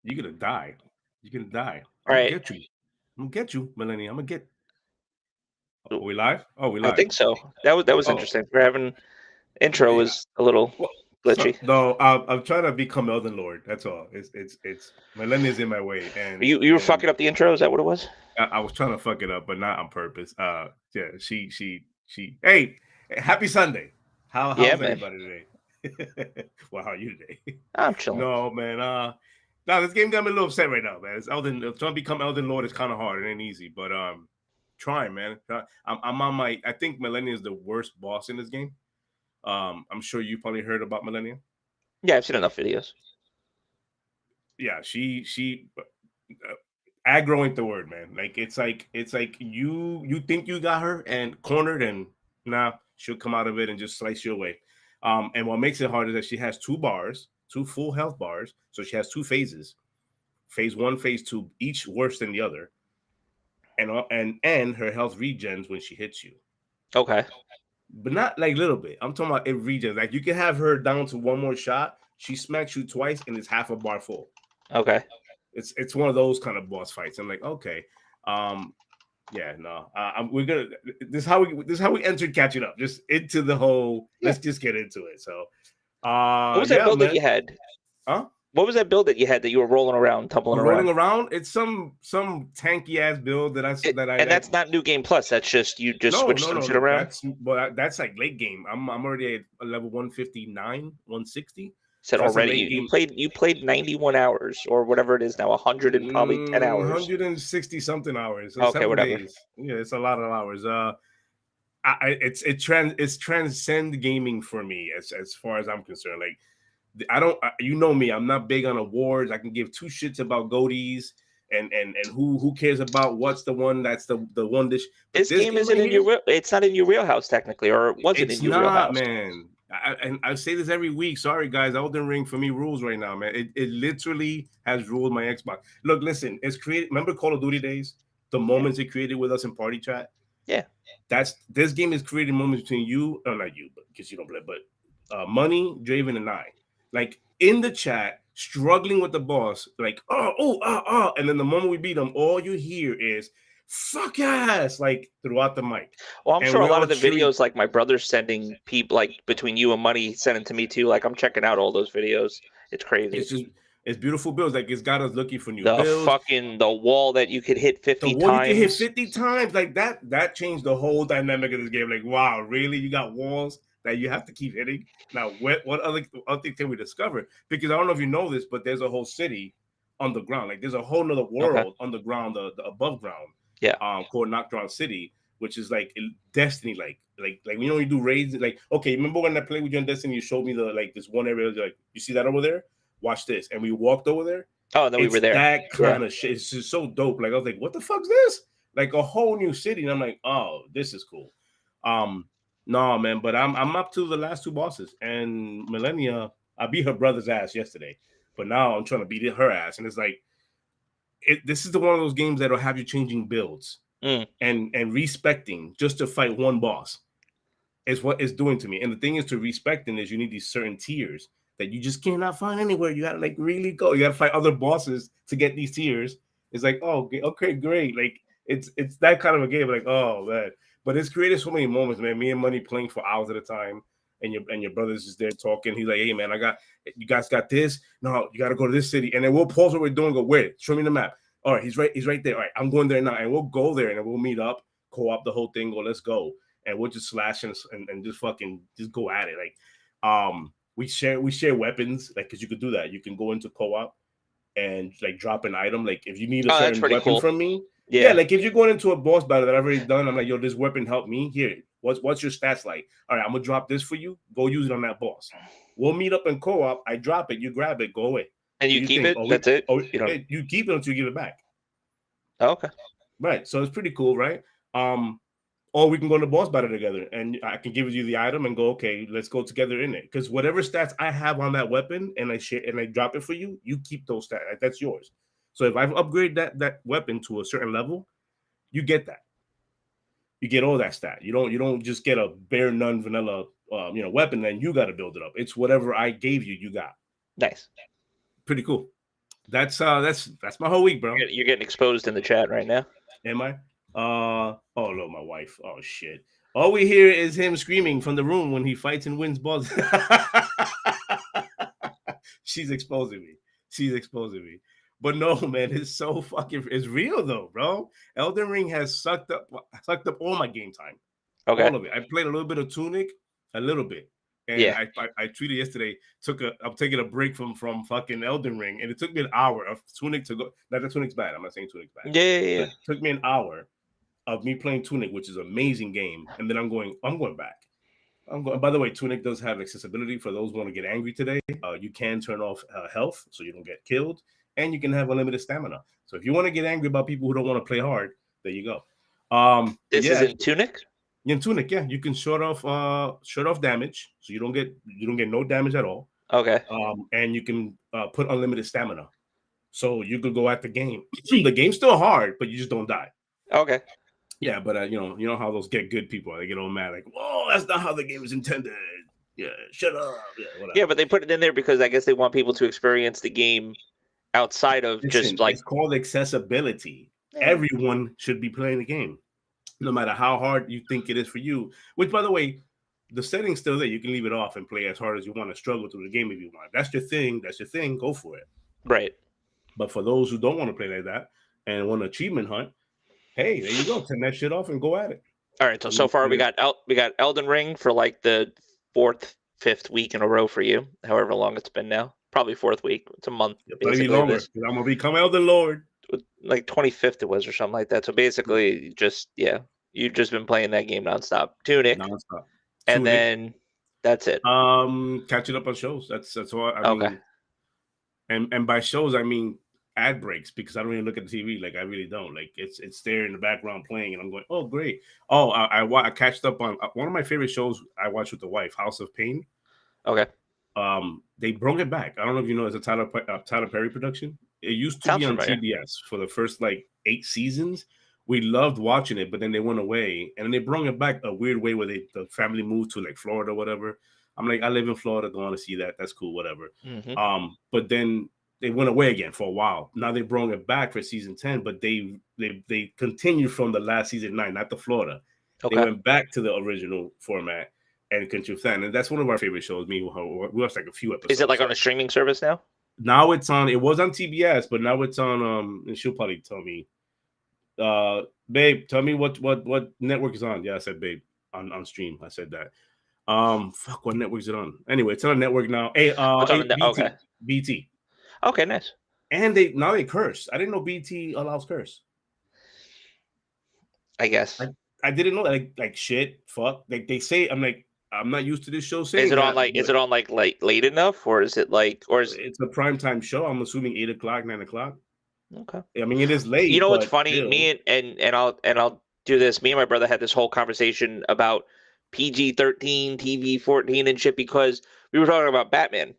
You're gonna die. You're gonna die. All I'm gonna right. get you. I'm gonna get you, Melanie. I'm gonna get. Are Ooh, we live? Oh, we I live. think so. That was Oh, interesting. We're having intro yeah. was a little Well, so glitchy. no, I'm trying to become Elden Lord. That's all. It's Melania's in my way, You were and fucking up the intro. Is that what it was? I was trying to fuck it up, but not on purpose. Yeah, she. Hey, Happy Sunday. Yeah, How's man. everybody today? Well, how are you today? I'm chilling. No, man. No, this game got me a little upset right now, man. It's Elden. Trying to become Elden Lord is kind of hard. It ain't easy, but trying, man. I'm on my. I think Millennia is the worst boss in this game. I'm sure you probably heard about Millennia. Yeah, I've seen enough videos. Yeah, she aggro ain't the word, man. Like it's like you think you got her and cornered, and nah, she'll come out of it and just slice you away. And what makes it hard is that she has two bars, two full health bars, so she has two phases, phase one, phase two, each worse than the other, and her health regens when she hits you, Okay. but not like little bit. I'm talking about it regens. Like you can have her down to one more shot, she smacks you twice, and it's half a bar full. Okay. It's one of those kind of boss fights. I'm like, okay, yeah, no, we're gonna. This is how we entered catching up, just into the whole. Yeah. Let's just get into it. So, What was that yeah, build that man. you had? Huh? What was that build that you had that you were rolling around, tumbling Rolling around? around. It's some tanky ass build that And that's not New Game Plus. That's just you just no, switch no, some no, shit no. around. That's like late game. I'm already at a level 159, 160. Said So that's a already. late game. You played 91 hours or whatever it is now, 100 and probably 10 hours. 160 something hours. So Okay, whatever. 7 days. Yeah, it's a lot of hours. It's transcend gaming for me as far as I'm concerned. Like I don't, you know me, I'm not big on awards. I can give two shits about goatees and who cares about what's the one that's the one dish. But This this game game isn't right in here, your it's not in your wheelhouse technically, or it wasn't in it's your not, wheelhouse. man. And I say this every week. Sorry, guys. Elden Ring for me rules right now, man. It literally has ruled my Xbox. Look, listen, it's created. Remember Call of Duty days? The moments it created with us in party chat? Yeah. That's this game is creating moments between you, or not you, but because you don't play, but Money, Draven, and I. Like in the chat, struggling with the boss, like, and then the moment we beat them, all you hear is fuck ass, like throughout the mic. Well, I'm And sure a we're lot all of the cheering. videos, like my brother's sending people, like between you and Money, sending to me too. Like I'm checking out all those videos. It's crazy. It's beautiful builds. Like it's got us looking for new The builds. wall that you could hit The 50 wall you can hit times. 50 times, like that changed the whole dynamic of this game. Like, wow, really? You got walls that you have to keep hitting. Now, what other thing can we discover? Because I don't know if you know this, but there's a whole city on the ground. Like there's a whole nother Okay. world on the ground, the above ground, Yeah. called Nocturne City, which is like Destiny, like you know, you do raids. Like, okay, remember when I played with you on Destiny, you showed me the like this one area, like you see that over there? Watch this, and we walked over there. Oh, and then we It's were there. that Yeah. kind of shit. It's just so dope. Like I was like, what the fuck's this? Like a whole new city. And I'm like, oh, this is cool. No, man, but I'm up to the last two bosses. And Millennia, I beat her brother's ass yesterday. But now I'm trying to beat her ass. And it's like this is the one of those games that'll have you changing builds and respecting just to fight one boss. Is what it's doing to me. And the thing is to respecting is you need these certain tiers that you just cannot find anywhere. You gotta like really go. You gotta fight other bosses to get these tiers. It's like, oh, okay, great. Like it's that kind of a game. Like, oh man. But it's created so many moments, man. Me and Money playing for hours at a time, and your brother's just there talking. He's like, hey man, you guys got this. No, you gotta go to this city. And then we'll pause what we're doing, go, where? Show me the map. All right, he's right there. All right, I'm going there now. And we'll go there and we'll meet up, co-op the whole thing, go, let's go. And we'll just slash and just fucking just go at it. Like we share weapons, like because you could do that. You can go into co-op and like drop an item. Like if you need a Oh, that's certain pretty weapon cool. from me, Yeah. like if you're going into a boss battle that I've already done, I'm like, yo, this weapon helped me. Here, what's your stats like? All right, I'm gonna drop this for you. Go use it on that boss. We'll meet up in co-op. I drop it, you grab it, go away. And you keep it? That's it? You keep it until you give it back. Oh, okay. Right. So it's pretty cool, right? Or we can go to boss battle together and I can give you the item and go, okay, let's go together in it. Because whatever stats I have on that weapon and I drop it for you, you keep those stats. That's yours. So if I've upgraded that weapon to a certain level, you get that. You get all that stat. You don't just get a bare none vanilla weapon and you got to build it up. It's whatever I gave you, you got. Nice. Pretty cool. That's my whole week, bro. You're getting exposed in the chat right now. Am I? Oh no, my wife. Oh shit. All we hear is him screaming from the room when he fights and wins balls. She's exposing me. But no, man, it's so fucking it's real though, bro. Elden Ring has sucked up all my game time. Okay. all of it. I played a little bit of Tunic, a little bit, and Yeah. I tweeted yesterday. I'm taking a break from fucking Elden Ring, and it took me an hour of Tunic to go. Not that Tunic's bad. I'm not saying Tunic's bad. Yeah. Yeah. Yeah. It took me an hour of me playing Tunic, which is an amazing game, and then I'm going back. I'm going. By the way, Tunic does have accessibility for those who want to get angry today. You can turn off health so you don't get killed, and you can have unlimited stamina. So if you want to get angry about people who don't want to play hard, there you go. This is in Tunic. In Tunic, yeah, you can shut off damage, so you don't get no damage at all. Okay. And you can put unlimited stamina, so you could go at the game. The game's still hard, but you just don't die. Okay. Yeah, but you know how those get good people are. They get all mad, like, "Whoa, that's not how the game is intended." Yeah, shut up. Yeah, whatever. Yeah, but they put it in there because I guess they want people to experience the game outside of just like. It's called accessibility. Everyone should be playing the game, no matter how hard you think it is for you. Which, by the way, the setting's still there. You can leave it off and play as hard as you want to struggle through the game if you want. That's your thing. Go for it. Right. But for those who don't want to play like that and want to achievement hunt, hey, there you go. Turn that shit off and go at it. All right. So far we got Elden Ring for like the 4th, 5th week in a row for you. However long it's been now, probably 4th week. It's a month. Maybe longer. I'm gonna become Elden Lord. Like 25th it was or something like that. So basically, you've just been playing that game nonstop. Tunic. Nonstop. And then that's it. Catching up on shows. That's all. Okay. And by shows I mean ad breaks, because I don't even look at the TV. Like, I really don't. Like, it's there in the background playing, and I'm going, oh great. Oh, I catched up on one of my favorite shows I watched with the wife, House of Pain. Okay. They brought it back. I don't know if you know, it's a Tyler Perry production. It used to be on TBS for the first like 8 seasons. We loved watching it, but then they went away, and then they brought it back a weird way where the family moved to like Florida or whatever. I'm like, I live in Florida, don't want to see that. That's cool, whatever. Mm-hmm. But then they went away again for a while. Now they brought it back for season 10, but they continued from the last season 9, not the Florida. Okay. They went back to the original format and continued that. And that's one of our favorite shows. We watched like a few episodes. Is it like on a streaming service now? Now it's on. It was on TBS, but now it's on. And she'll probably tell me. Babe, tell me what network is on. Yeah, I said babe on stream. I said that. Fuck, what network is it on? Anyway, it's on a network now. Hey, BT. BT. Okay, nice. And they curse. I didn't know BT allows curse. I guess I didn't know that. Like shit, fuck. Like they say, I'm like, I'm not used to this show saying. Is it on like late enough, or is it like, or is it's a primetime show? I'm assuming 8 o'clock, 9 o'clock. Okay. I mean, it is late. You know what's funny? Still. Me and I'll do this. Me and my brother had this whole conversation about PG-13, TV-14 and shit, because we were talking about Batman.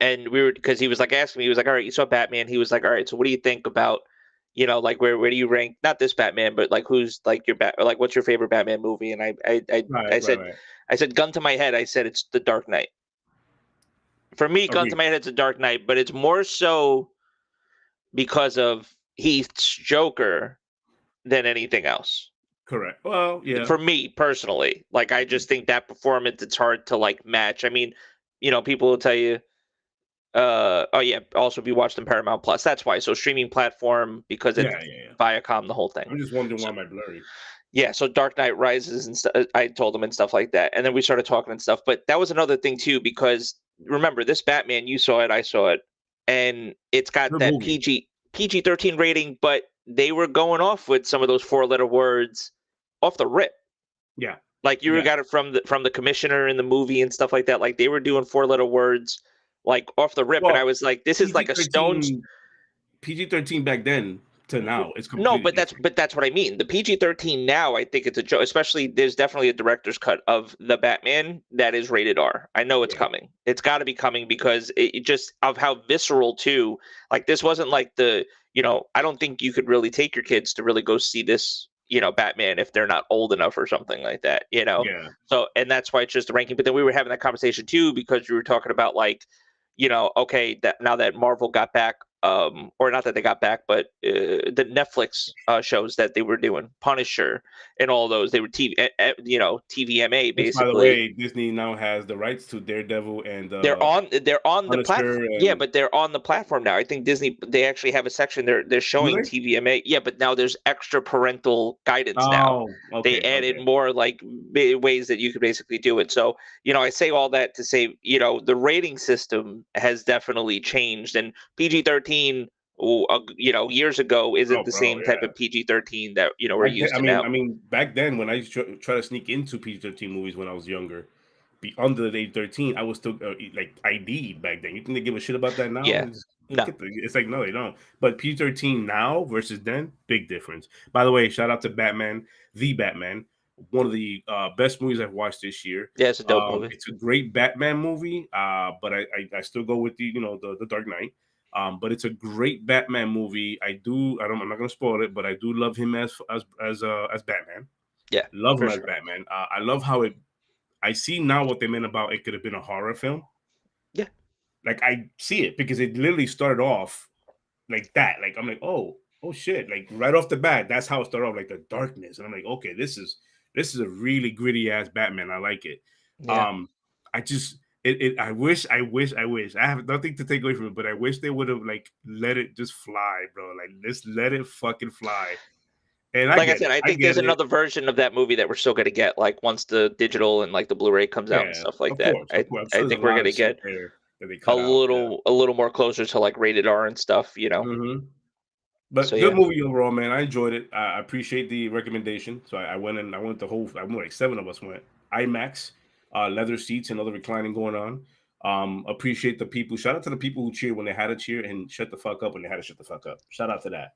And because he was like asking me, he was like, all right, you saw Batman. He was like, all right, so what do you think about, like where do you rank, not this Batman, but like who's like your like what's your favorite Batman movie? And I said, gun to my head, I said it's The Dark Knight. For me, gun to my head, it's The Dark Knight, but it's more so because of Heath's Joker than anything else. Correct. Well, yeah. For me personally, like I just think that performance, it's hard to like match. I mean, people will tell you, also be watched on Paramount Plus. That's why. So streaming platform, because it's Viacom, the whole thing. I'm just wondering why am I blurry. Yeah, so Dark Knight Rises and stuff. I told him and stuff like that, and then we started talking and stuff. But that was another thing too, because remember this Batman, you saw it, I saw it, and it's got that PG-13 rating, but they were going off with some of those 4-letter words off the rip. Yeah, like you got it from the commissioner in the movie and stuff like that. Like they were doing 4-letter words like off the rip, and I was like, this is like a stone. PG-13 back then to now, it's completely but that's what I mean. The PG-13 now, I think it's a joke. Especially, there's definitely a director's cut of the Batman that is rated R. I know it's coming. It's got to be coming, because it just of how visceral too. Like this wasn't like the I don't think you could really take your kids to really go see this Batman if they're not old enough or something like that. Yeah. So and that's why it's just a ranking. But then we were having that conversation too, because we were talking about like. Okay, that now that Marvel got back or not that they got back, but the Netflix shows that they were doing, Punisher and all those. They were TVMA Which, by the basically. way, Disney now has the rights to Daredevil and They're on the Punisher. platform. Yeah, And but they're on the platform now. I think Disney, they actually have a section they're do showing they? TVMA. Yeah, but now there's extra parental guidance now. Oh, They okay, added okay. more like ways that you could basically do it. So, I say all that to say, the rating system has definitely changed, and PG-13, years ago Oh, isn't the bro, same type yeah. of PG-13 that we're Back then, used to now. back then when I used to try to sneak into PG-13 movies when I was younger, be under the age 13, I was still like ID'd back then. You think they give a shit about that now? Yeah, no, It's like no, they don't. But PG-13 now versus then, big difference. By the way, shout out to Batman, the Batman, one of the best movies I've watched this year. yeah, it's a dope movie. It's a great Batman movie, but I still go with the Dark Knight. But it's a great Batman movie. I'm not gonna spoil it, but I do love him as Batman. Yeah, Love him for as sure. Batman. I love how it. I see now what they meant about it could have been a horror film. Yeah, Like I see it because it literally started off like that. Like I'm like, oh shit! Like right off the bat, that's how it started off, like the darkness. And I'm like, okay, this is a really gritty ass Batman. I like it. yeah. Um, I just I wish. I have nothing to take away from it, but I wish they would have like let it just fly, bro. Like let's let it fucking fly. And I Like I get said, it. I I think there's get it. another version of that movie that we're still gonna get, like once the digital and like the Blu-ray comes out and Yeah, stuff like that. of I course. I'm I sure there's think a we're lot gonna of shit get there that they a cut out. Yeah. little more closer to like rated R and stuff. Mm-hmm. So But good yeah, movie overall, man. I enjoyed it. I appreciate the recommendation. So I went and I went the whole. I went like seven of us went IMAX, leather seats and other reclining going on. Appreciate the people. Shout out to the people who cheered when they had to cheer and shut the fuck up when they had to shut the fuck up. Shout out to that.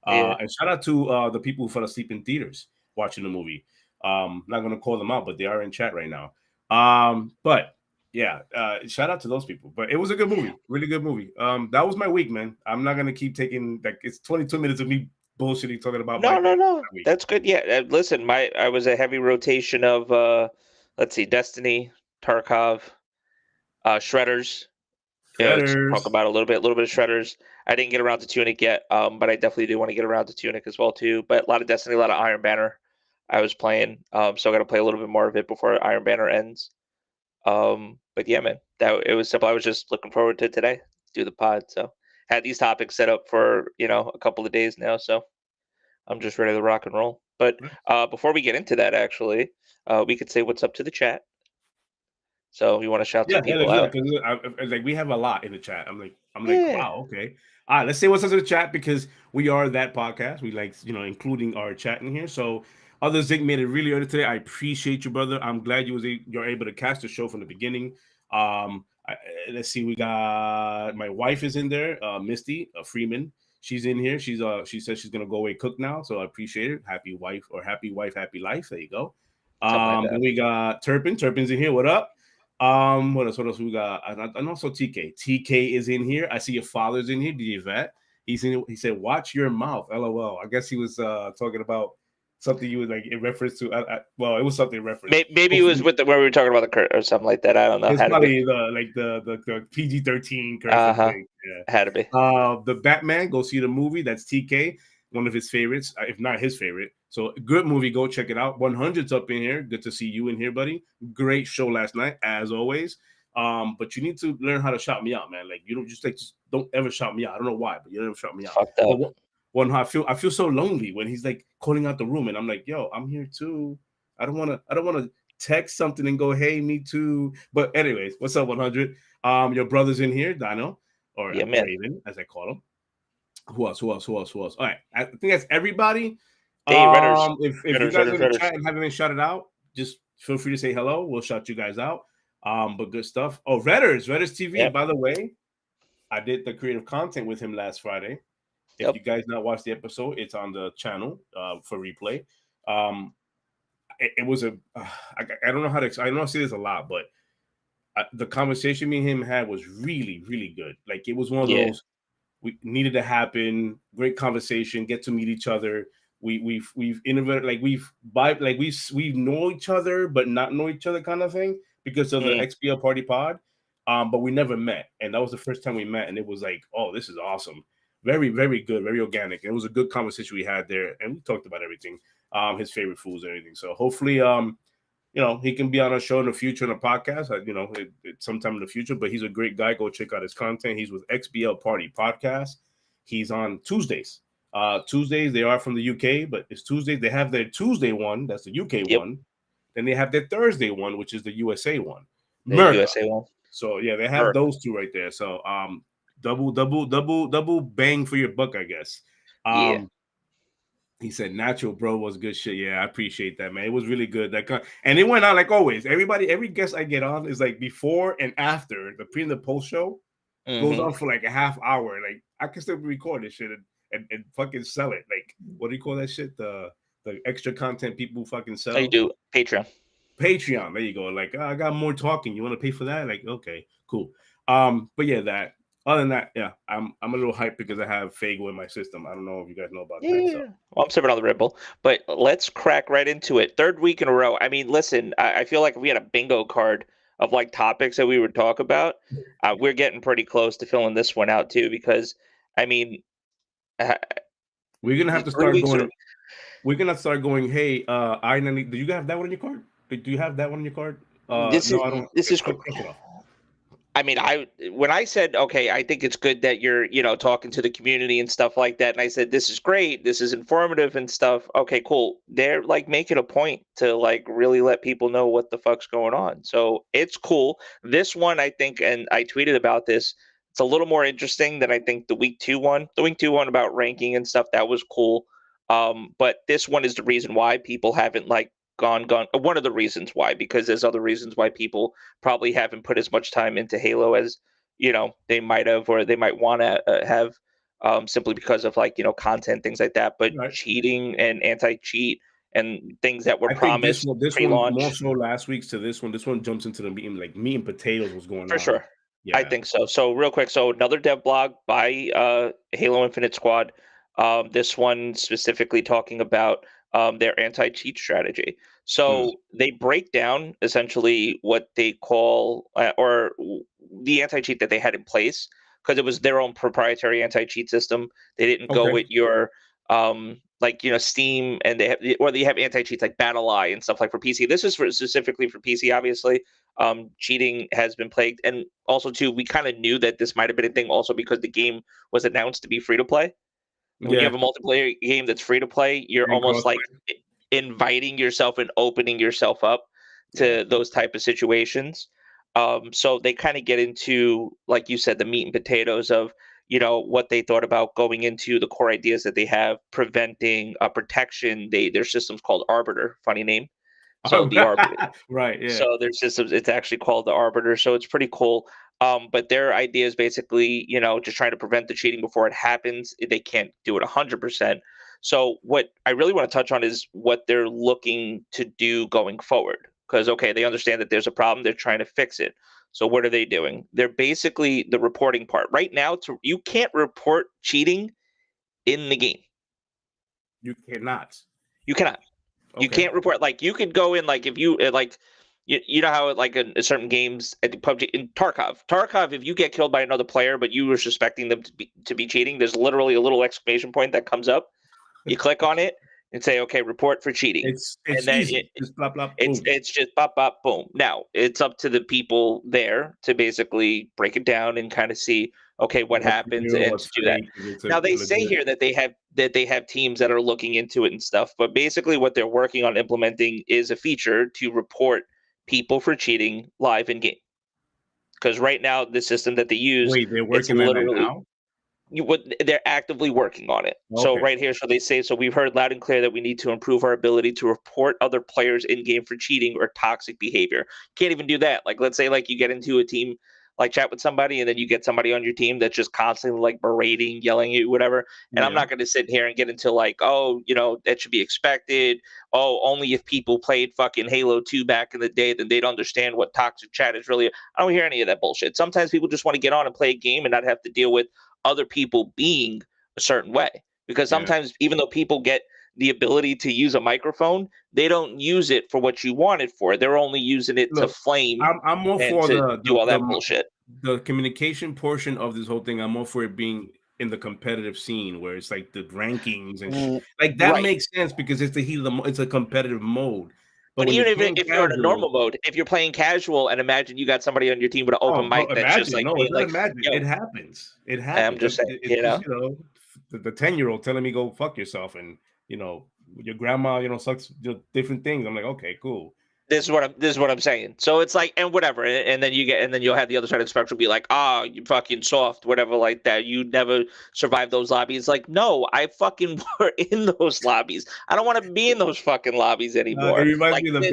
yeah. And shout out to the people who fell asleep in theaters watching the movie. Not gonna call them out, but they are in chat right now. But yeah, shout out to those people. But it was a good movie, really good movie. That was my week, man. I'm not gonna keep taking like it's 22 minutes of me bullshitting talking about my No, no, day, no. my week. That's good. Yeah. Listen, I was a heavy rotation of let's see, Destiny, Tarkov, Shredders. Let's talk Shredders. about a little bit of Shredders. I didn't get around to Tunic yet, but I definitely do want to get around to Tunic as well too. But a lot of Destiny, a lot of Iron Banner. I was playing, so I got to play a little bit more of it before Iron Banner ends. But yeah, man, that it was simple. I was just looking forward to today, do the pod. So had these topics set up for a couple of days now. So I'm just ready to rock and roll. But before we get into that, actually, we could say what's up to the chat. So you want to shout Yeah, some yeah, people yeah. out? Because like we have a lot in the chat. I'm like, Yeah, wow, okay. All right, let's say what's up in the chat because we are that podcast. We like including our chat in here. So other Zig made it really early today. I appreciate you, brother. I'm glad you're able to catch the show from the beginning. Let's see, we got my wife is in there, Misty Freeman. She's in here. She says she's gonna go away cook now. So I appreciate it. Happy wife, happy life. There you go. something like Then that. we got Turpin. Turpin's in here. What up? What else? What else we got? And also TK. TK is in here. I see your father's in here. DJ Vet. He's in. He said, "Watch your mouth." LOL. I guess he was talking about something you was like in reference to. Well, it was something in reference. Maybe it was Hopefully, with when we were talking about the curse or something like that. I don't know. it's Had to be. probably the PG-13 Uh cursing huh. thing. Yeah. Had to be. The Batman. Go see the movie. That's TK. One of his favorites, if not his favorite. So good movie. Go check it out. 100's up in here. Good to see you in here, buddy. Great show last night, as always. But you need to learn how to shout me out, man. Like you don't just don't ever shout me out. I don't know why, but you don't ever shout me out. Fucked But up. one I feel so lonely when he's like calling out the room, and I'm like, yo, I'm here too. I don't wanna text something and go, hey, me too. But anyways, what's up, 100? Your brother's in here, Dino, or Yeah, man. Draven, as I call him. Who else? Who else? Who else? Who else? All right, I think that's everybody. Hey, Redders. If you Redders, guys are Redders, in the Redders. chat and haven't been shouted out, just feel free to say hello. We'll shout you guys out. But good stuff. Oh, Redders TV. Yep. By the way, I did the creative content with him last Friday. If Yep. you guys not watched the episode, it's on the channel for replay. It was I don't know how to. I know I say this a lot, but the conversation me and him had was really, really good. Like it was one of Yeah. those we needed to happen. Great conversation. Get to meet each other. We've innovated. We've know each other, but not know each other kind of thing because of the Mm. XPL Party Pod. But we never met, and that was the first time we met, and it was like, oh, this is awesome. very, very good, very organic. It was a good conversation we had there, and we talked about everything, his favorite foods and everything. So hopefully, he can be on a show in the future in a podcast, sometime in the future. But he's a great guy. Go check out his content. He's with XBL Party Podcast. He's on Tuesdays. Tuesdays, they are from the UK, but it's Tuesdays. They have their Tuesday one, that's the UK one. Then they have their Thursday one, which is the USA one. USA one. So yeah, they have those two right there. So double bang for your buck, I guess. He said natural bro was good shit. Yeah, I appreciate that, man. It was really good. And it went on like always. Every guest I get on is like before and after the pre and the post show goes on for like a half hour. Like I can still record this shit and fucking sell it. Like, what do you call that shit? The extra content people fucking sell. You do Patreon. There you go. Like, I got more talking. You want to pay for that? Like, okay, cool. But yeah, that. Other than that, yeah, I'm a little hyped because I have Fago in my system. I don't know if you guys know about that. So. Well, I'm sipping on the Red Bull, but let's crack right into it. Third week in a row. I mean, listen, I feel like if we had a bingo card of like topics that we would talk about, we're getting pretty close to filling this one out too. Because I mean, we're gonna have to start going. We're gonna start going. Hey, I-90. Do you have that one on your card? Do you have that one on your card? I don't. This is. I mean, when I said, okay, I think it's good that you're, talking to the community and stuff like that. And I said, this is great. This is informative and stuff. Okay, cool. They're like making a point to like really let people know what the fuck's going on. So it's cool. This one, I think, and I tweeted about this, it's a little more interesting than I think the week 2 one. The week 2 one about ranking and stuff, that was cool. But this one is the reason why people haven't like gone one of the reasons why, because there's other reasons why people probably haven't put as much time into Halo as they might have, or they might want to have, simply because of like content, things like that. But cheating and anti-cheat and things that were promised this one more so last week's to this one jumps into the meat and potatoes was going on for sure. Yeah. I think so. So real quick, so another dev blog by Halo Infinite Squad, this one specifically talking about their anti-cheat strategy. So they break down essentially what they call or the anti-cheat that they had in place, because it was their own proprietary anti-cheat system. They didn't go with your Steam, and they have anti-cheats like BattleEye and stuff like for PC. This is specifically for PC, obviously. Cheating has been plagued, and also too, we kind of knew that this might have been a thing also because the game was announced to be free to play. When you have a multiplayer game that's free to play, you're almost like inviting yourself and opening yourself up to those type of situations. So they kind of get into, like you said, the meat and potatoes of, what they thought about going into the core ideas that they have, preventing protection. Their system's called Arbiter, funny name. So the Arbiter. Right, yeah. So their systems, it's actually called the Arbiter. So it's pretty cool. But their idea is basically, just trying to prevent the cheating before it happens. They can't do it 100%. So what I really want to touch on is what they're looking to do going forward. Because, they understand that there's a problem. They're trying to fix it. So what are they doing? They're basically the reporting part. Right now, you can't report cheating in the game. You cannot. You cannot. Okay. You can't report. Like, you could go in, like, if you, like, you know how, like, in certain games, at PUBG, in Tarkov, if you get killed by another player, but you were suspecting them to be cheating, there's literally a little exclamation point that comes up. You click on it and say, okay, report for cheating. It's easy. Just blah, blah, boom. It's just bop, bop, boom. Now, it's up to the people there to basically break it down and kind of see, okay, what happens and to do that. Now, they say here that they have teams that are looking into it and stuff, but basically what they're working on implementing is a feature to report people for cheating live in game. Because right now, the system that they use, they're working on it now? They're actively working on it. Okay. So right here, so they say, so we've heard loud and clear that we need to improve our ability to report other players in game for cheating or toxic behavior. Can't even do that. Like, let's say like you get into a team, like chat with somebody, and then you get somebody on your team that's just constantly like berating, yelling at you, whatever. And I'm not going to sit here and get into like, that should be expected. Oh, only if people played fucking Halo 2 back in the day, then they'd understand what toxic chat is really. I don't hear any of that bullshit. Sometimes people just want to get on and play a game and not have to deal with other people being a certain way, because sometimes even though people get the ability to use a microphone, they don't use it for what you want it for. They're only using it to flame. I'm more for do all that bullshit. The communication portion of this whole thing. I'm more for it being in the competitive scene where it's like the rankings and like that Right. makes sense because it's the heat of the it's a competitive mode. But But when even you're if playing you're in a casual, normal mode, if you're playing casual and imagine you got somebody on your team with an oh, open bro, mic that's just imagine. like No, it's being not like, imagine. It "Yo," happens. It I'm happens. just saying, It's just, the 10-year-old telling me go fuck yourself and, your grandma, sucks different things. I'm like, okay, cool. This is what I'm saying. So it's like, and whatever, and then you'll have the other side of the spectrum be like, ah, you fucking soft, whatever, like that. You never survived those lobbies. Like, no, I fucking were in those lobbies. I don't want to be in those fucking lobbies It anymore. reminds Like, me of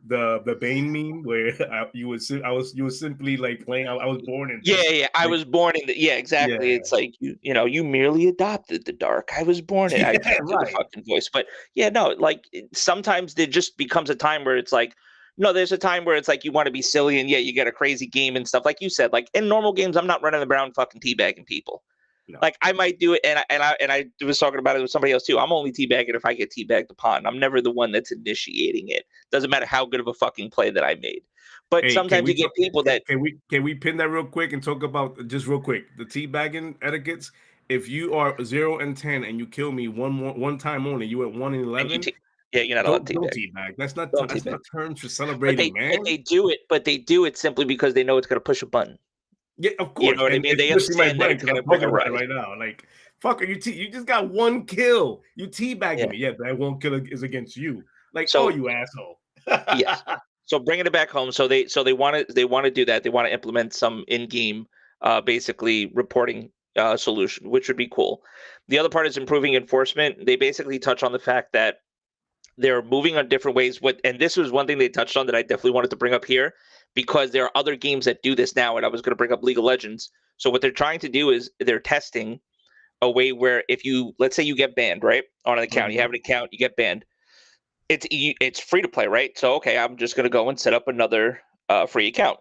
the Bane meme where you were simply like playing. I was born in yeah, this. yeah. I Like, was born in the yeah, yeah, exactly. It's like you merely adopted the dark. I was born in. I yeah, can't do the right. fucking voice, but yeah, no. Like sometimes there just becomes a time where it's like, no, there's a time where it's like you want to be silly and yeah, you get a crazy game and stuff. Like you said, like in normal games, I'm not running around fucking teabagging people. No, Like I might do it, and I was talking about it with somebody else too. I'm only teabagging if I get teabagged upon. I'm never the one that's initiating it. Doesn't matter how good of a fucking play that I made. But hey, can sometimes we you get talk? people that Can we pin that real quick and talk about just real quick the teabagging etiquettes? If you are 0 and 10 and you kill me one time only, you at 1 and 11. yeah, you're not allowed to Don't teabag. teabag. Don't That's teabag. not terms for But celebrating, they man. do it simply because they know it's gonna push a button. Yeah, of You course, know what I and mean? it's They pushing my understand that button it's because gonna I'm bring talking a about it rise. right now. Like, fucker, you just got one kill. You teabagging Yeah. me. Yeah, that one kill is against you. Like, oh, So you asshole. yes. So bringing it back home. So they want to do that. They want to implement some in-game, basically reporting solution, which would be cool. The other part is improving enforcement. They basically touch on the fact that they're moving on different ways. And this was one thing they touched on that I definitely wanted to bring up here because there are other games that do this now. And I was going to bring up League of Legends. So what they're trying to do is they're testing a way where if you let's say you get banned right on an account, you have Mhm. an account, you get banned. It's free to play, right? So okay, I'm just going to go and set up another free account.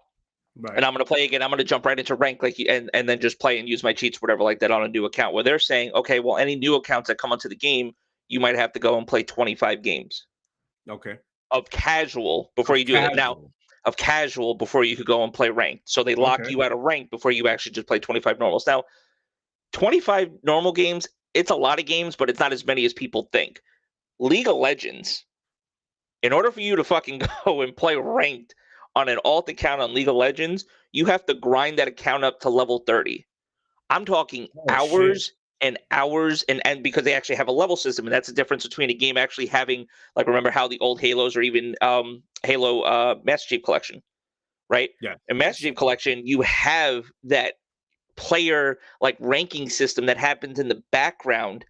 And Right. I'm going to play again. I'm going to jump right into rank, like, and then just play and use my cheats, whatever, like that, on a new account. Where they're saying, okay, well, any new accounts that come onto the game, you might have to go and play 25 games Okay. of casual before Of you do it. Now, casual. of casual before you could go and play ranked. So they lock Okay. you out of ranked before you actually just play 25 normals. Now, 25 normal games, it's a lot of games, but it's not as many as people think. League of Legends, in order for you to fucking go and play ranked on an alt account on League of Legends, you have to grind that account up to level 30. I'm talking Oh shit. hours and hours, and because they actually have a level system, and that's the difference between a game actually having, like, remember how the old Halos or even Halo Master Chief Collection, right? Yes. In Master Yes. Chief Collection, you have that player like ranking system that happens in the background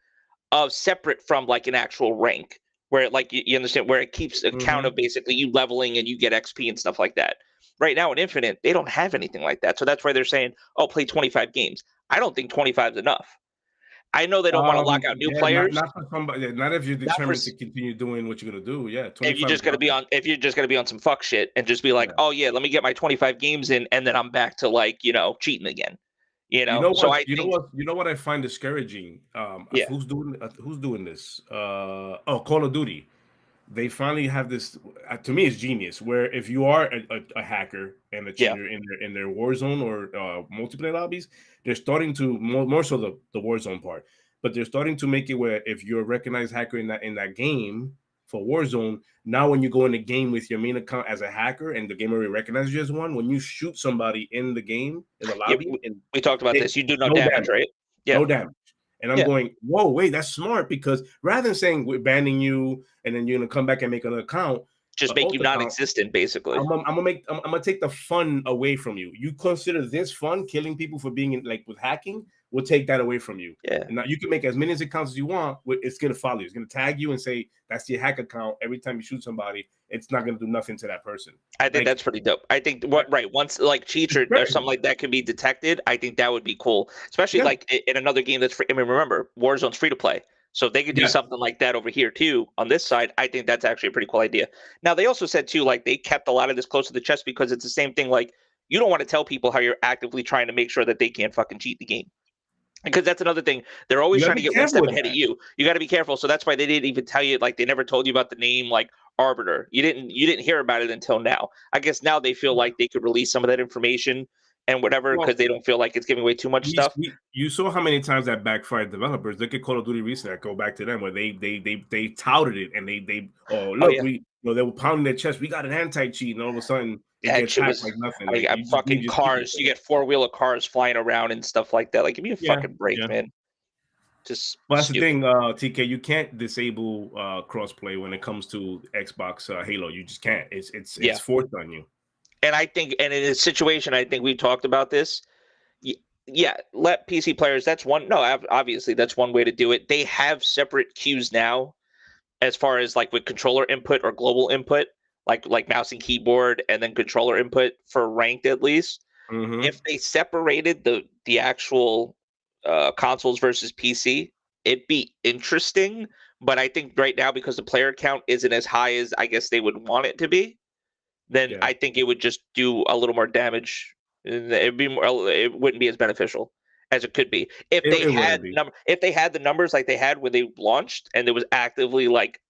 of separate from like an actual rank where like you understand where it keeps account of Mm-hmm. basically you leveling and you get XP and stuff like that. Right now in Infinite, they don't have anything like that. So that's why they're saying, "Oh, play 25 games." I don't think 25 is enough. I know they don't want to lock out new Yeah, not players. for somebody. Not if you're Not for determined to continue doing what you're gonna do. Yeah, if you're 25 is just going to be nothing. on if you're just going to be on some fuck shit and just be like, Yeah. "Oh yeah, let me get my 25 games in and then I'm back to like, cheating again." You know So what? I think You know what I find discouraging. yeah. Who's doing this? Call of Duty. They finally have this. To me, it's genius. Where if you are a hacker and a Yeah. cheater in their Warzone or multiplayer lobbies, they're starting to more so the Warzone part, but they're starting to make it where if you're a recognized hacker in that game for Warzone, now when you go in the game with your main account as a hacker and the game already recognizes you as one, when you shoot somebody in the game in the Yeah, lobby and we talked about it, this. You do no no damage, damage, right? Yeah. no damage. And I'm Yeah. going, whoa, wait, that's smart because rather than saying we're banning you and then you're gonna come back and make another account, Just an make you alt account, non-existent, basically. I'm gonna take the fun away from you. You consider this fun, killing people for being in, like with hacking, we'll take that away from you. Yeah. And now you can make as many accounts as you want. It's gonna follow you. It's gonna tag you and say that's your hack account. Every time you shoot somebody, it's not gonna do nothing to that person. I think Like that's pretty dope. I think what right once like cheats it's or something very like that can be detected, I think that would be cool. Especially yeah, like in another game that's free. I mean, remember Warzone's free to play, so if they could do yes. something like that over here too on this side, I think that's actually a pretty cool idea. Now they also said too, like they kept a lot of this close to the chest because it's the same thing. Like you don't want to tell people how you're actively trying to make sure that they can't fucking cheat the game. Because that's another thing. They're You always gotta trying to be get one careful step with ahead of that. you. You got to be careful. So that's why they didn't even tell you. Like they never told you about the name, like Arbiter. You didn't hear about it until now. I guess now they feel like they could release some of that information and whatever Well, because they don't feel like it's giving away too much stuff. you saw how many times that backfired developers. Look at Call of Duty recently. I go back to them where they touted it and they Oh look, yeah, they were pounding their chest. We got an anti cheat, and all of a sudden it that gets shit hacked was. like nothing. I mean, Like I'm you fucking just keep it cars. You there. get four-wheeler cars flying around and stuff like that. Like, give me a Yeah, fucking break, yeah. man. Just But that's the stupid. thing, TK. You can't disable crossplay when it comes to Xbox Halo. You just can't. It's Yeah, forced on you. and I think, and in a situation, I think we talked about this. Yeah, let PC players. That's one. No, obviously, that's one way to do it. They have separate queues now, as far as like with controller input or global input, like mouse and keyboard, and then controller input for ranked at least. Mm-hmm. If they separated the actual consoles versus PC, it'd be interesting. But I think right now, because the player count isn't as high as I guess they would want it to be, then Yeah, I think it would just do a little more damage. It'd be more, it wouldn't be as beneficial as it could be if they it wouldn't had be. if they had the numbers like they had when they launched and there was actively like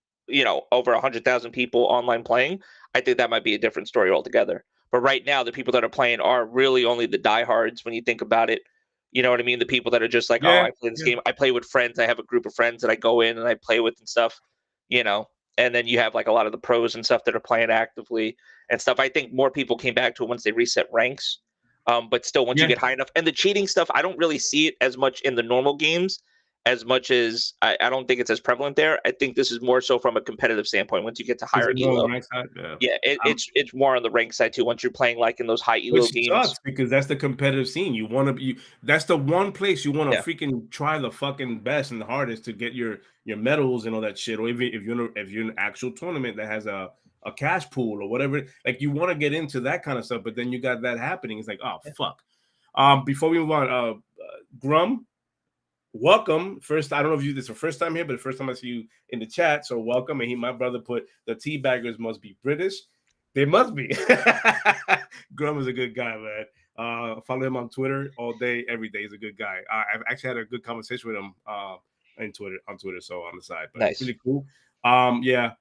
over 100,000 people online playing. I think that might be a different story altogether. But right now, the people that are playing are really only the diehards when you think about it. You know what I mean? The people that are just like, oh, Yeah, I play this yeah. game. I play with friends. I have a group of friends that I go in and I play with and stuff. You know, and then you have like a lot of the pros and stuff that are playing actively and stuff. I think more people came back to it once they reset ranks. But still, once you Yeah. get high enough, and the cheating stuff, I don't really see it as much in the normal games, as much as I don't think it's as prevalent there. I think this is more so from a competitive standpoint. Once you get to Is higher it more on the elo, right side? Yeah. yeah, Um, it's more on the rank side too. Once you're playing like in those high elo which games, sucks because that's the competitive scene. You want to be. That's the one place you want to yeah, freaking try the fucking best and the hardest to get your medals and all that shit. Or if you're in an actual tournament that has a cash pool or whatever, like you want to get into that kind of stuff. But then you got that happening. It's like, oh yeah. fuck. Before we move on, Grum, welcome. First, I don't know if this is the first time here, but the first time I see you in the chat, so welcome. And my brother put the teabaggers must be British. They must be. Grum is a good guy, man. Follow him on Twitter all day, every day. He's a good guy. I've actually had a good conversation with him on Twitter, so on the side, but Nice. really cool. Yeah.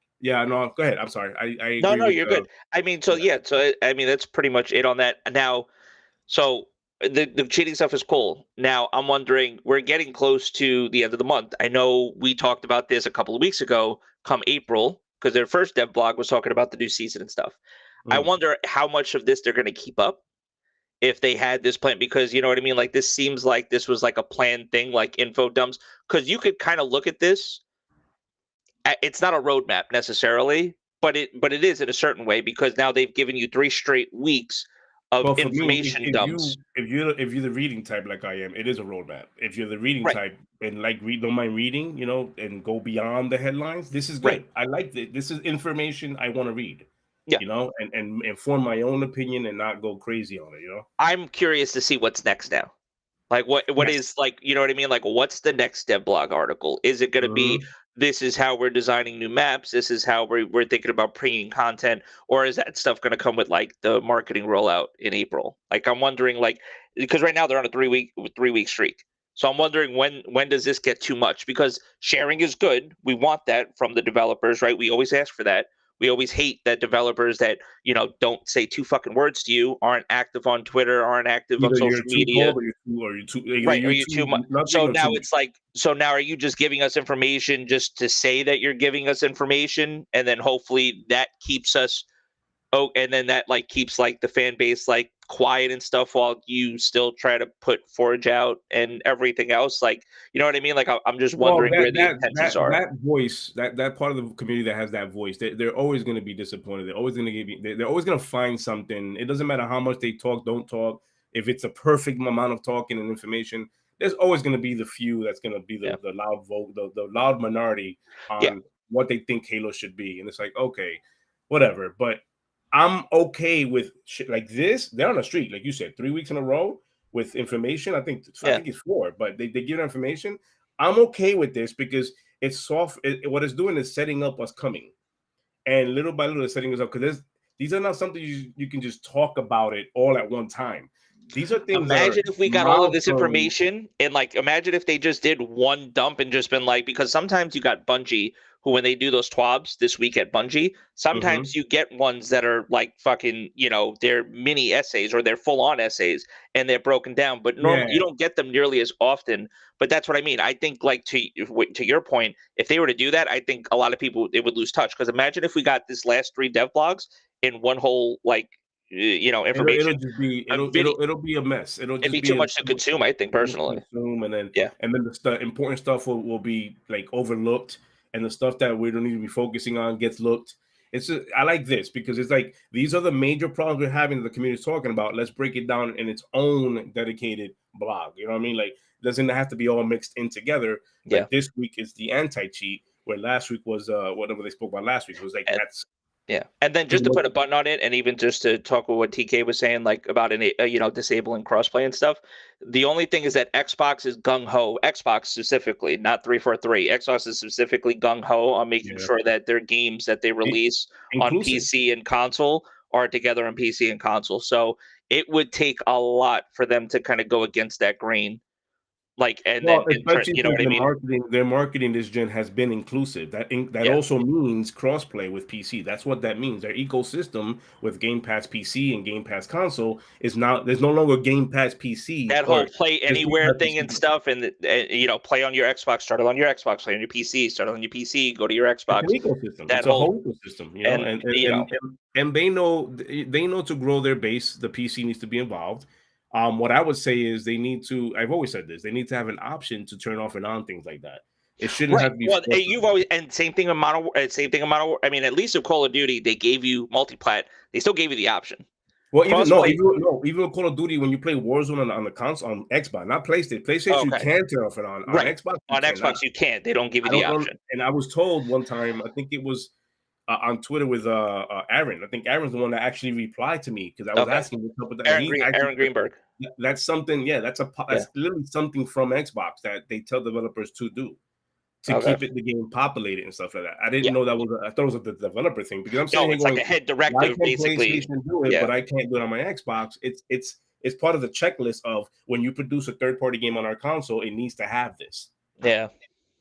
No, go ahead. I'm sorry. I No, agree no, with you're good. I mean, so yeah. yeah, so I mean that's pretty much it on that. Now, so the cheating stuff is cool. Now I'm wondering, we're getting close to the end of the month. I know we talked about this a couple of weeks ago, come April, because their first dev blog was talking about the new season and stuff. I Mm. wonder how much of this they're going to keep up if they had this plan, because you know what I mean. Like this seems like this was like a planned thing, like info dumps. Because you could kind of look at this. It's not a roadmap necessarily, but it is in a certain way because now they've given you 3 straight weeks of Well, for me, information dumps. if you're the reading type like I am, it is a roadmap. If you're the reading Right, type and like don't mind reading, and go beyond the headlines, this is right. good. I like it. This is information I want to read, Yeah. and form my own opinion and not go crazy on it. I'm curious to see what's next now. Like what Yes. is like, you know what I mean? Like what's the next devlog article? Is it going to be Hmm. this is how we're designing new maps, this is how we're thinking about bringing content, or is that stuff going to come with like the marketing rollout in April? Like I'm wondering, like, because right now they're on a 3-week streak. So I'm wondering when does this get too much? Because sharing is good. We want that from the developers, right? We always ask for that. We always hate that developers that, don't say two fucking words to you, aren't active on Twitter, aren't active on Either you're social too media. cold either Right. Are you're you too too much? nothing So or too now much. it's like, so now are you just giving us information just to say that you're giving us information? And then hopefully that keeps us, and then that like keeps like the fan base like quiet and stuff while you still try to put Forge out and everything else. Like, you know what I mean? Like, I'm just Well, wondering where the intentions are. that voice, that part of the community that has that voice, they're always going to be disappointed. They're always going to give you. They're always going to find something. It doesn't matter how much they talk, don't talk. If it's a perfect amount of talking and information, there's always going to be the few that's going to be Yeah. the loud vote, the loud minority Yeah. on what they think Halo should be. And it's like, okay, whatever. But I'm okay with shit like this. They're on the street, like you said, 3 weeks in a row with information. I think Yeah. it's 4, but they give information. I'm okay with this because it's soft. What it's doing is setting up what's coming, and little by little, it's setting us up because these are not something you can just talk about it all at one time. These are things that are Imagine if we got all of this milestones. information and like imagine if they just did one dump and just been like, because sometimes you got Bungie who, when they do those twabs this week at Bungie, sometimes you get ones that are like fucking, they're mini essays or they're full on essays and they're broken down. But normally you don't get them nearly as often. But that's what I mean. I think, like, to your point, if they were to do that, I think a lot of people, it would lose touch. Because imagine if we got this last 3 dev blogs in one whole, like, information. It'll just be it'll be a mess. It'll It'd just be too be much to consume, I think, personally. consume, and then Yeah. the important stuff will be like overlooked, and the stuff that we don't need to be focusing on gets looked. I like this because it's like these are the major problems we're having that the community is talking about. Let's break it down in its own dedicated blog. You know what I mean? Like, it doesn't have to be all mixed in together. Like, this week is the anti-cheat, where last week was whatever they spoke about last week. It was like that's. Yeah, and then just to put a button on it, and even just to talk about what TK was saying, like about disabling crossplay and stuff. The only thing is that Xbox is gung ho. Xbox specifically, not 343. Xbox is specifically gung ho on making sure that their games that they release on PC and console are together on PC and console. So it would take a lot for them to kind of go against that grain. Like, and then especially you know what I mean? Their marketing this gen has been inclusive. That also means crossplay with PC. That's what that means. Their ecosystem with Game Pass PC and Game Pass console is now, there's no longer Game Pass PC. That whole play anywhere thing and stuff, and play on your Xbox, start it on your Xbox, play on your PC, start it on your PC, go to your Xbox. It's an ecosystem. It's a whole ecosystem, and they know to grow their base, the PC needs to be involved. What I would say is they need to. I've always said this. They need to have an option to turn off and on things like that. It shouldn't have to be. Well, you've always, and same thing in Modern. I mean, at least with Call of Duty, they gave you multiplat. They still gave you the option. Well, even with Call of Duty, when you play Warzone on the console on Xbox, not PlayStation. PlayStation, you can turn off and on. Right. On Xbox, on Xbox, you can't. They don't give you the option. And I was told one time, I think it was on Twitter with Aaron. I think Aaron's the one that actually replied to me because I was asking what's up with that. Aaron Greenberg. That's something. Yeah, that's literally something from Xbox that they tell developers to do to keep the game populated and stuff like that. I didn't know that was. I thought it was the developer thing because I'm saying it's like a head directive, basically. PlayStation do it, but I can't do it on my Xbox. It's part of the checklist of when you produce a third-party game on our console, it needs to have this. Yeah,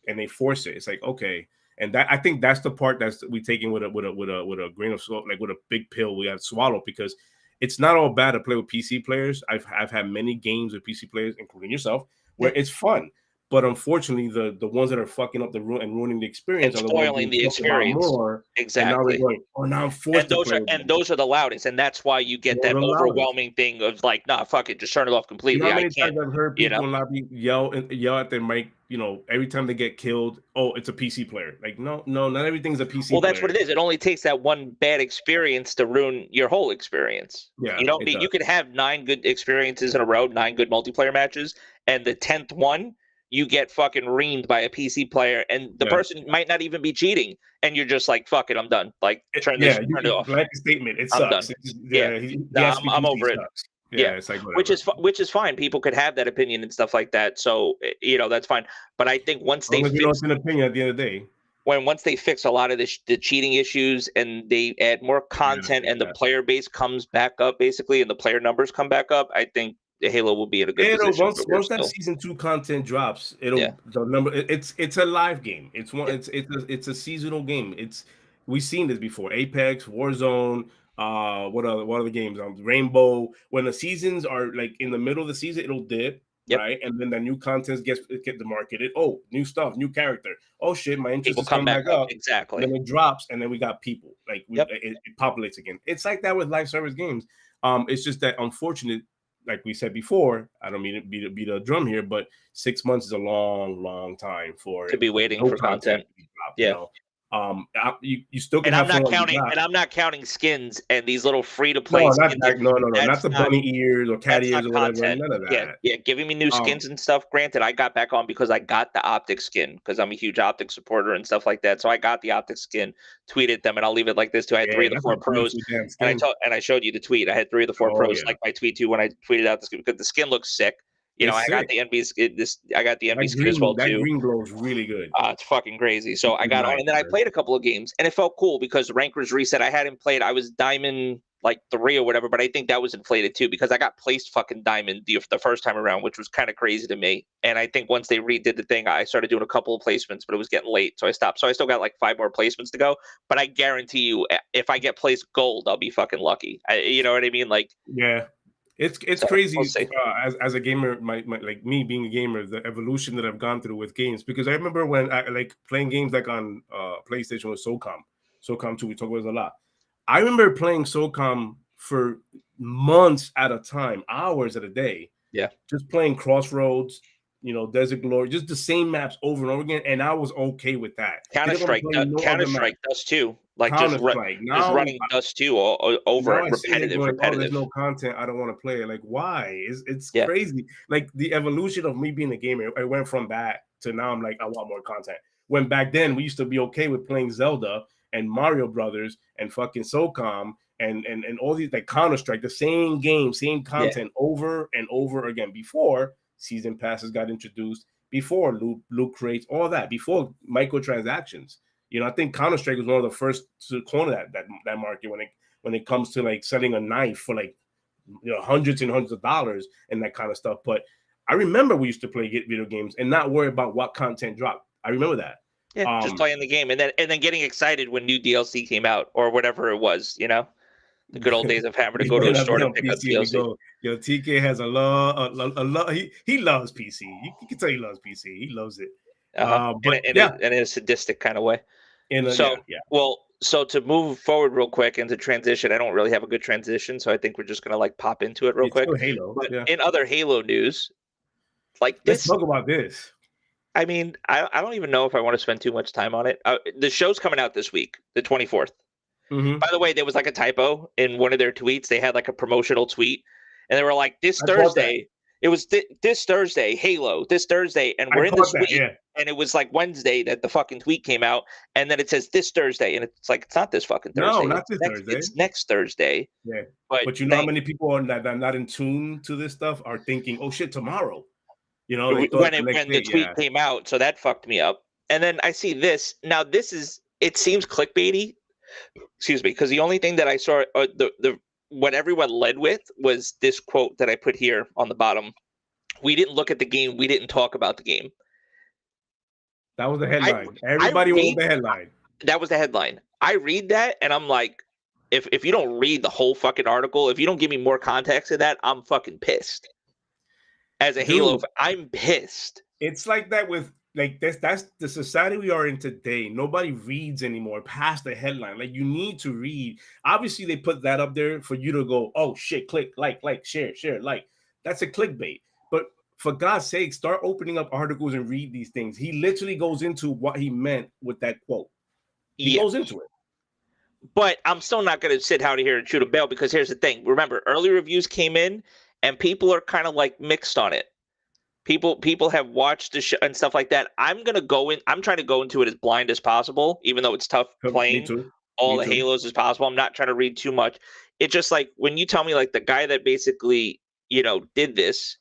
and they force it. It's like, okay. And that, I think that's the part that's we taking with a grain of salt, like with a big pill we have to swallow, because it's not all bad to play with PC players. I've had many games with PC players, including yourself, where it's fun. But unfortunately, the ones that are fucking up and ruining the experience and are spoiling the experience. More, exactly. And now we're going, now I'm forced to play. Those are the loudest, and that's why you get that overwhelming thing of like, nah, fuck it, just turn it off completely. You know how many times I've heard people in lobby yell at their mic, every time they get killed, oh, it's a PC player. Like, no, not everything's a PC player. Well, that's what it is. It only takes that one bad experience to ruin your whole experience. Yeah, you could have 9 good experiences in a row, 9 good multiplayer matches, and the 10th one, you get fucking reamed by a PC player, and the person might not even be cheating, and you're just like, fuck it, I'm done. Like, turn it off. Like a statement. It sucks. I'm over it. Yeah, it's like which is fine. People could have that opinion and stuff like that. So that's fine. But I think once they fix an opinion at the end of the day, once they fix a lot of the cheating issues and they add more content and the player base comes back up, basically, and the player numbers come back up, I think Halo will be in a good position. Once that season 2 content drops, the number. It's a live game. It's a seasonal game. We've seen this before. Apex, Warzone. What other games? Rainbow. When the seasons are like in the middle of the season, it'll dip, right? And then the new content get marketed. Oh, new stuff, new character. Oh shit, my interest is coming back up. Exactly. And then it drops, and then we got people. Like it populates again. It's like that with live service games. It's just that unfortunate. Like we said before, I don't mean to beat a drum here, but 6 months is a long time to be waiting for content. You still can. And I'm not counting skins and these little free to play. Not the bunny ears or cat ears or whatever. None of that. Yeah, giving me new skins and stuff. Granted, I got back on because I got the optic skin because I'm a huge optic supporter and stuff like that. So I got the optic skin. Tweeted them, and I'll leave it like this too. I had 3 of the 4 pros, and I showed you the tweet. I had 3 of the 4 pros like my tweet too when I tweeted out the skin because the skin looks sick. You know, It's I got sick. the envy I got the envy skin as well That too. green glow is really good. It's fucking crazy. So I got on, and then I played a couple of games, and it felt cool because the rank was reset. I hadn't played. I was diamond like 3 or whatever, but I think that was inflated too because I got placed fucking diamond the first time around, which was kind of crazy to me. And I think once they redid the thing, I started doing a couple of placements, but it was getting late, so I stopped. So I still got like 5 more placements to go. But I guarantee you, if I get placed gold, I'll be fucking lucky. You know what I mean? Like, yeah. It's so crazy we'll see. As a gamer, my like me being a gamer, the evolution that I've gone through with games. Because I remember when I like playing games like on PlayStation with SOCOM 2. We talk about it a lot. I remember playing SOCOM for months at a time, hours at a day. Yeah, just playing Crossroads, Desert Glory, just the same maps over and over again, and I was okay with that. Didn't want to play no other map. Does too. Like Counter Strike. just Now running Dust 2 over now it, I sit here going, oh, there's repetitive. no content. I don't want to play it. Like, why? It's Yeah. crazy. Like the evolution of me being a gamer, I went from that to now I'm like, I want more content. When back then we used to be okay with playing Zelda and Mario Brothers and fucking SOCOM and all these like Counter Strike, the same game, same content over and over again. Before season passes got introduced, before loot crates, all that, before microtransactions. I think Counter Strike was one of the first to corner that market when it comes to like selling a knife for like hundreds and hundreds of dollars and that kind of stuff. But I remember we used to play video games and not worry about what content dropped. I remember that. Yeah, just playing the game and then getting excited when new DLC came out or whatever it was. The good old days of having to go to a store to pick up DLC. Go, TK has a love. He loves PC. You can tell he loves PC. He loves it. But in a sadistic kind of way. So to move forward real quick and to transition, I don't really have a good transition, so I think we're just gonna like pop into it real quick. Halo. But in other Halo news, like let's talk about this. I mean, I don't even know if I want to spend too much time on it. The show's coming out this week, the 24th. Mm-hmm. By the way, there was like a typo in one of their tweets. They had like a promotional tweet, and they were like, "This Thursday." It was this Thursday, Halo, this Thursday, and we're in this week. Yeah. And it was like Wednesday that the fucking tweet came out, and then it says this Thursday, and it's like it's not this fucking Thursday. No, not this Thursday. It's next Thursday. Yeah, but you know how many people are not in tune to this stuff are thinking, "Oh shit, tomorrow." When the tweet came out, so that fucked me up. And then I see this. Now it seems clickbaity. Excuse me, because the only thing that I saw, what everyone led with was this quote that I put here on the bottom. We didn't look at the game. We didn't talk about the game. That was the headline. Everybody wanted the headline. That was the headline. I read that and I'm like, if you don't read the whole fucking article, if you don't give me more context of that, I'm fucking pissed. As a Halo fan, I'm pissed. It's like that with like that's the society we are in today. Nobody reads anymore past the headline. Like you need to read. Obviously, they put that up there for you to go, oh shit, click, like, share, like. That's a clickbait. But for God's sake, start opening up articles and read these things. He literally goes into what he meant with that quote. He goes into it. But I'm still not going to sit out here and shoot a bell because here's the thing. Remember, early reviews came in and people are kind of like mixed on it. People have watched the show and stuff like that. I'm trying to go into it as blind as possible, even though it's tough playing all the Halos as possible. I'm not trying to read too much. It's just like when you tell me like the guy that basically, did this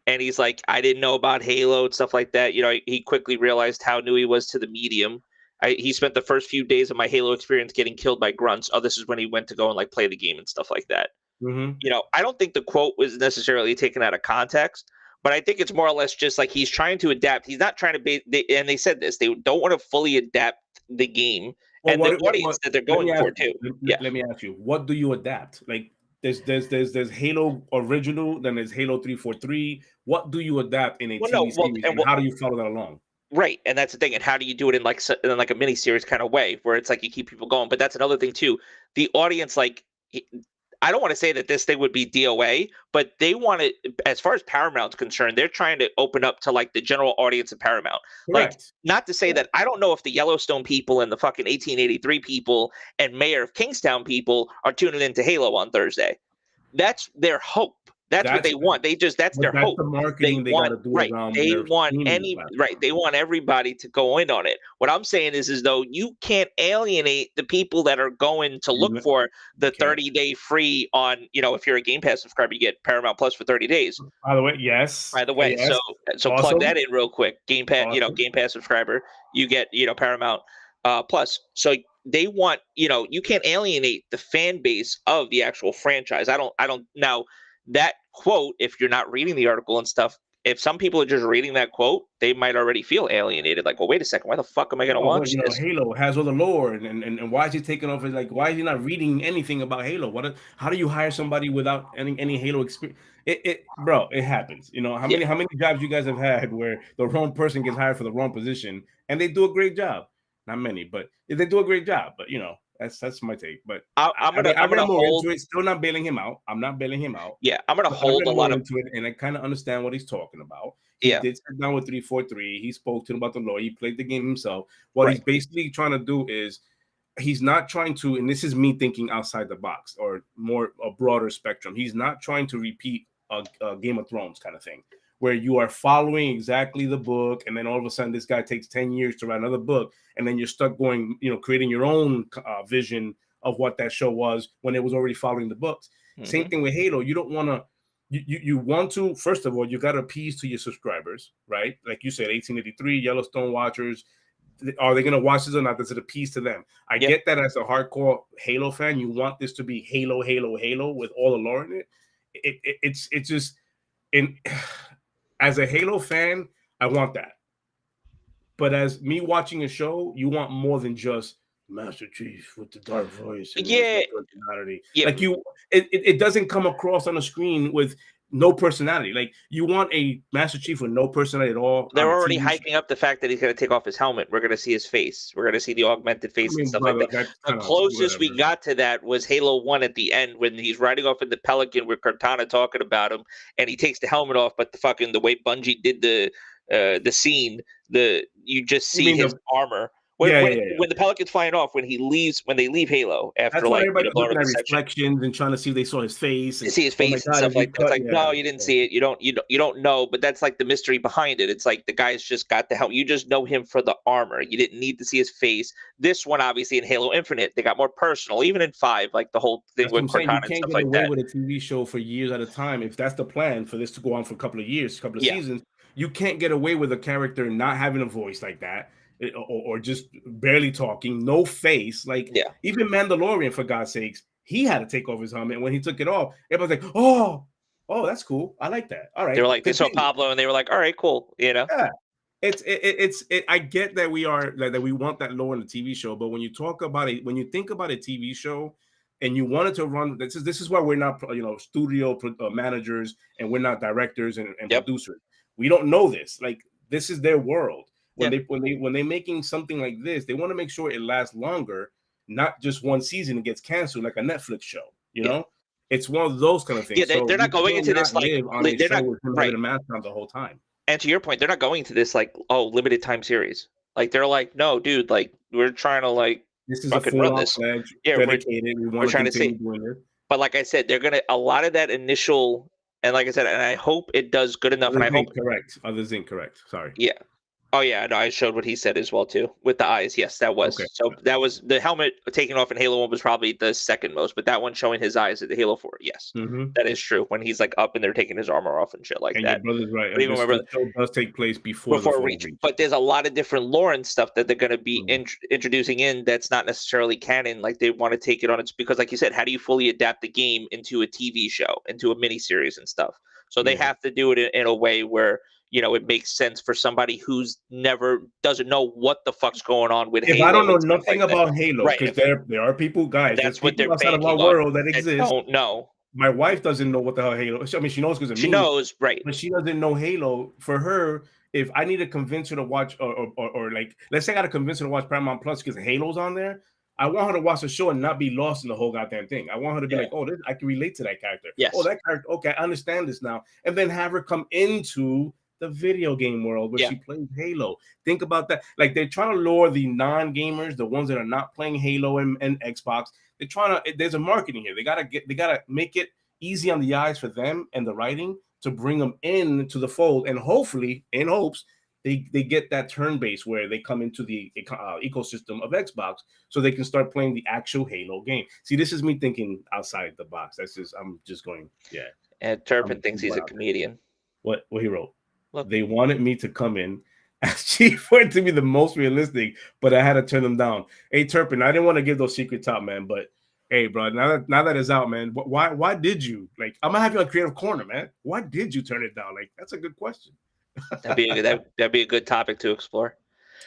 and he's like, I didn't know about Halo and stuff like that. He quickly realized how new he was to the medium. He spent the first few days of my Halo experience getting killed by grunts. Oh, this is when he went to go and like play the game and stuff like that. Mm-hmm. I don't think the quote was necessarily taken out of context. But I think it's more or less just like he's trying to adapt. He's not trying to and they said this. They don't want to fully adapt the game and the audience that they're going for too. Let me ask you, what do you adapt? Like there's Halo original, then there's Halo 343. What do you adapt in a TV series? And how do you follow that along? Right, and that's the thing. And how do you do it in like a mini series kind of way, where it's like you keep people going? But that's another thing too. The audience, like, I don't want to say that this thing would be DOA, but they want it, as far as Paramount's concerned, they're trying to open up to like the general audience of Paramount. Correct. Like, not to say that I don't know if the Yellowstone people and the fucking 1883 people and Mayor of Kingstown people are tuning into Halo on Thursday. That's their hope. That's what they want. That's their hope. The marketing they got to do around They their want platform. They want everybody to go in on it. What I'm saying is though you can't alienate the people that are going to look for the 30-day free on, if you're a Game Pass subscriber, you get Paramount Plus for 30 days. By the way, yes. So awesome. Plug that in real quick. Game Pass, awesome. Game Pass subscriber, you get, Paramount Plus. So they want, you can't alienate the fan base of the actual franchise. I don't now that quote, if you're not reading the article and stuff, if some people are just reading that quote, they might already feel alienated. Like, well, wait a second, why the fuck am I going to watch this? Halo has all the lore, and why is he taking off? Like, why is he not reading anything about Halo? How do you hire somebody without any Halo experience? Bro, it happens. How many jobs you guys have had where the wrong person gets hired for the wrong position and they do a great job? Not many, but they do a great job. But that's my take. But I'm gonna hold into it. Still not bailing him out. I'm not bailing him out. Yeah, I'm gonna hold a lot into it, and I kind of understand what he's talking about. He did sit down with 343. He spoke to him about the lore. He played the game himself. What he's basically trying to do is he's not trying to, and this is me thinking outside the box or more a broader spectrum. He's not trying to repeat a Game of Thrones kind of thing, where you are following exactly the book, and then all of a sudden this guy takes 10 years to write another book, and then you're stuck going, creating your own vision of what that show was when it was already following the books. Mm-hmm. Same thing with Halo. You don't want to, you want to, first of all, you got to appease to your subscribers, right? Like you said, 1883, Yellowstone watchers, are they going to watch this or not? Does it appease to them? I get that as a hardcore Halo fan, you want this to be Halo, Halo, Halo with all the lore in it. It's just, as a Halo fan, I want that. But as me watching a show, you want more than just Master Chief with the dark voice and personality. Like it doesn't come across on the screen with no personality. Like you want a Master Chief with no personality at all. They're already hyping up the fact that he's going to take off his helmet. We're going to see his face. We're going to see the augmented face and stuff like that. The closest we got to that was Halo 1 at the end when he's riding off in the Pelican with Cortana talking about him, and he takes the helmet off, but the way Bungie did the scene, you just see his armor. When the Pelican's flying off, when they leave Halo after that's why everybody's looking at reflections and trying to see if they saw his face. And see his face and stuff like that. It's like, no, you didn't see it. You don't know, but that's like the mystery behind it. It's like the guy's just got the helmet. You just know him for the armor. You didn't need to see his face. This one, obviously, in Halo Infinite, they got more personal. Even in 5, like the whole thing with Cortana and stuff like that. You can't get away with a TV show for years at a time. If that's the plan for this to go on for a couple of years, a couple of seasons, you can't get away with a character not having a voice like that. Or just barely talking, no face. Like even Mandalorian, for God's sakes, he had to take off his helmet. When he took it off, everybody's like, "Oh, that's cool. I like that." All right, they were like, "They saw Pablo," and they were like, "All right, cool." Yeah, it's. I get that we want that lore in the TV show, but when you talk about it, when you think about a TV show, and you wanted to run, this is why we're not studio managers and we're not directors and producers. We don't know this. Like this is their world. When they're making something like this, they want to make sure it lasts longer, not just one season and gets canceled like a Netflix show. It's one of those kind of things. Yeah, they're not going into this like they're not having a mask on the whole time. And to your point, they're not going to this like limited time series. Like they're like, no, dude, like we're trying to like this is a full-on fledged dedicated. We're trying to see. But like I said, they're gonna a lot of that initial, and like I said, and I hope it does good enough. And I hope others incorrect. Sorry. Yeah. Oh yeah, no, I showed what he said as well too with the eyes. Yes, that was that was the helmet taking off in Halo 1 was probably the second most, but that one showing his eyes at the Halo 4. Yes, that is true. When he's like up and they're taking his armor off and shit like that. Your brother's right. The show does take place before Reach. But there's a lot of different lore and stuff that they're going to be introducing in that's not necessarily canon. Like they want to take it on. It's because, like you said, how do you fully adapt the game into a TV show, into a miniseries and stuff? So they have to do it in a way where it makes sense for somebody who's doesn't know what the fuck's going on with Halo. If I don't know nothing about Halo, because there are people, guys, that's what they're outside of our world that exists. Don't know. My wife doesn't know what the hell Halo is. I mean, she knows because of me. She knows, right? But she doesn't know Halo. For her, if I need to convince her to watch, or like, let's say I got to convince her to watch Paramount Plus because Halo's on there, I want her to watch the show and not be lost in the whole goddamn thing. I want her to be like, oh, I can relate to that character. Yes. Oh, that character. Okay, I understand this now. And then have her come into the video game world where she plays Halo. Think about that. Like they're trying to lure the non-gamers, the ones that are not playing Halo and Xbox. They're trying to. There's a marketing here. They gotta make it easy on the eyes for them and the writing to bring them into the fold, and hopefully, in hopes, they get that turn base where they come into the ecosystem of Xbox, so they can start playing the actual Halo game. See, this is me thinking outside the box. I'm just going, yeah. And Turpin thinks he's a comedian. What he wrote? Look. They wanted me to come in as chief for it to be the most realistic, but I had to turn them down. Hey, Turpin, I didn't want to give those secrets out, man, but hey, bro, now that it's out, man, why did you, like, I'm gonna have you on Creative Corner, man. Why did you turn it down? Like, that's a good question. That'd be a good topic to explore.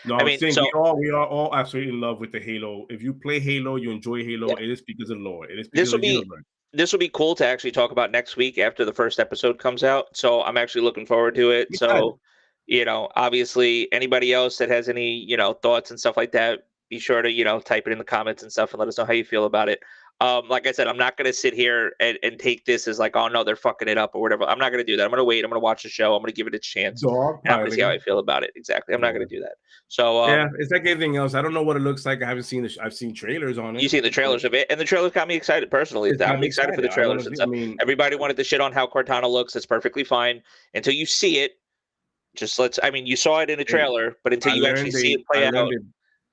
No, I mean, we are all absolutely in love with the Halo. If you play Halo, you enjoy Halo. Yeah. It is because of lore. It is because of the universe. This will be cool to actually talk about next week after the first episode comes out. So I'm actually looking forward to it. So, obviously, anybody else that has any, thoughts and stuff like that, be sure to, type it in the comments and stuff and let us know how you feel about it. Like I said, I'm not going to sit here and take this as like, oh, no, they're fucking it up or whatever. I'm not going to do that. I'm going to wait. I'm going to watch the show. I'm going to give it a chance. And I'm going to see how I feel about it. Exactly. I'm not going to do that. So yeah, it's like anything else. I don't know what it looks like. I haven't seen I've seen trailers on it. You've seen the trailers of it, and the trailers got me excited personally. I'm excited for the trailers and stuff. Everybody wanted to shit on how Cortana looks. That's perfectly fine until you see it. You saw it in a trailer, but until you actually see it play out.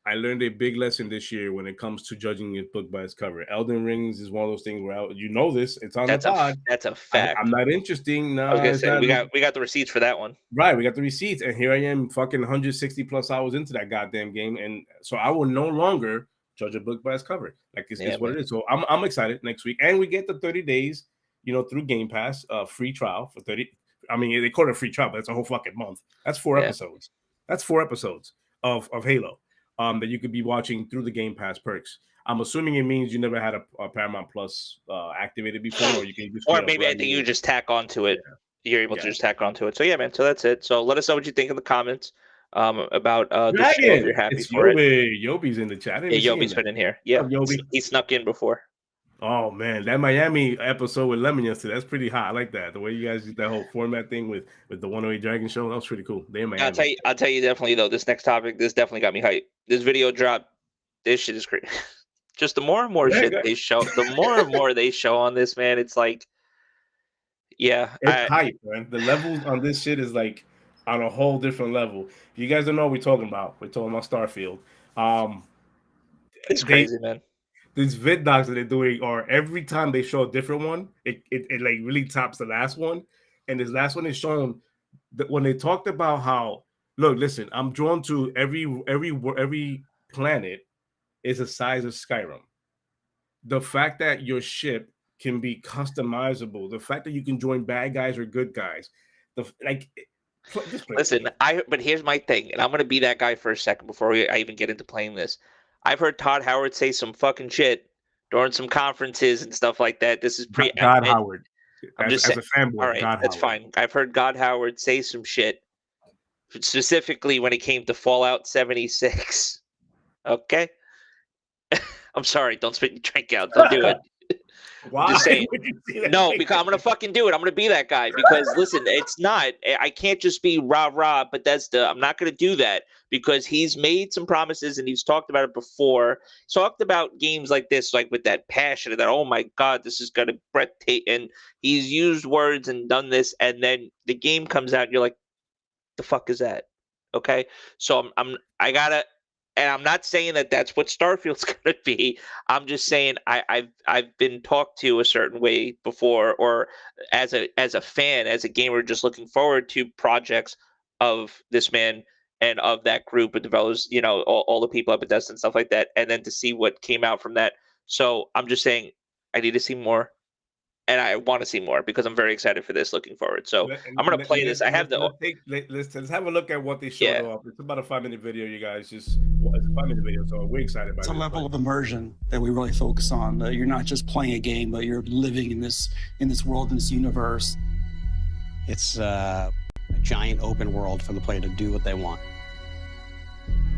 I learned a big lesson this year when it comes to judging a book by its cover. Elden Rings is one of those things where it's on the pod. That's a fact. I'm not interested. No, I was gonna say we got the receipts for that one. Right, we got the receipts, and here I am, fucking 160 plus hours into that goddamn game, and so I will no longer judge a book by its cover. Like it's what it is. So I'm excited next week, and we get the 30 days, through Game Pass, free trial for 30. I mean, they call it a free trial, but it's a whole fucking month. That's 4 episodes. That's 4 episodes of Halo. That you could be watching through the Game Pass perks. I'm assuming it means you never had a Paramount Plus activated before, or you can just or maybe I think you just tack onto it. Yeah. You're able to just tack onto it. So yeah, man. So that's it. So let us know what you think in the comments about the show. If you're happy for it. Yobi's in the chat. Yeah, Yobi's been in here. Yeah, he snuck in before. Oh man, that Miami episode with Lemon yesterday, that's pretty hot. I like that. The way you guys did that whole format thing with the 108 Dragon show, that was pretty cool. They in Miami. I'll tell you definitely though, this next topic, this definitely got me hyped. This video drop, this shit is crazy. Just the more and more shit they show, the more and more they show on this, man, it's like, yeah. It's hype, man. The levels on this shit is like on a whole different level. If you guys don't know what we're talking about Starfield. It's crazy, man. These vid docs that they're doing are every time they show a different one, it like really tops the last one. And this last one is shown that when they talked about how, look, listen, I'm drawn to every planet is the size of Skyrim. The fact that your ship can be customizable, the fact that you can join bad guys or good guys, listen, but here's my thing, and I'm gonna be that guy for a second before I even get into playing this. I've heard Todd Howard say some fucking shit during some conferences and stuff like that. This is God Howard. I'm just saying, a fanboy. All right, that's fine. I've heard God Howard say some shit, specifically when it came to Fallout 76. Okay, I'm sorry. Don't spit your drink out. Don't do it. Why? Just saying. No, because I'm gonna fucking do it. I'm gonna be that guy. Because listen, it's not. I can't just be rah. Bethesda. I'm not gonna do that because he's made some promises and he's talked about it before. He's talked about games like this, like with that passion and that. Oh my God, this is gonna breathtaking. And he's used words and done this, and then the game comes out, and you're like, the fuck is that? Okay, so I gotta. And I'm not saying that that's what Starfield's going to be. I'm just saying I've been talked to a certain way before, or as a fan, as a gamer, just looking forward to projects of this man and of that group of developers, all the people at Bethesda and stuff like that, and then to see what came out from that. So I'm just saying I need to see more. And I want to see more because I'm very excited for this. Looking forward, so I'm gonna play this. I have let's have a look at what they showed off. It's about a 5-minute video, you guys. It's a 5-minute video, so we're excited about it. It's a level of immersion that we really focus on. You're not just playing a game, but you're living in this world, in this universe. It's a giant open world for the player to do what they want.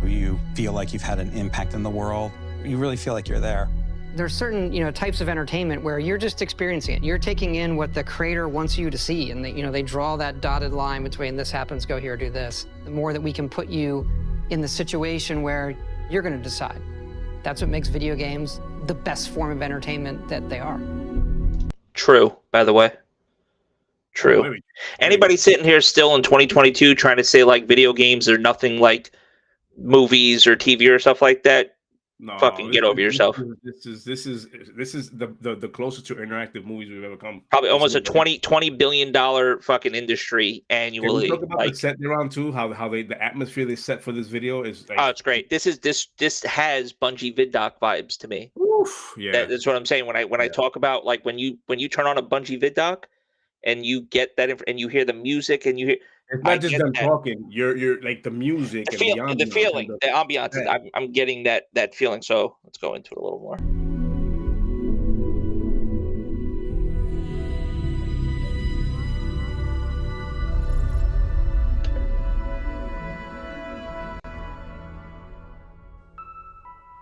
You feel like you've had an impact in the world. You really feel like you're there. There's certain, types of entertainment where you're just experiencing it. You're taking in what the creator wants you to see, and they draw that dotted line between this happens, go here, do this. The more that we can put you in the situation where you're going to decide. That's what makes video games the best form of entertainment that they are. True, by the way. True. Maybe. Anybody sitting here still in 2022 trying to say like video games are nothing like movies or TV or stuff like that? No, Fucking get over yourself. This is the closest to interactive movies we've ever come. Probably almost a $20 billion fucking industry annually. Can we talk about the set they're on too? How the atmosphere they set for this video is like, oh, it's great. This has Bungie VidDoc vibes to me. Oof, yeah, that's what I'm saying when I talk about like when you turn on a Bungie VidDoc and you get that and you hear the music and you hear. It's not just them talking. You're like the music, the feeling, the ambiance. Yeah. I'm getting that feeling. So let's go into it a little more.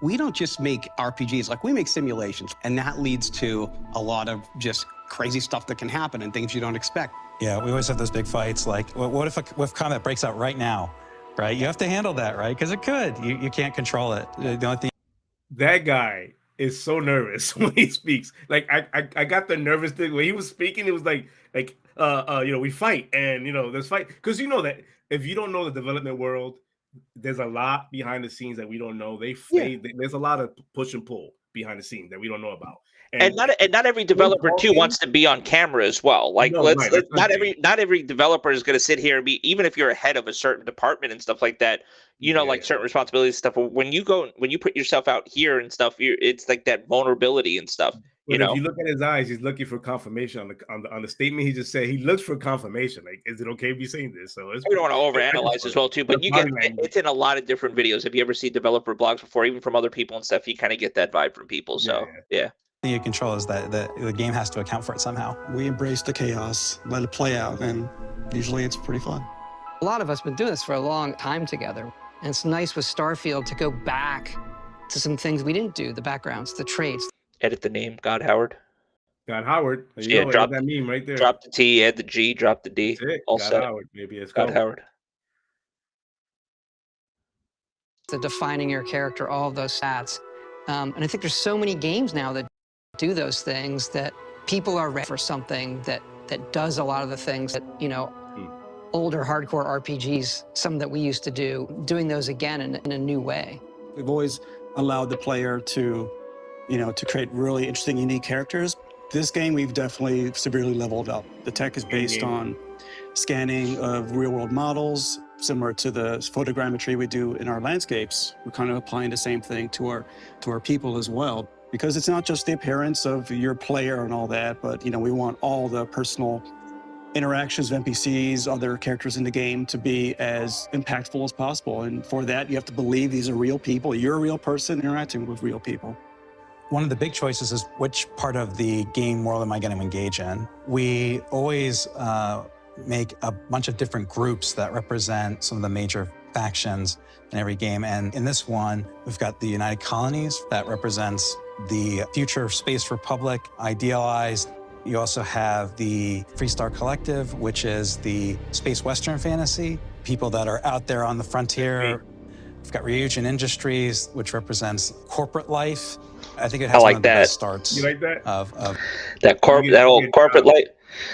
We don't just make RPGs, like we make simulations, and that leads to a lot of just crazy stuff that can happen and things you don't expect. Yeah, we always have those big fights, like, what if combat breaks out right now, right? You have to handle that, right? Because it could. You can't control it. The only thing. That guy is so nervous when he speaks. Like, I got the nervous thing when he was speaking. It was like we fight, and there's fight, because that if you don't know the development world, there's a lot behind the scenes that we don't know. There's a lot of push and pull behind the scenes that we don't know about. And not every developer too wants to be on camera as well. Like not every developer is going to sit here and be, even if you're ahead of a certain department and stuff like that, like certain responsibilities and stuff. When you put yourself out here and stuff, it's like that vulnerability and stuff. If you look at his eyes, he's looking for confirmation on the statement he just said. He looks for confirmation. Like, is it okay if you saying this? So we don't want to overanalyze as well too. But it's in a lot of different videos. If you ever see developer blogs before, even from other people and stuff, you kind of get that vibe from people. So yeah. You control is that the game has to account for it somehow. We embrace the chaos, let it play out, and usually it's pretty fun. A lot of us have been doing this for a long time together. And it's nice with Starfield to go back to some things we didn't do, the backgrounds, the traits. Edit the name, God Howard. God Howard. Drop that meme right there. Drop the T, add the G, drop the D. That's it. All God set. Howard, maybe it's God Howard. The defining your character, all of those stats. And I think there's so many games now that do those things, that people are ready for something that does a lot of the things that older hardcore RPGs, some that we used to do, doing those again in a new way. We've always allowed the player to create really interesting, unique characters. This game, we've definitely severely leveled up. The tech is based on scanning of real-world models, similar to the photogrammetry we do in our landscapes. We're kind of applying the same thing to our people as well. Because it's not just the appearance of your player and all that, but we want all the personal interactions of NPCs, other characters in the game, to be as impactful as possible. And for that, you have to believe these are real people. You're a real person interacting with real people. One of the big choices is which part of the game world am I going to engage in? We always make a bunch of different groups that represent some of the major factions in every game. And in this one, we've got the United Colonies that represents the future Space Republic idealized. You also have the Freestar Collective, which is the space Western fantasy, people that are out there on the frontier. We've got Ryujin Industries, which represents corporate life. I think it has one of the best starts. You like that? Of that old corporate life.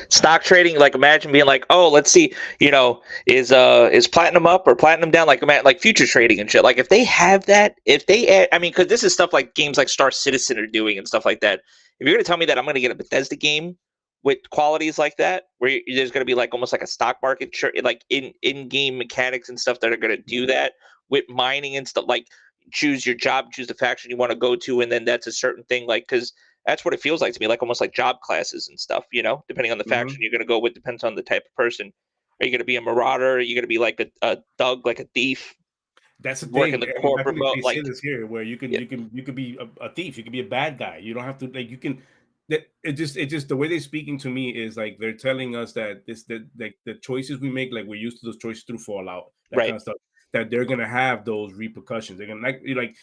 Stock trading, like imagine being like, oh, let's see, is platinum up or platinum down, like future trading and shit. Like if they have that, because this is stuff like games like Star Citizen are doing and stuff like that. If you're going to tell me that I'm going to get a Bethesda game with qualities like that, where there's going to be like almost like a stock market, like in-game mechanics and stuff that are going to do that with mining and stuff, like choose your job, choose the faction you want to go to, and then that's a certain thing, like, because that's what it feels like to me, like almost like job classes and stuff, depending on the faction you're going to go with, depends on the type of person. Are you going to be a marauder? Are you going to be like a thug, like a thief? That's the work thing. in the corporate mode, like this here, where you could be a thief, you could be a bad guy. You don't have to, like, you can. It just the way they're speaking to me is like they're telling us that the choices we make, like we're used to those choices through Fallout, that kind of stuff, that they're gonna have those repercussions. They're gonna like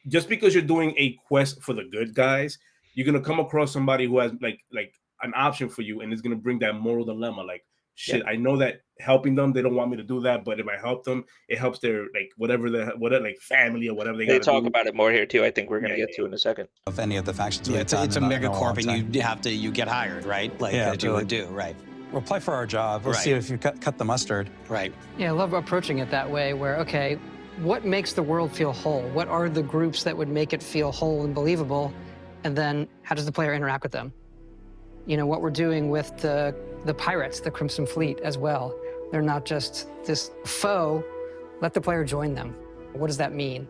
just because you're doing a quest for the good guys, you're gonna come across somebody who has like an option for you, and it's gonna bring that moral dilemma, like, shit, I know that helping them, they don't want me to do that, but if I help them, it helps their like whatever like family or whatever they talk do. about it more here too. I think we're gonna get to in a second. Of any of the factions, Yeah, it's a mega corp, and you get hired, right? Like that you would do, right? We'll play for our job. We'll see if you cut the mustard. Right. Yeah, I love approaching it that way where, okay, what makes the world feel whole? What are the groups that would make it feel whole and believable? And then how does the player interact with them? You know, what we're doing with the pirates, the Crimson Fleet as well. They're not just this foe, let the player join them. What does that mean?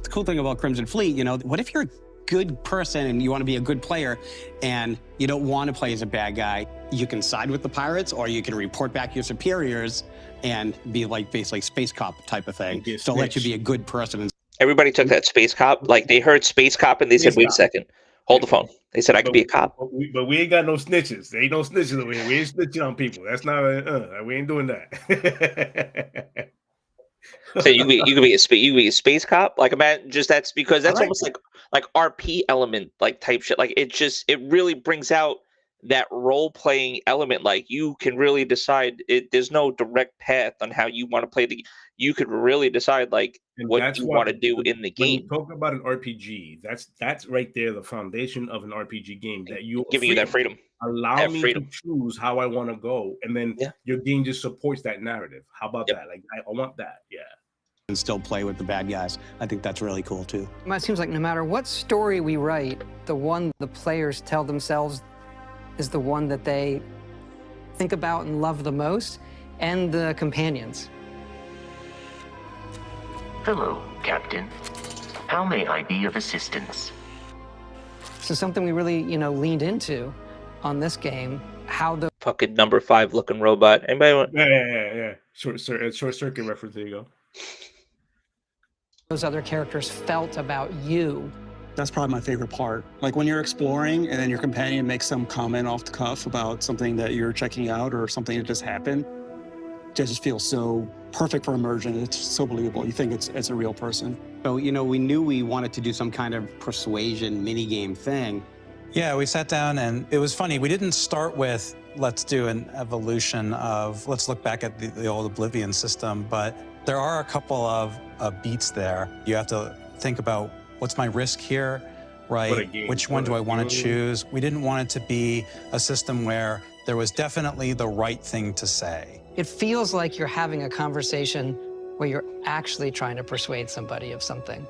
The cool thing about Crimson Fleet, you know, what if you're a good person and you want to be a good player and you don't want to play as a bad guy? You can side with the pirates or you can report back your superiors and be like basically space cop type of thing. So let you be a good person. Everybody took that space cop. Like they heard space cop and they said, wait a second, hold the phone. They said, I could be a cop. But we ain't got no snitches. There ain't no snitches over here. We ain't snitching on people. That's not, we ain't doing that. So you could be a space cop. Like imagine just that's because that's almost like RP element like type shit. Like it really brings out that role playing element. Like you can really decide there's no direct path on how you want to play you could really decide like what you want to do in the game. When you talk about an RPG, that's right there the foundation of an RPG game, that you giving you that freedom. Allow me to choose how I want to go, and then your game just supports that narrative. How about that? Like I want that. Yeah. And still play with the bad guys. I think that's really cool too. It seems like no matter what story we write, the one the players tell themselves is the one that they think about and love the most, and the companions. Hello, Captain. How may I be of assistance? So something we really, leaned into on this game, how the fucking number 5 looking robot. Anybody want? Yeah. Short circuit reference. There you go. Those other characters felt about you. That's probably my favorite part. Like when you're exploring and then your companion makes some comment off the cuff about something that you're checking out or something that just happened. It just feels so perfect for immersion. It's so believable. You think it's a real person. So, we knew we wanted to do some kind of persuasion minigame thing. Yeah, we sat down and it was funny. We didn't start with, let's do an evolution of, let's look back at the old Oblivion system, but there are a couple of beats there. You have to think about, what's my risk here, right? Which one do I want to choose? We didn't want it to be a system where there was definitely the right thing to say. It feels like you're having a conversation where you're actually trying to persuade somebody of something.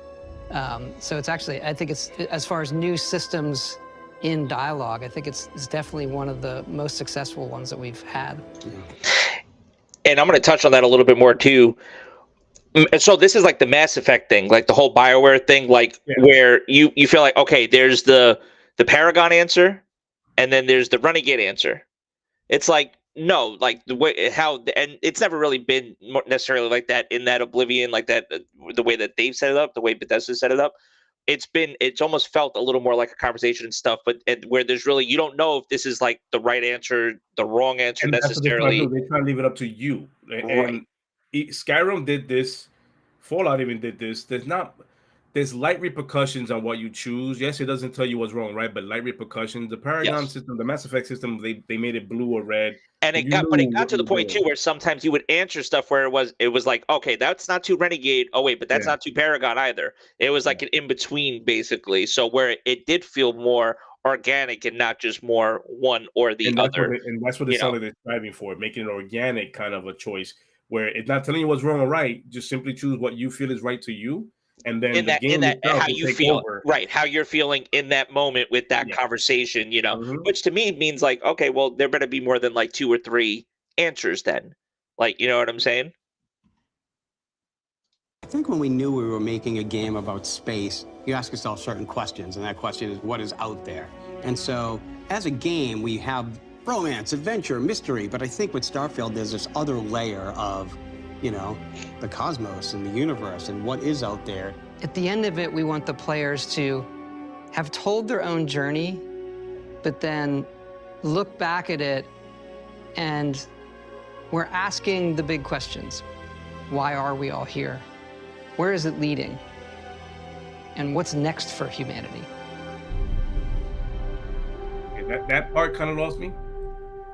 So it's actually, I think it's, as far as new systems in dialogue, I think it's definitely one of the most successful ones that we've had. And I'm going to touch on that a little bit more too. So this is like the Mass Effect thing, like the whole BioWare thing, where you feel like, okay, there's the Paragon answer, and then there's the Renegade answer. It's like, no, like the way and it's never really been necessarily like that in that Oblivion, like that, the way that they've set it up, the way Bethesda set it up. It's almost felt a little more like a conversation and stuff, but where there's really, you don't know if this is like the right answer, the wrong answer necessarily. They try to leave it up to you. And Skyrim did this. Fallout even did this. There's light repercussions on what you choose. Yes, it doesn't tell you what's wrong, right? But light repercussions. The Paragon system, the Mass Effect system, they made it blue or red. And it got to the point too where sometimes you would answer stuff where it was like, okay, that's not too Renegade. Oh wait, but that's not too Paragon either. It was like an in between basically. So where it did feel more organic and not just more one or the other. And that's what it sounded like they're striving for, making an organic kind of a choice where it's not telling you what's wrong or right. Just simply choose what you feel is right to you. And then in that how you feel, right? How you're feeling in that moment with that conversation, which to me means like, okay, well, there better be more than like 2 or 3 answers then. Like, you know what I'm saying? I think when we knew we were making a game about space, you ask yourself certain questions, and that question is, what is out there? And so, as a game, we have romance, adventure, mystery, but I think with Starfield, there's this other layer of the cosmos and the universe and what is out there. At the end of it, we want the players to have told their own journey, but then look back at it and we're asking the big questions. Why are we all here? Where is it leading? And what's next for humanity? That part kind of lost me.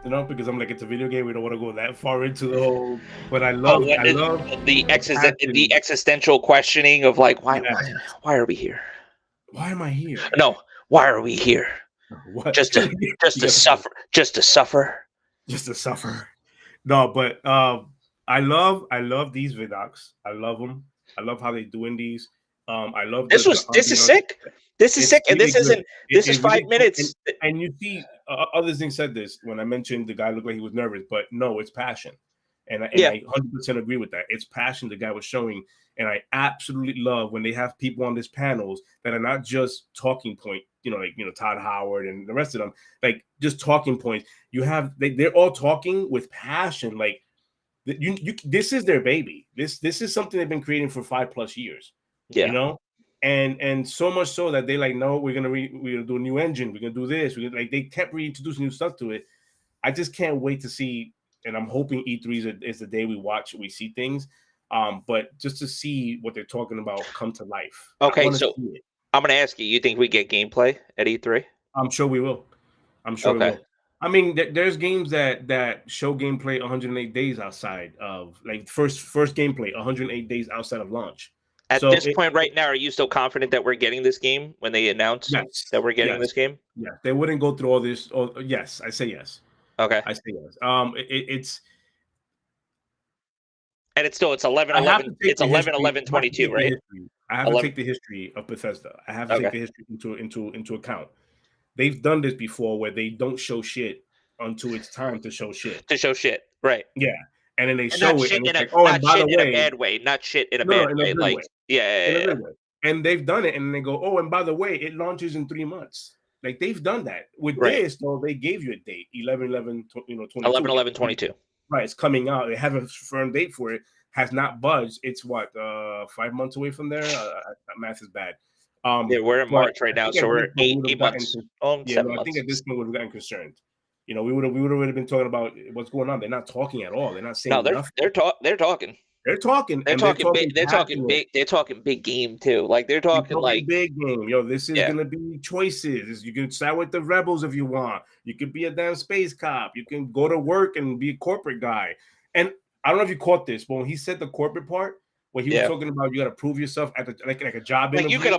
You know, because I'm like, it's a video game. We don't want to go that far into the whole. But I Oh, love the passion. existential questioning of like, Yes. why are we here? Why am I here? No, why are we here? What? Just to You suffer, just to suffer. just to suffer. No, but I love these vidocs. I love them. I love how they're doing these. I love This is ambiance. sick. This is It's sick, and really this good. isn't. This is It 5 really minutes. and you see others thing said this when I mentioned the guy looked like he was nervous, but no, it's passion, and Yeah. I 100% agree with that. It's passion the guy was showing, and I absolutely love when they have people on these panels that are not just talking point. Like Todd Howard and the rest of them, like just talking points. You have they're all talking with passion, like this is their baby. This is something they've been creating for 5+ years. Yeah. And so much so that they like, no, we're gonna do a new engine. We're gonna do this. Like they kept reintroducing new stuff to it. I just can't wait to see, and I'm hoping E3 is the day we see things. But just to see what they're talking about come to life. Okay, so I'm gonna ask you. You think we get gameplay at E3? I'm sure we will. I'm sure we will. I mean, there's games that show gameplay 108 days outside of like first gameplay 108 days outside of launch. At this point right now, are you still confident that we're getting this game when they announce that we're getting this game? Yeah, they wouldn't go through all this. Yes, I say yes. Okay. I say yes. It's and it's 11/11. It's 11/11/22, right? I have to take the history of Bethesda. I have to take the history into account. They've done this before where they don't show shit until it's time to show shit. Right? Yeah. And then they show it, and it's like, and by the way, in a bad way, not shit in a bad way. Like, yeah. And they've done it, and they go, oh, and by the way, it launches in 3 months. Like they've done that with this, though. They gave you a date, 11/11/22. Right, it's coming out. They have a firm date for it. Has not budged. It's what 5 months away from there. Math is bad. Yeah, we're in March right now, so we're 8 months. 7 months. I think at this point we've gotten concerned. We would have already been talking about what's going on. They're not talking at all. They're not saying nothing. They're talking. They're talking big game too. Like they're talking like big game. Yo, this is gonna be choices. You can side with the rebels if you want. You could be a damn space cop. You can go to work and be a corporate guy. And I don't know if you caught this, but when he said the corporate part, when he was talking about you got to prove yourself at like a job interview. You can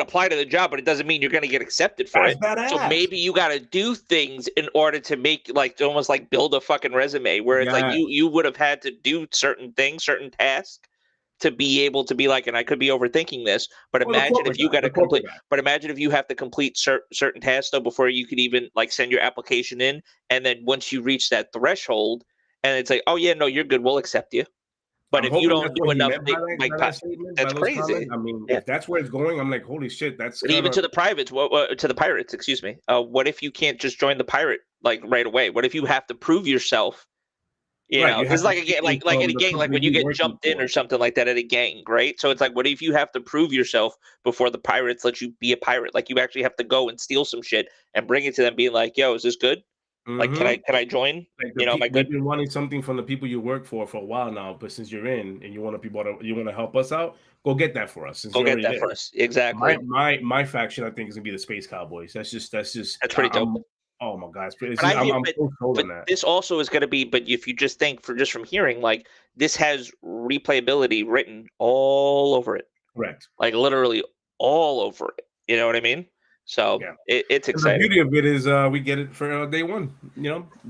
apply to the job, but it doesn't mean you're going to get accepted for it. Badass. So maybe you got to do things in order to make almost like build a fucking resume where it's like you would have had to do certain things, certain tasks to be able to be like, and I could be overthinking this, but imagine if you got to complete. But imagine if you have to complete certain tasks though before you could even like send your application in, and then once you reach that threshold, and it's like, oh yeah, no, you're good, we'll accept you. But if you don't do enough, that's crazy. I mean, if that's where it's going, I'm like, holy shit, that's even to the privates. To the pirates, excuse me. What if you can't just join the pirate like right away? What if you have to prove yourself? It's like a gang, like in a gang, like when you get jumped in or something like that at a gang, right? So it's like, what if you have to prove yourself before the pirates let you be a pirate? Like you actually have to go and steal some shit and bring it to them, being like, "Yo, is this good? Like, can I join? Like am I good?" You've been wanting something from the people you work for a while now, but since you're in and you want to help us out, go get that for us. Go get that for us. Exactly. My faction, I think, is gonna be the Space Cowboys. That's pretty dope. Oh my God! I'm so sold on that. This also is going to be, but if you just think from hearing, like this has replayability written all over it. Correct. Like literally all over it. You know what I mean? So it's exciting. The beauty of it is we get it for day one.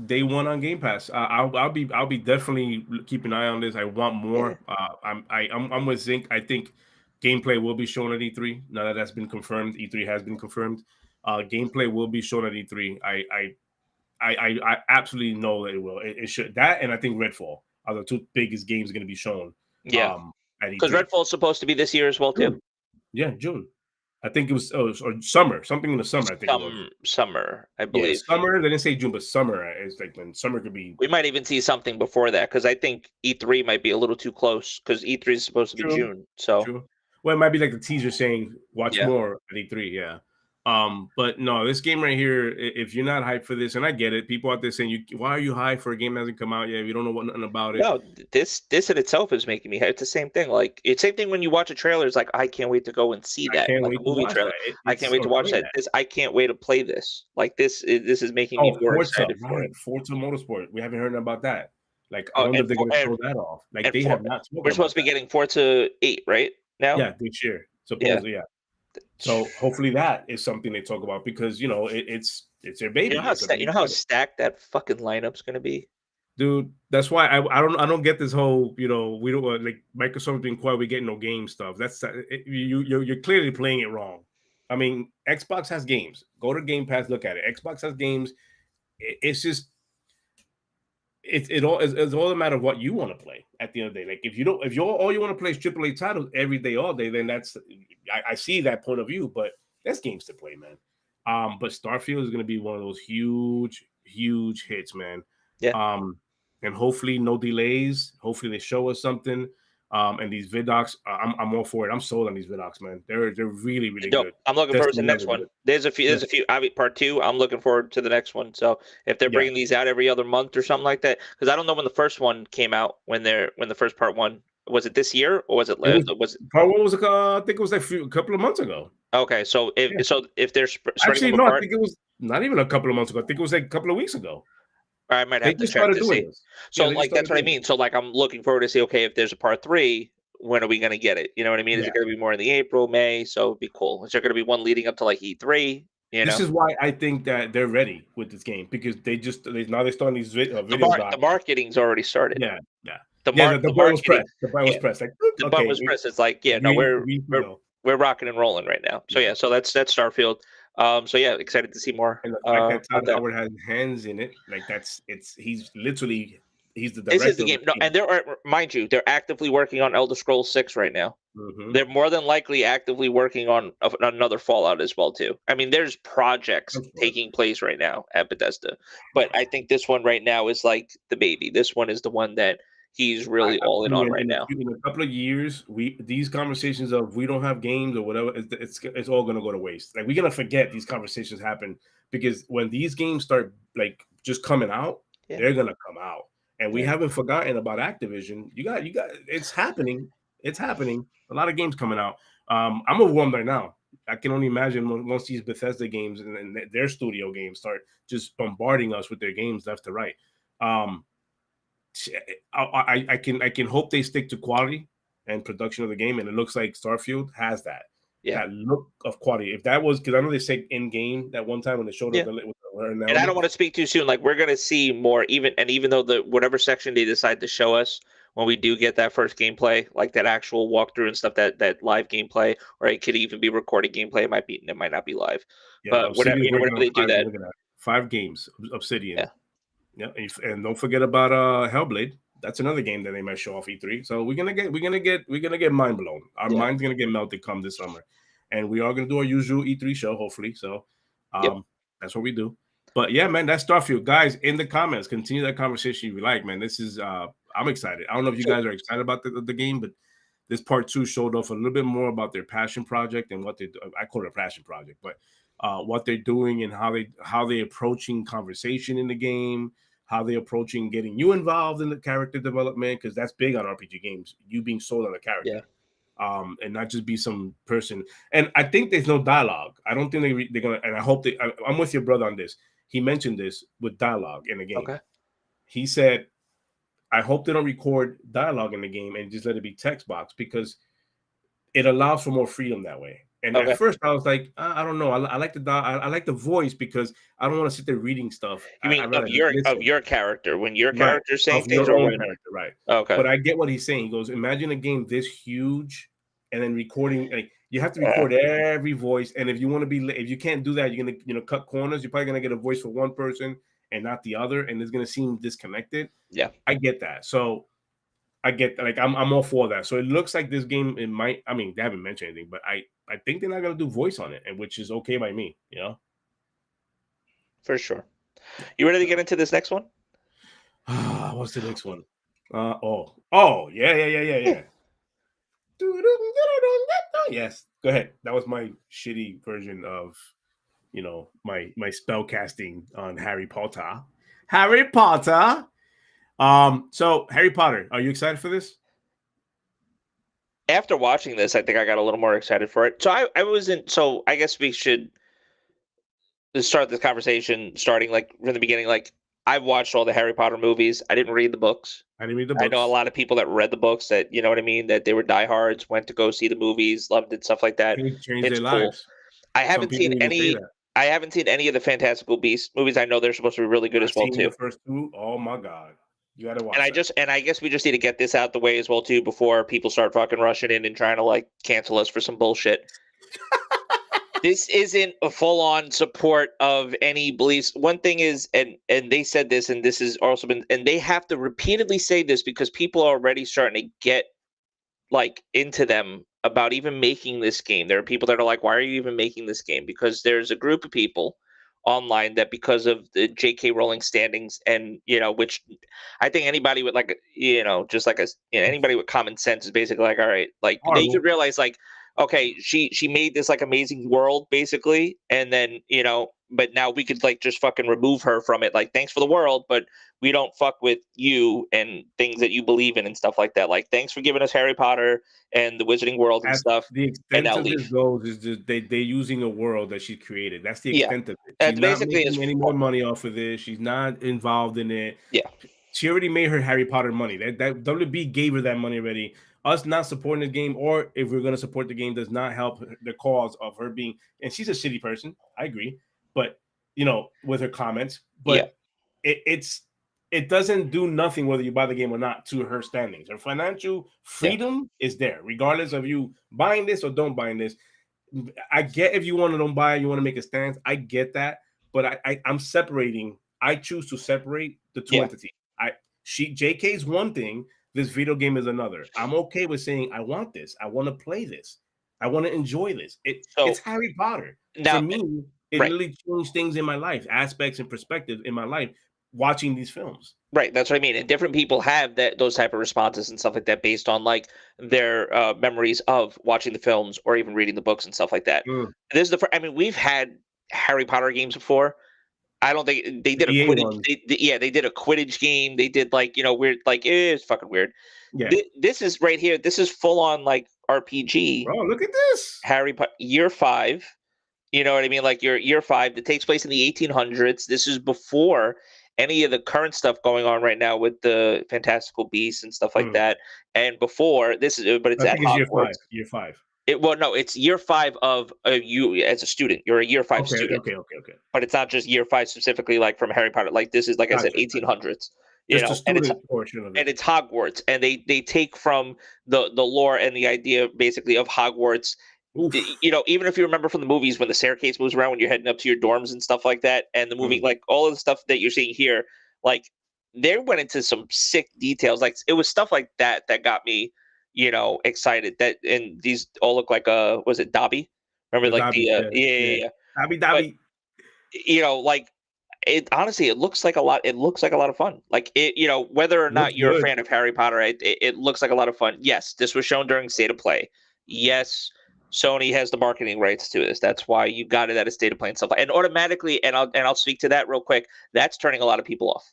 Day one on Game Pass. I'll be definitely keeping an eye on this. I want more. I'm with Zinc. I think gameplay will be shown at E3. Now that that's been confirmed, E3 has been confirmed. Gameplay will be shown at E3. I absolutely know that it will. It should. That and I think Redfall are the two biggest games going to be shown. Yeah, because Redfall is supposed to be this year as well too. Yeah, June. I think it was or summer, something in the summer. I think it was summer. I believe summer. They didn't say June, but summer is like when summer could be. We might even see something before that because I think E3 might be a little too close because E3 is supposed to be June. So well, it might be like the teaser saying "Watch more" at E3. Yeah. But no, this game right here, if you're not hyped for this, and I get it, people out there saying, why are you hyped for a game that hasn't come out yet? You don't know nothing about it. No, this in itself is making me hyped. It's the same thing. Like it's same thing when you watch a trailer. It's like I can't wait to go and see that. I can't Like wait a to movie watch trailer. that. I can't wait to watch that. This I can't wait to play this. Like this is making me more Forza, excited for it. Forza Motorsport. We haven't heard about that. Like I Oh, wonder and if they're for- going to and- show that off. Like and they for- have not. spoken We're supposed to about be getting Forza 8, right? Now? that. Yeah, this year supposedly. Yeah. So hopefully that is something they talk about because it's their baby. You know how stacked that fucking lineup's going to be. Dude, that's why I don't get this whole we don't like Microsoft being quiet. We get no game stuff. That's you're clearly playing it wrong. I mean, Xbox has games. Go to Gamepass, look at it. Xbox has games. It's just it's all a matter of what you want to play at the end of the day. Like if you're all you want to play is AAA titles every day, all day, then that's I see that point of view, but there's games to play, man. But Starfield is going to be one of those huge hits, man. Yeah. And hopefully no delays. Hopefully they show us something. And these vidocs, I'm all for it. I'm sold on these vidocs, man. They're really good. I'm looking forward to the next one. There's a few. I mean, part 2. I'm looking forward to the next one. So if they're bringing these out every other month or something like that, because I don't know when the first one came out. When the first part 1 was it this year or was it? Part 1 was I think it was like a couple of months ago. Okay, so if they're actually no, I think it was not even a couple of months ago. I think it was like a couple of weeks ago. I might have to check to see. So that's what I mean. So like I'm looking forward to see, okay, if there's a part 3, when are we going to get it? You know what I mean? Is it going to be more in the April, May? So it'd be cool. Is there going to be one leading up to like E3? This is why I think that they're ready with this game because now they're starting these videos. The marketing's already started. Yeah. The bar was pressed. The bar was pressed. Like the bar was pressed. It's like we're rocking and rolling right now. So so that's Starfield. So yeah, excited to see more. And the fact that Todd Howard has hands in it, like he's the director. This is the game. No, and mind you, they're actively working on Elder Scrolls 6 right now. Mm-hmm. They're more than likely actively working on another Fallout as well too. I mean, there's projects taking place right now at Bethesda, but I think this one right now is like the baby. This one is the one that he's really all in on right now. In a couple of years, these conversations of we don't have games or whatever, it's all going to go to waste. Like we're going to forget these conversations happen because when these games start like just coming out, they're going to come out. And we haven't forgotten about Activision. You got it's happening. It's happening. A lot of games coming out. I'm overwhelmed right now. I can only imagine once these Bethesda games and their studio games start just bombarding us with their games left to right. I can hope they stick to quality and production of the game, and it looks like Starfield has that. That look of quality. If that was because I know they said in game that one time when they showed up and I don't want to speak too soon. Like we're gonna see more, even though whatever section they decide to show us when we do get that first gameplay, like that actual walkthrough and stuff, that live gameplay, or it could even be recorded gameplay. It might not be live, but whatever they do that. 5 games, Obsidian. Yeah, and don't forget about Hellblade. That's another game that they might show off E3. So we're gonna get mind blown. Our mind's gonna get melted come this summer, and we are gonna do our usual E3 show hopefully. So that's what we do. But yeah, man, that's Starfield. Guys, in the comments, continue that conversation if you like, man. This is I'm excited. I don't know if you guys are excited about the game, but this part 2 showed off a little bit more about their passion project and what they do. I call it a passion project, but what they're doing and how they approaching conversation in the game, how they're approaching getting you involved in the character development, because that's big on RPG games, you being sold on a character. And not just be some person. And I think there's no dialogue. I don't think they're gonna. And I hope I'm with your brother on this. He mentioned this with dialogue in the game. Okay. He said, "I hope they don't record dialogue in the game and just let it be text box because it allows for more freedom that way." And at first, I was like, I don't know. I like the voice because I don't want to sit there reading stuff. You mean of your character when your character's saying things, or character, right? Okay. But I get what he's saying. He goes, imagine a game this huge, and then recording. Like you have to record every voice, and if you can't do that, you're gonna cut corners. You're probably gonna get a voice for one person and not the other, and it's gonna seem disconnected. Yeah, I get that. So I get that. Like I'm all for that. So it looks like this game. It might. I mean, they haven't mentioned anything, but I think they're not gonna do voice on it, and which is okay by me. You know, for sure. You ready to get into this next one? What's the next one? Yeah. Yes, go ahead. That was my shitty version of my spell casting on Harry Potter. Harry Potter. So Harry Potter, are you excited for this? After watching this, I think I got a little more excited for it. So I wasn't. So I guess we should start this conversation starting like from the beginning. Like I've watched all the Harry Potter movies. I didn't read the books. I didn't read the I know a books. lot of people that read the books that, you know what I mean, that they were diehards, went to go see the movies, loved it, stuff like that. Changed It's their cool. lives. I Some haven't people seen even say any. that. I haven't seen any of the Fantastical Beasts movies. I know they're supposed to be really good I've as well seen too. the first two. Oh my god, you gotta watch. And I guess we just need to get this out the way as well too before people start fucking rushing in and trying to like cancel us for some bullshit. This isn't a full-on support of any beliefs. One thing is, and they said this, and this has also been, and they have to repeatedly say this because people are already starting to get like into them about even making this game. There are people that are like, why are you even making this game? Because there's a group of people online that because of the J.K. Rowling standings and, which I think anybody with like, just like anybody with common sense is basically like, all right, like they could realize like, okay, she made this like amazing world basically. And then, but now we could like just fucking remove her from it. Like, thanks for the world, but we don't fuck with you and things that you believe in and stuff like that. Like, thanks for giving us Harry Potter and the Wizarding World and stuff. The and extent now of leave. his goals is just they're using a world that she created. That's the extent of it. That's She's not basically making any more money off of this. She's not involved in it. Yeah. She already made her Harry Potter money. That WB gave her that money already. Us not supporting the game, or if we're going to support the game, does not help the cause of her being. And she's a shitty person. I agree, but with her comments, but it doesn't do nothing whether you buy the game or not to her standings. Her financial freedom is there, regardless of you buying this or don't buying this. I get if you want to don't buy it, you want to make a stance. I get that, but I'm separating. I choose to separate the two entities. JK's one thing. This video game is another. I'm okay with saying I want this. I want to play this. I want to enjoy this. It's Harry Potter. Now, for me, it really changed things in my life, aspects and perspectives in my life. Watching these films, right? That's what I mean. And different people have those type of responses and stuff like that based on like their memories of watching the films or even reading the books and stuff like that. This is the first. I mean, we've had Harry Potter games before. I don't think they did a Quidditch. They did a Quidditch game. They did like weird, like it's fucking weird. Yeah. This is right here. This is full on like RPG. Oh, look at this Harry Potter year 5. You know what I mean? Like your year 5 that takes place in the 1800s. This is before any of the current stuff going on right now with the Fantastical Beasts and stuff like that. And before this is, but it's I at think it's Hogwarts. Year 5. No, it's year 5 of you as a student. You're a year 5 student. Okay. But it's not just year 5 specifically, like from Harry Potter. Like this is, like I said, 1800s. Just the student portion of it. And it's Hogwarts, and they take from the lore and the idea basically of Hogwarts. Oof. Even if you remember from the movies when the staircase moves around when you're heading up to your dorms and stuff like that, and the movie, like all of the stuff that you're seeing here, like they went into some sick details. Like it was stuff like that got me, excited. That and these all look like was it Dobby? Remember like Dobby, yeah. Dobby. But, like it honestly, it looks like a lot. It looks like a lot of fun. Like it, whether or not you're a fan of Harry Potter, it looks like a lot of fun. Yes, this was shown during State of Play. Yes. Sony has the marketing rights to this. That's why you got it at a State of Play and stuff. And automatically, and I'll speak to that real quick. That's turning a lot of people off.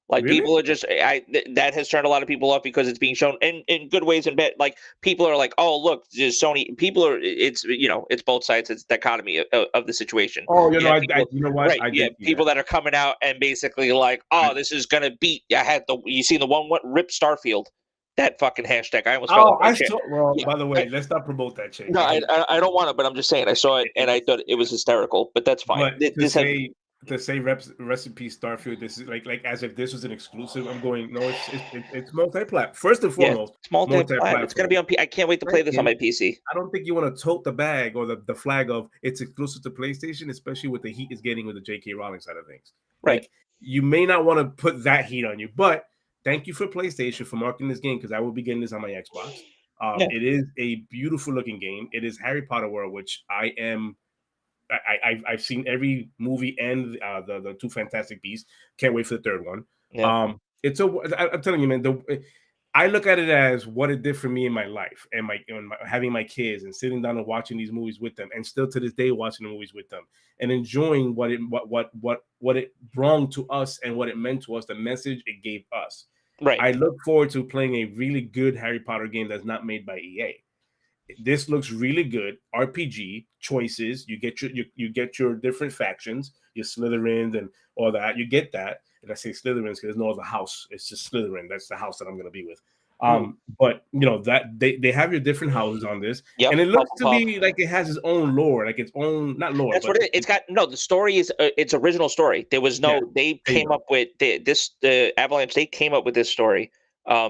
Like people are just that has turned a lot of people off because it's being shown in good ways and bad. Like people are like, oh look, Sony. People are it's it's both sides. It's dichotomy of the situation. Oh, you know what? Right? People that are coming out and basically like, oh, this is gonna beat. You seen the one rip Starfield. That fucking hashtag. I almost fell off. By the way, let's not promote that shit. No, I don't want to, but I'm just saying I saw it and I thought it was hysterical. But that's fine. But to say recipe Starfield, this is like as if this was an exclusive. I'm going, no, it's multi-plat. First and foremost, it's multi-plat. It's gonna be on. I can't wait to play this on my PC. I don't think you want to tote the bag or the flag of it's exclusive to PlayStation, especially with the heat it's getting with the J.K. Rowling side of things. Right. Like, you may not want to put that heat on you, but thank you for PlayStation for marketing this game because I will be getting this on my Xbox. It is a beautiful looking game. It is Harry Potter world, which I've seen every movie and the two Fantastic Beasts. Can't wait for the third one. Yeah. I'm telling you, man. I look at it as what it did for me in my life and having my kids and sitting down and watching these movies with them, and still to this day watching the movies with them and enjoying what it brought to us and what it meant to us, the message it gave us. Right. I look forward to playing a really good Harry Potter game that's not made by EA. This looks really good. RPG choices. You get your different factions, your Slytherins and all that. You get that. And I say Slytherins because there's no other house. It's just Slytherin. That's the house that I'm going to be with. But you know that they have your different houses on this, and it looks to be like it has its own lore, like its own not lore. That's what it's got. No, the story is its original story. There was no. They came up with the Avalanche. They came up with this story.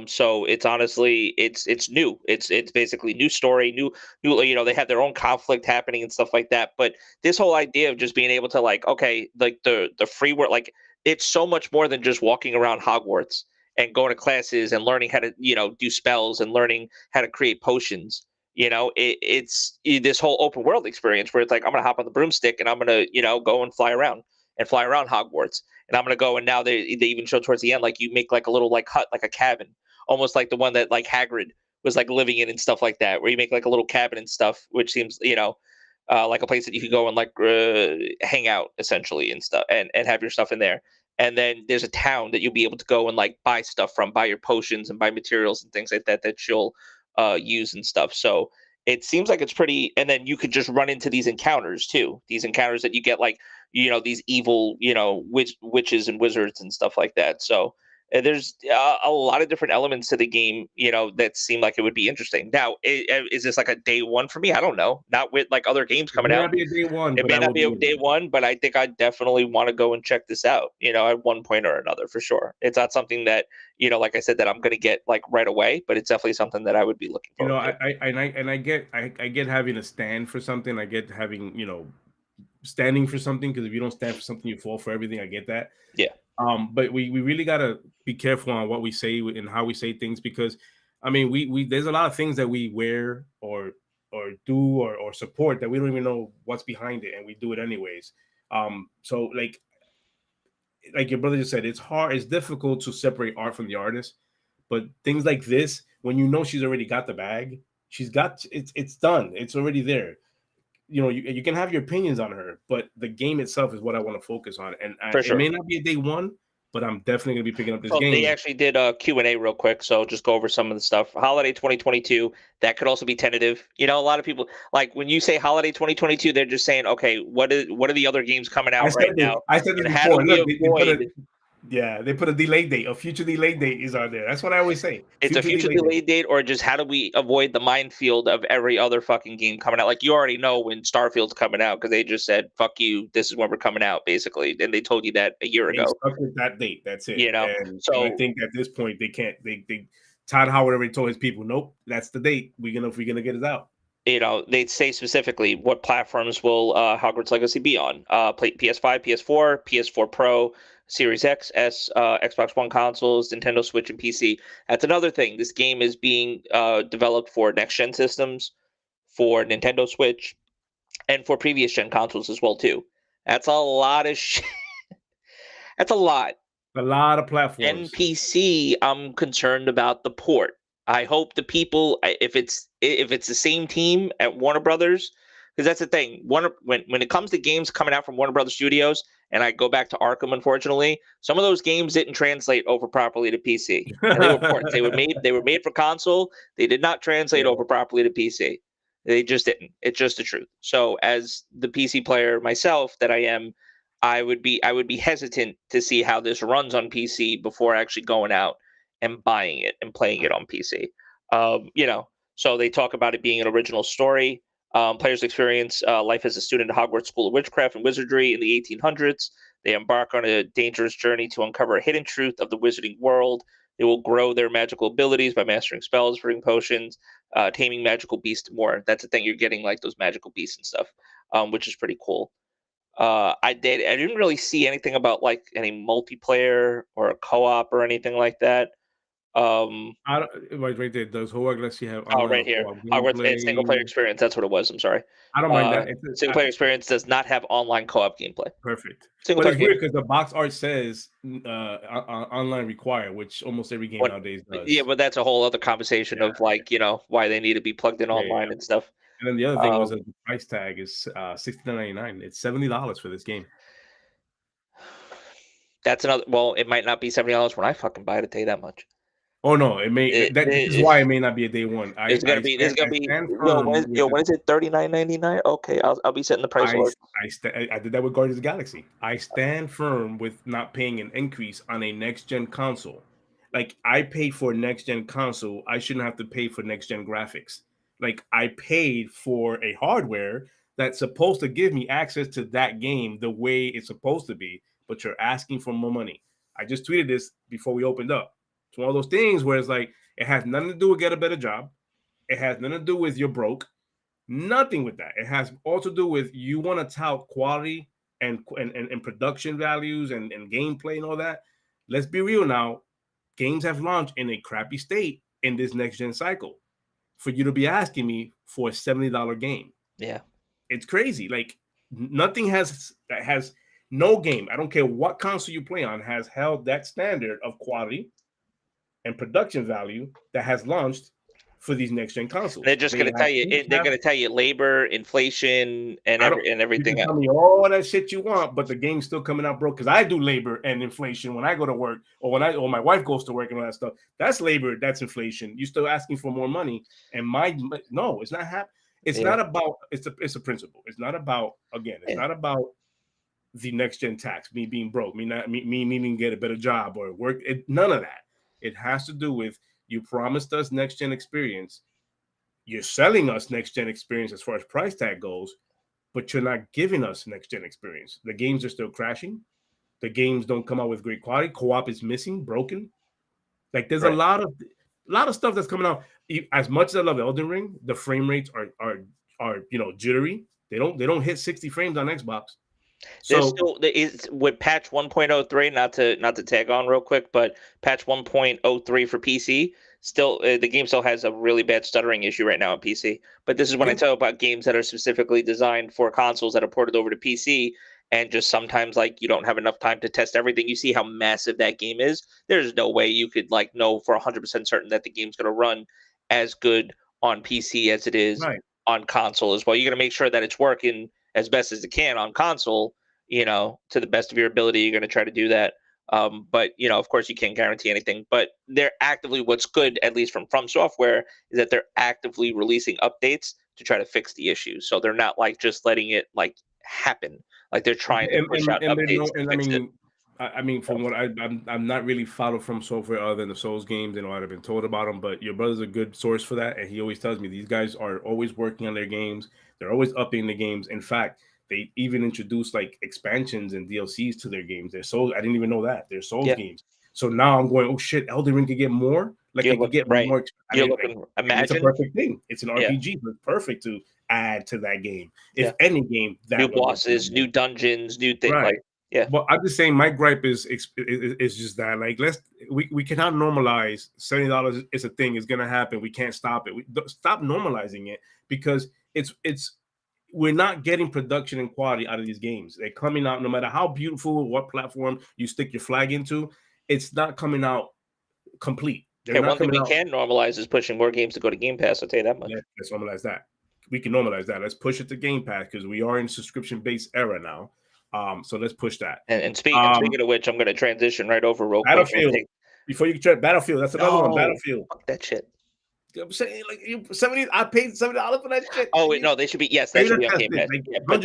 So it's honestly it's new. It's basically new story, new. You know, they have their own conflict happening and stuff like that. But this whole idea of just being able to like the free world, like it's so much more than just walking around Hogwarts and going to classes and learning how to do spells and learning how to create potions. It's this whole open world experience where it's like I'm gonna hop on the broomstick and I'm gonna go and fly around Hogwarts. And I'm gonna go, and now they even show towards the end, like you make like a little like hut, like a cabin, almost like the one that like Hagrid was like living in and stuff like that, where you make like a little cabin and stuff, which seems like a place that you could go and like hang out essentially and stuff, and have your stuff in there. And then there's a town that you'll be able to go and like buy stuff from, buy your potions and buy materials and things like that you'll use and stuff. So it seems like it's pretty. And then you could just run into these encounters too. These encounters that you get like these evil witches and wizards and stuff like that. So there's a lot of different elements to the game that seem like it would be interesting. Now is this like a day one for me? I don't know, not with like other games coming out. It may not be a day one, it may not be a day one, but I think I definitely want to go and check this out at one point or another, for sure. It's not something that like I said, that I'm going to get like right away, but it's definitely something that I would be looking forward to. I get having a stand for something. I get having standing for something, because if you don't stand for something, you fall for everything. I get that. Yeah. But we really gotta be careful on what we say and how we say things, because I mean we there's a lot of things that we wear or do or support that we don't even know what's behind it, and we do it anyways. So like your brother just said, it's difficult to separate art from the artist. But things like this, when she's already got the bag, it's done, it's already there. You can have your opinions on her, but the game itself is what I want to focus on. And it may not be a day one, but I'm definitely going to be picking up this game. They actually did a Q&A real quick, so just go over some of the stuff. Holiday 2022, that could also be tentative. A lot of people, like when you say Holiday 2022, they're just saying, okay, what are the other games coming out right now? I said this before. Look, they put a delay date. A future delay date is on there. That's what I always say. It's a future delay date, or just how do we avoid the minefield of every other fucking game coming out? Like you already know when Starfield's coming out, because they just said, "Fuck you, this is when we're coming out," basically, and they told you that a year ago. Stuck with that date. That's it. And I think at this point they can't. Todd Howard already told his people, "Nope, that's the date. We're gonna get it out." They say specifically what platforms will Hogwarts Legacy be on. PS5, PS4, PS4 Pro, Series X, S, Xbox One consoles, Nintendo Switch, and PC. That's another thing. This game is being developed for next-gen systems, for Nintendo Switch, and for previous-gen consoles as well, too. That's a lot of shit. That's a lot. A lot of platforms. NPC, I'm concerned about the port. I hope the people, if it's the same team at Warner Brothers, because that's the thing. When it comes to games coming out from Warner Brothers Studios, and I go back to Arkham, unfortunately, some of those games didn't translate over properly to PC. And they were ports. They were made for console. They did not translate over properly to PC. They just didn't. It's just the truth. So as the PC player myself that I am, I would be hesitant to see how this runs on PC before actually going out and buying it and playing it on PC. So they talk about it being an original story. Players experience life as a student at Hogwarts School of Witchcraft and Wizardry in the 1800s. They embark on a dangerous journey to uncover a hidden truth of the wizarding world. They will grow their magical abilities by mastering spells, brewing potions, taming magical beasts, and more. That's the thing. You're getting like those magical beasts and stuff, which is pretty cool. I didn't really see anything about like any multiplayer or a co-op or anything like that. I don't, right there. Does Hogwarts have online right or here, co-op Hogwarts and single player gameplay? experience. That's what it was. I'm sorry. I don't mind that. Single player experience does not have online co-op gameplay. Perfect. Single But player it's weird because the box art says online required, which almost every game nowadays does. Yeah, but that's a whole other conversation of like, why they need to be plugged in online and stuff. And then the other thing was that the price tag is $69.99. It's $70 for this game. That's another. Well, it might not be $70 when I fucking buy it. To tell you that much. Oh no, it may. This is why it may not be a day one. It's gonna be. When is it? $39.99. Okay, I'll be setting the price. I did that with Guardians of the Galaxy. I stand firm with not paying an increase on a next gen console. Like I paid for a next gen console, I shouldn't have to pay for next gen graphics. Like I paid for a hardware that's supposed to give me access to that game the way it's supposed to be, but you're asking for more money. I just tweeted this before we opened up. It's one of those things where it's like it has nothing to do with get a better job. It has nothing to do with you're broke. Nothing with that. It has all to do with you want to tout quality and production values and gameplay and all that. Let's be real now. Games have launched in a crappy state in this next gen cycle. For you to be asking me for a $70 game. Yeah. It's crazy. Like nothing has no game. I don't care what console you play on has held that standard of quality and production value that has launched for these next gen consoles. They're just going to tell you. They're going to tell you labor, inflation, and everything. You can tell me all that shit you want, but the game's still coming out broke. Because I do labor and inflation when I go to work, or or my wife goes to work and all that stuff. That's labor. That's inflation. You're still asking for more money, and no, it's not happening. It's not about. It's a principle. It's not about It's not about the next gen tax. Me being broke. Me needing to get a better job or work. None of that. It has to do with you promised us next gen experience. You're selling us next gen experience as far as price tag goes, but you're not giving us next gen experience. The games are still crashing. The games don't come out with great quality. Co-op is missing, broken. Like there's a lot of stuff that's coming out. As much as I love Elden Ring, the frame rates are jittery. They don't hit 60 frames on Xbox. So with patch 1.03, not to tag on real quick, but patch 1.03 for PC, still the game still has a really bad stuttering issue right now on PC. But this is when I tell about games that are specifically designed for consoles that are ported over to PC, and just sometimes like you don't have enough time to test everything. You see how massive that game is. There's no way you could like know for 100% certain that the game's going to run as good on PC as it is on console as well. You're going to make sure that it's working as best as it can on console, to the best of your ability. You're going to try to do that. But, of course, you can't guarantee anything. But they're actively, what's good, at least from Software, is that they're actively releasing updates to try to fix the issues. So they're not like just letting it like happen. Like they're trying to push out updates. I mean, from what I'm not really followed from Software other than the Souls games and what I've been told about them. But your brother's a good source for that, and he always tells me these guys are always working on their games. They're always upping the games. In fact, they even introduced like expansions and DLCs to their games. They're Souls. I didn't even know that they're Souls games. So now I'm going, oh shit, Elden Ring could get more. Like they could get more. Imagine it's a perfect thing. It's an RPG, but it's perfect to add to that game. If any game, that new bosses, new dungeons, new things. Right. But I'm just saying, my gripe is just that like we cannot normalize $70 is a thing. It's gonna happen. We can't stop it. Stop normalizing it because we're not getting production and quality out of these games. They're coming out no matter how beautiful, what platform you stick your flag into. It's not coming out complete. One thing we can normalize is pushing more games to go to Game Pass. I'll tell you that much. Let's normalize that. We can normalize that. Let's push it to Game Pass because we are in subscription-based era now. So let's push that. And speaking of which, I'm going to transition right over real Battlefield. quick. Before you try Battlefield, that's another one. Battlefield. Fuck that shit. I'm saying like I paid $70 for that shit. Oh wait, no, they should be. Yes, they should be on Game Pass. Put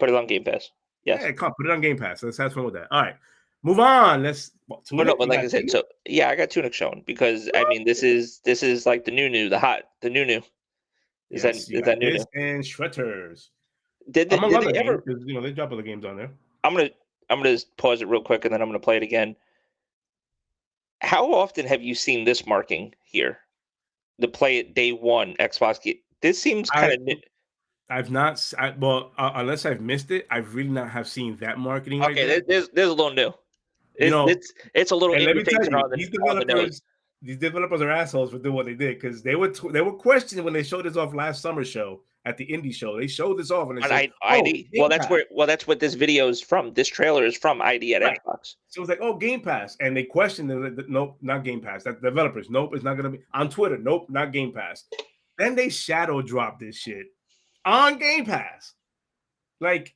it on Game Pass. Yes. Yeah, come put it on Game Pass. Let's have fun with that. All right, move on. But like I said, I got Tunic shown because I mean this is like the new. Is that new? And Shredders. Did they ever? They drop other games on there. I'm gonna pause it real quick and then I'm gonna play it again. How often have you seen this marking here? The play it day one Xbox game. This seems kind of new. I've not. Unless I've missed it, I've really not have seen that marketing. Okay, there's a little new. It's a little. And let me tell you, these developers are assholes for doing what they did, because they were questioning when they showed this off last summer show at the indie show. They showed this off and they On said, ID. Game Pass. That's what this video is from. This trailer is from ID at Right. Xbox. So it was like, oh, Game Pass. And they questioned it. Nope, not Game Pass. That developers, nope, it's not going to be on Twitter. Nope, not Game Pass. Then they shadow dropped this shit on Game Pass. Like,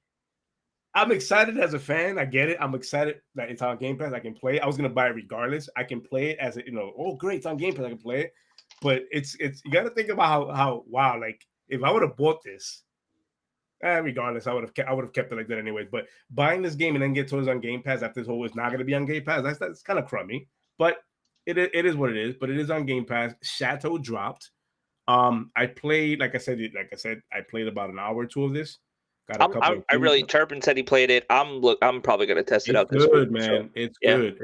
I'm excited as a fan. I get it. I'm excited that it's on Game Pass. I can play it. I was gonna buy it regardless. I can play it as a, oh great, it's on Game Pass. I can play it. But it's you got to think about how wow, like if I would have bought this, regardless, I would have kept it like that anyways. But buying this game and then get told it's on Game Pass after this whole is not gonna be on Game Pass, that's kind of crummy. But it is what it is. But it is on Game Pass. Shadow dropped. I played, like I said, I played about an hour or two of this. Turpin said he played it. I'm probably gonna test it out this week. Good, man. So, it's good.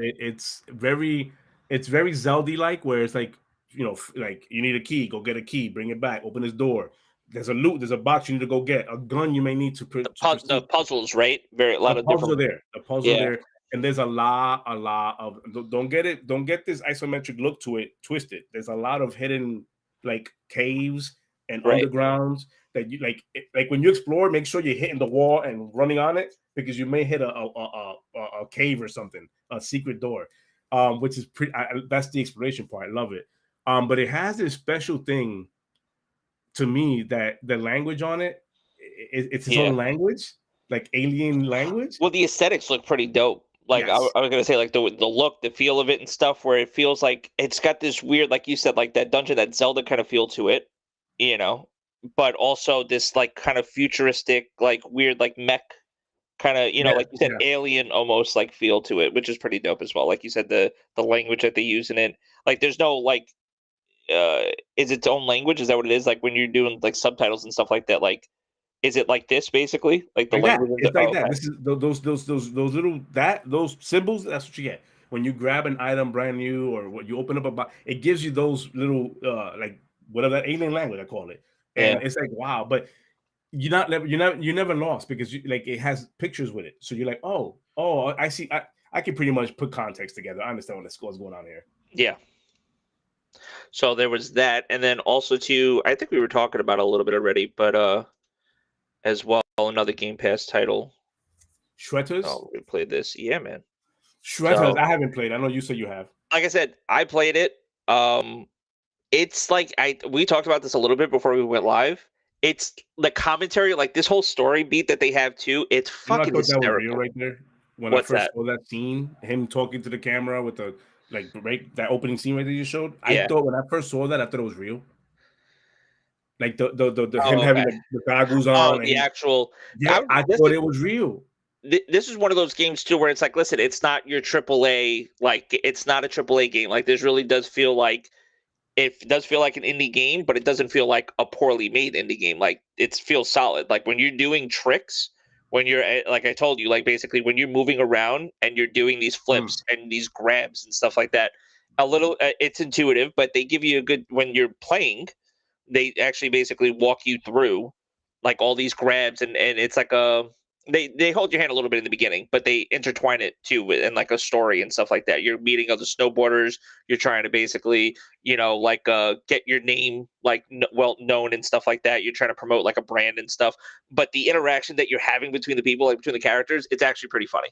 It's very Zelda like, where it's like, like you need a key, go get a key, bring it back, open this door. There's a box you need to go get, a gun you may need to. The puzzles, right? A lot of puzzles are there. The puzzles are there, and there's a lot of. Don't get this isometric look to it twisted. There's a lot of hidden like caves and undergrounds. That you like when you explore, make sure you're hitting the wall and running on it, because you may hit a cave or something, a secret door, which is pretty. That's the exploration part. I love it. But it has this special thing to me that the language on it, it's its own language, like alien language. Well, the aesthetics look pretty dope. Like yes. I was gonna say, like the look, the feel of it, and stuff, where it feels like it's got this weird, like you said, like that dungeon, that Zelda kind of feel to it, but also this like kind of futuristic, like weird, like mech kind of, like you said, alien almost like feel to it, which is pretty dope as well. Like you said, the language that they use in it, like there's no like, is its own language? Is that what it is? Like when you're doing like subtitles and stuff like that, like is it like this basically? Like the language? It's like that. This is those little those symbols. That's what you get when you grab an item brand new, or what you open up a box. It gives you those little like whatever that alien language I call it. And it's like, wow, but you're never lost, because it has pictures with it. So you're like, oh, I see. I can pretty much put context together. I understand what's going on here. Yeah. So there was that, and then also too, I think we were talking about it a little bit already, but as well, another Game Pass title. Shredders. Oh, we played this. Yeah, man. Shredders. I haven't played. I know you said you have. Like I said, I played it. It's like we talked about this a little bit before we went live. It's the commentary, like this whole story beat that they have too. It's fucking hysterical. That was real right there. When I first saw that scene, him talking to the camera with the that opening scene right that you showed. I thought when I first saw that, I thought it was real. Like the him having the goggles on. The actual. Yeah, I thought it was real. This is one of those games too where it's like, listen, it's not your AAA. Like it's not a AAA game. Like this really does feel like. It does feel like an indie game, but it doesn't feel like a poorly made indie game. Like it feels solid. Like when you're doing tricks, when you're like I told you, like basically when you're moving around and you're doing these flips and these grabs and stuff like that, it's intuitive, but they give you a good, when you're playing, they actually basically walk you through like all these grabs, and it's like they hold your hand a little bit in the beginning, but they intertwine it too in like a story and stuff like that. You're meeting other snowboarders. You're trying to basically, get your name like well known and stuff like that. You're trying to promote like a brand and stuff. But the interaction that you're having between the people, like between the characters, it's actually pretty funny.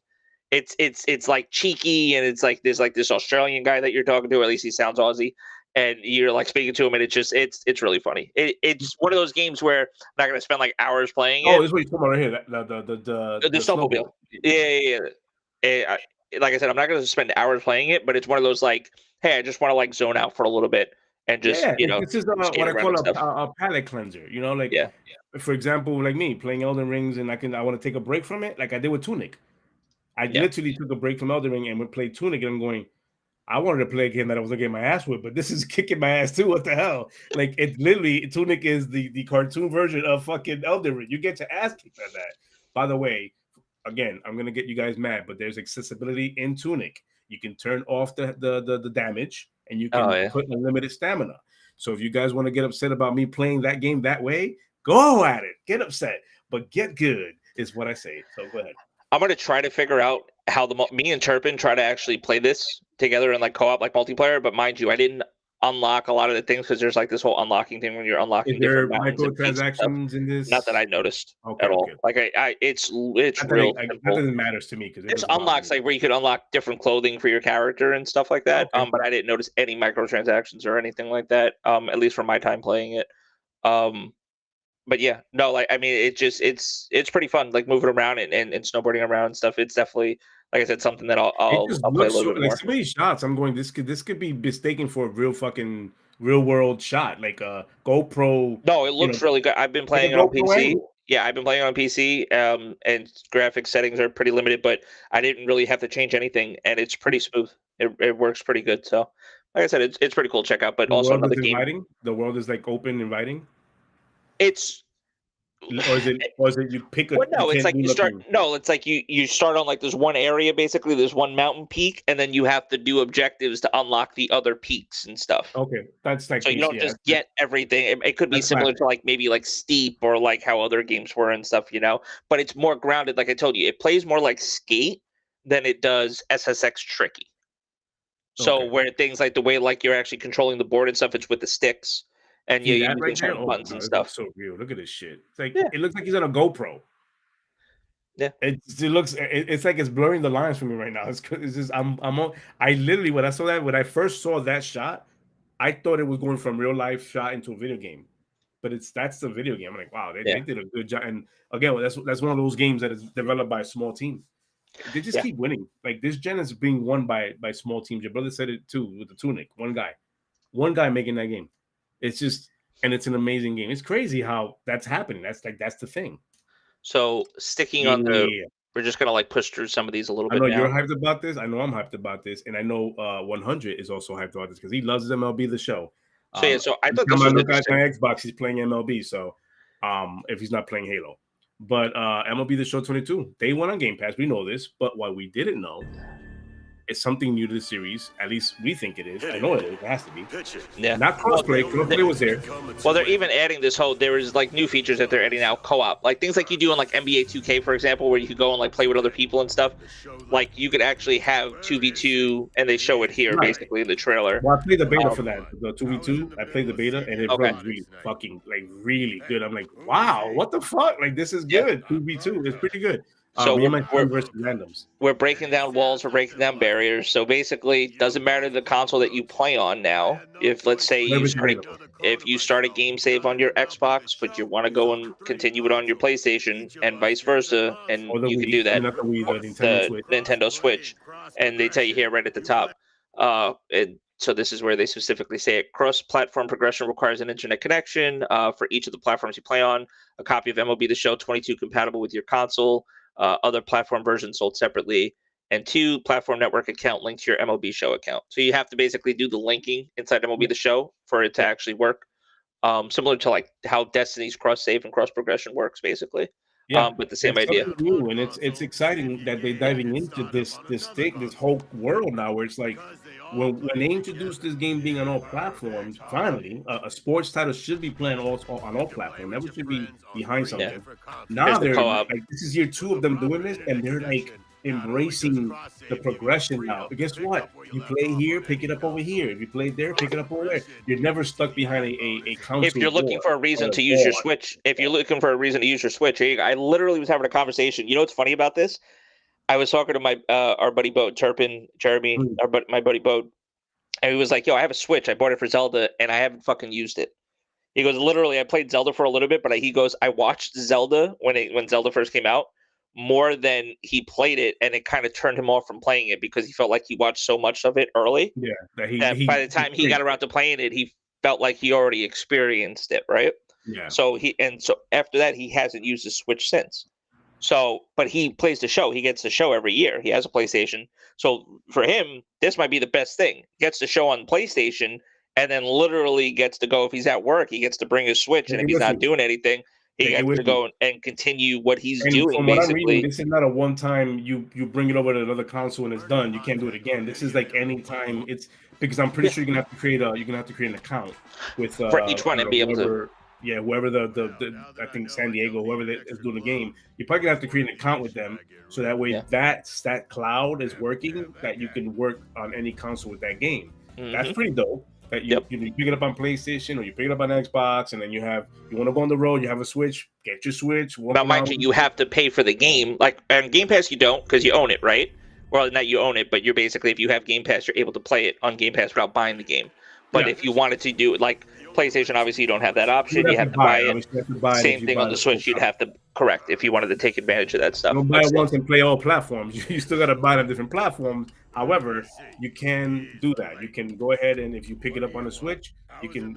It's like cheeky, and it's like there's like this Australian guy that you're talking to, or at least he sounds Aussie. And you're like speaking to him, and it's really funny. It's one of those games where I'm not gonna spend like hours playing it. Oh, this is what you're talking about right here. The snowmobile. Yeah. Like I said, I'm not gonna spend hours playing it, but it's one of those like, hey, I just want to like zone out for a little bit and just this is what I call a palate cleanser. For example, like me playing Elden Rings, and I want to take a break from it, like I did with Tunic. I literally took a break from Elden Ring and would play Tunic, and I'm going, I wanted to play a game that I was gonna get my ass with, but this is kicking my ass too. What the hell? Like it's literally Tunic is the cartoon version of fucking Elden Ring. You get your ass kicked at that. By the way, again, I'm gonna get you guys mad, but there's accessibility in Tunic. You can turn off the damage, and you can put unlimited stamina. So if you guys want to get upset about me playing that game that way, go at it. Get upset, but get good is what I say. So go ahead. I'm gonna try to figure out how me and Turpin try to actually play this together in like co-op, like multiplayer. But mind you, I didn't unlock a lot of the things because there's like this whole unlocking thing when you're unlocking Is there different mountains and peaks and stuff. microtransactions in this? Not that I noticed Okay, at all. okay. Like it's That real that simple. doesn't matter to me because It's unlocks like where you could unlock different clothing for your character and stuff like that. Okay. But I didn't notice any microtransactions or anything like that. At least from my time playing it. But yeah, no, like I mean, it's pretty fun, like moving around and snowboarding around and stuff. It's definitely, like I said, something that I'll play a little bit like more. so many shots. I'm going. This could be mistaken for a real world shot, like a GoPro. No, it looks really good. I've been playing it on PC. Yeah, I've been playing it on PC. And graphics settings are pretty limited, but I didn't really have to change anything, and it's pretty smooth. It works pretty good. So, like I said, it's pretty cool to check out. But The also world another is game. inviting. The world is like open, inviting. It's Or is it you pick a? Well, no, it's like you start. nothing? No, it's like you start on like this one area. Basically, there's one mountain peak, and then you have to do objectives to unlock the other peaks and stuff. Okay, that's like So you don't just get everything. It could be That's similar classic. to like maybe like Steep or like how other games were and stuff, But it's more grounded. Like I told you, it plays more like Skate than it does SSX Tricky. So Okay. where things like the way like you're actually controlling the board and stuff, it's with the sticks, and See you that use right there? certain Oh, buttons no, and it stuff. looks so real. Look at this shit. It's like Yeah. it looks like he's on a GoPro. Yeah. It's like it's blurring the lines for me right now. It's just I literally when I first saw that shot, I thought it was going from real life shot into a video game. But that's the video game. I'm like, wow, they did a good job. And again, that's one of those games that is developed by a small team. They just keep winning. Like this gen is being won by small teams. Your brother said it too with the Tunic. One guy making that game. It's just, and it's an amazing game. It's crazy how that's happening. That's the thing. So sticking on we're just gonna like push through some of these a little bit. I know now. you're hyped about this. I know I'm hyped about this, and I know 100 is also hyped about this because he loves MLB The Show. So I thought this I was look at interesting. my Xbox, he's playing MLB. So if he's not playing Halo, but MLB The Show 22, they won on Game Pass. We know this, but what we didn't know. It's something new to the series. At least we think it is. I know it is. It has to be. Yeah. Not crossplay. Crossplay was there. Well, they're even adding this whole. There is like new features that they're adding now. Co-op, like things like you do in like NBA 2K, for example, where you could go and like play with other people and stuff. Like you could actually have 2v2, and they show it here basically in the trailer. Well, I played the beta for that. The 2v2. I played the beta, and it runs really fucking really good. I'm like, wow, what the fuck? Like this is good. 2v2 is pretty good. So me and my friend versus randoms. We're breaking down walls, we're breaking down barriers. So basically, doesn't matter the console that you play on now. If let's say if you start a game save on your Xbox, but you want to go and continue it on your PlayStation, and vice versa, and you can do that. The Nintendo Switch, and they tell you here right at the top. And so this is where they specifically say it. Cross-platform progression requires an internet connection for each of the platforms you play on. A copy of MLB The Show 22 compatible with your console. Other platform versions sold separately, and 2 platform network account linked to your MLB Show account. So you have to basically do the linking inside MLB The Show for it to actually work. Similar to like how Destiny's cross save and cross progression works, basically. Yeah, but the same idea. New, and it's exciting that they're diving into this whole world now, where it's like when they introduced this game being on all platforms, finally a sports title should be playing on all platforms. Never should be behind something. Yeah. Now they're like, this is year 2 of them doing this, and they're like embracing the progression now. But guess what? You play here, pick it up over here. If you play there, pick it up over there. You're never stuck behind a console. If you're looking for a reason to use your Switch, I literally was having a conversation. You know what's funny about this? I was talking to my our buddy Bo Turpin, Jeremy, my buddy Bo, and he was like, "Yo, I have a Switch. I bought it for Zelda, and I haven't fucking used it." He goes, "Literally, I played Zelda for a little bit, but he goes, I watched Zelda when Zelda first came out more than he played it, and it kind of turned him off from playing it because he felt like he watched so much of it early. Yeah, that by the time he got around to playing it, he felt like he already experienced it, right? Yeah. So after that, he hasn't used the Switch since. So, but he plays the show. He gets the show every year. He has a PlayStation. So for him, this might be the best thing. Gets the show on PlayStation, and then literally gets to go if he's at work. He gets to bring his Switch, and if he's not doing anything, he gets to go and continue what he's doing. From what I'm reading, this is not a one-time. You bring it over to another console and it's done. You can't do it again. This is like any time. It's because I'm pretty sure you're gonna have to create an account with for each one and be able to. Yeah, whoever the I think San Diego, whoever is doing the game, you're probably gonna have to create an account with them, so that way that cloud is working, that you can work on any console with that game. That's pretty dope. That you pick it up on PlayStation or you pick it up on Xbox, and then you want to go on the road, you have a Switch, get your Switch. Now, mind you, you have to pay for the game. Like on Game Pass, you don't because you own it, right? Well, not you own it, but you're basically, if you have Game Pass, you're able to play it on Game Pass without buying the game. But if you wanted to do it like PlayStation, obviously you don't have that option. You have to buy it. Same thing on the Switch. You'd have to correct if you wanted to take advantage of that stuff. You don't buy it once and play all platforms. You still got to buy it on different platforms. However, you can do that. You can go ahead and if you pick it up on the Switch, you can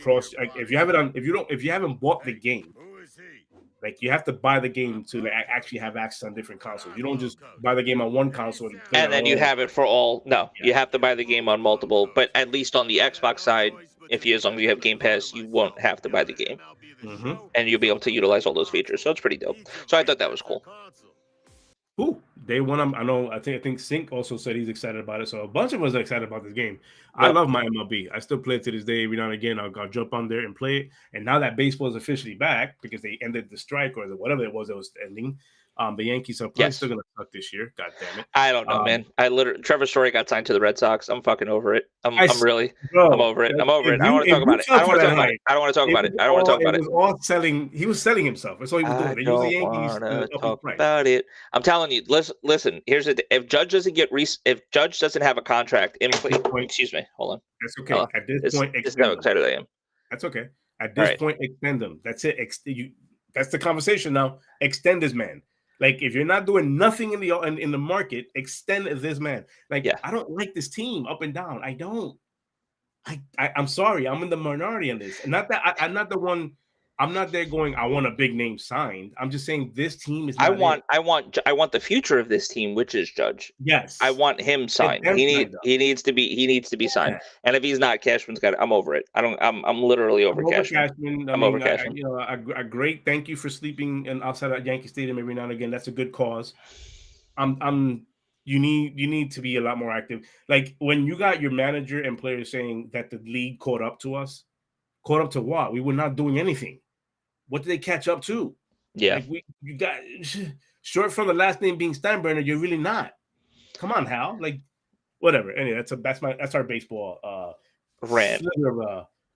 cross. Like, if you haven't bought the game, like you have to buy the game to actually have access on different consoles. You don't just buy the game on one console and then you have it for all. No, you have to buy the game on multiple. But at least on the Xbox side, as long as you have Game Pass, you won't have to buy the game, and you'll be able to utilize all those features. So it's pretty dope. So I thought that was cool. Ooh, day one. I think Sync also said he's excited about it. So a bunch of us are excited about this game. Yep. I love my MLB. I still play it to this day. Every now and again, I'll jump on there and play it. And now that baseball is officially back because they ended the strike or whatever it was that was ending. The Yankees are probably still going to suck this year. God damn it. I don't know, man. Trevor Story got signed to the Red Sox. I'm fucking over it. I'm over it. I'm over it. I don't want to talk about it. I don't want to talk about it. I don't want to talk about it. I don't want to talk about it. It was all selling. He was selling himself. That's all he was doing. They use the Yankees to talk about it. I'm telling you. Listen. Here's it. If Judge doesn't have a contract in place, excuse me. Hold on. That's okay. At this point, this is how excited I am. That's okay. At this point, extend them. That's it. That's the conversation now. Extend this man. Like, if you're not doing nothing in the market, extend this man. Like, I don't like this team up and down. I don't. I'm sorry. I'm in the minority on this. Not that I'm not the one. I'm not there going, I want a big name signed. I'm just saying this team is. I want the future of this team, which is Judge. Yes, I want him signed. He needs to be signed. And if he's not, Cashman's got it. I'm over it. I'm literally over Cashman. I'm over Cashman. A great thank you for sleeping outside of Yankee Stadium every now and again. That's a good cause. You need to be a lot more active. Like when you got your manager and players saying that the league caught up to us. Caught up to what? We were not doing anything. What did they catch up to? Yeah, like you got short from the last name being Steinbrenner. You're really not. Come on, Hal. Like whatever. Anyway, that's our baseball rant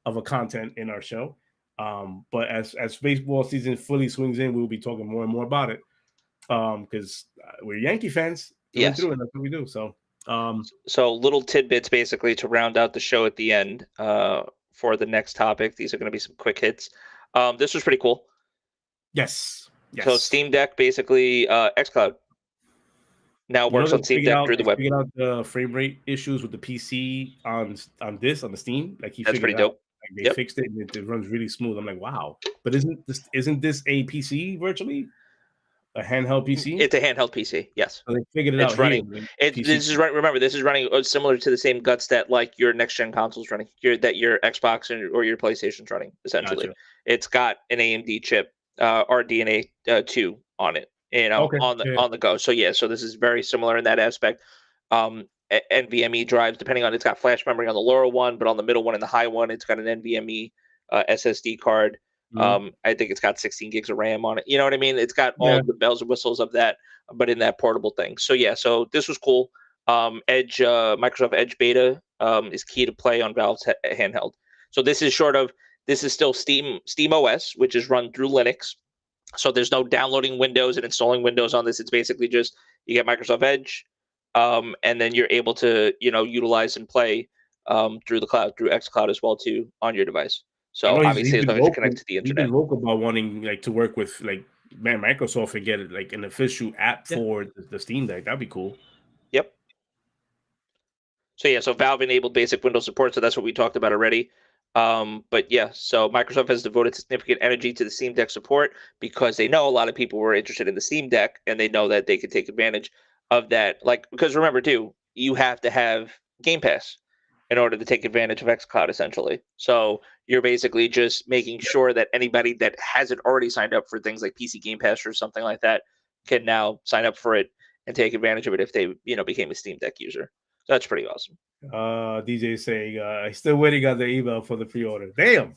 of a content in our show. But as baseball season fully swings in, we'll be talking more and more about it. Because we're Yankee fans. Yes, and that's what we do. So little tidbits basically to round out the show at the end. For the next topic, these are going to be some quick hits. This was pretty cool. Yes. So Steam Deck, basically, Xcloud now works on Steam Deck through the web. Figured out the frame rate issues with the PC on the Steam. Like that's pretty dope. Like they fixed it and it runs really smooth. I'm like, wow. But isn't this a PC virtually? A handheld PC? It's a handheld PC, yes. So they figured it out. It's running. Remember, this is running similar to the same guts that like your next gen console's running. Your Xbox or your PlayStation's running. Essentially, gotcha. It's got an AMD chip, RDNA 2 on it. On the go. So so this is very similar in that aspect. NVMe drives, depending on it's got flash memory on the lower one, but on the middle one and the high one, it's got an NVMe SSD card. I think it's got 16 gigs of RAM on it. You know what I mean? It's got all the bells and whistles of that, but in that portable thing. So so this was cool. Microsoft Edge beta is key to play on Valve's handheld. So this is still Steam OS, which is run through Linux. So there's no downloading Windows and installing Windows on this. It's basically just you get Microsoft Edge, and then you're able to utilize and play through the cloud, through Xcloud as well too on your device. So obviously, it's going to connect to the internet. He's been vocal about wanting to work with Microsoft and get an official app for the Steam Deck. That'd be cool. Yep. So Valve enabled basic Windows support. So that's what we talked about already. So Microsoft has devoted significant energy to the Steam Deck support because they know a lot of people were interested in the Steam Deck and they know that they could take advantage of that. Because remember too, you have to have Game Pass in order to take advantage of Xcloud, essentially. So you're basically just making sure that anybody that hasn't already signed up for things like PC Game Pass or something like that can now sign up for it and take advantage of it if they, became a Steam Deck user. So that's pretty awesome. DJ saying, I still waiting on the email for the pre-order. Damn.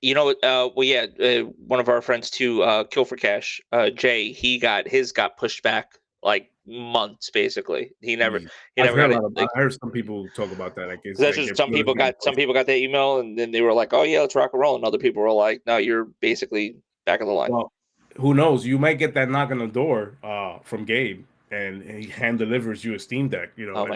One of our friends too, Kill for Cash, Jay, his got pushed back like months basically. He never I've got heard it. I heard some people talk about that. Like it's That's like just some people got that email and then they were like, oh yeah, let's rock and roll, and other people were like, no, you're basically back of the line. Well, who knows? You might get that knock on the door from Gabe, and he hand delivers you a Steam Deck. But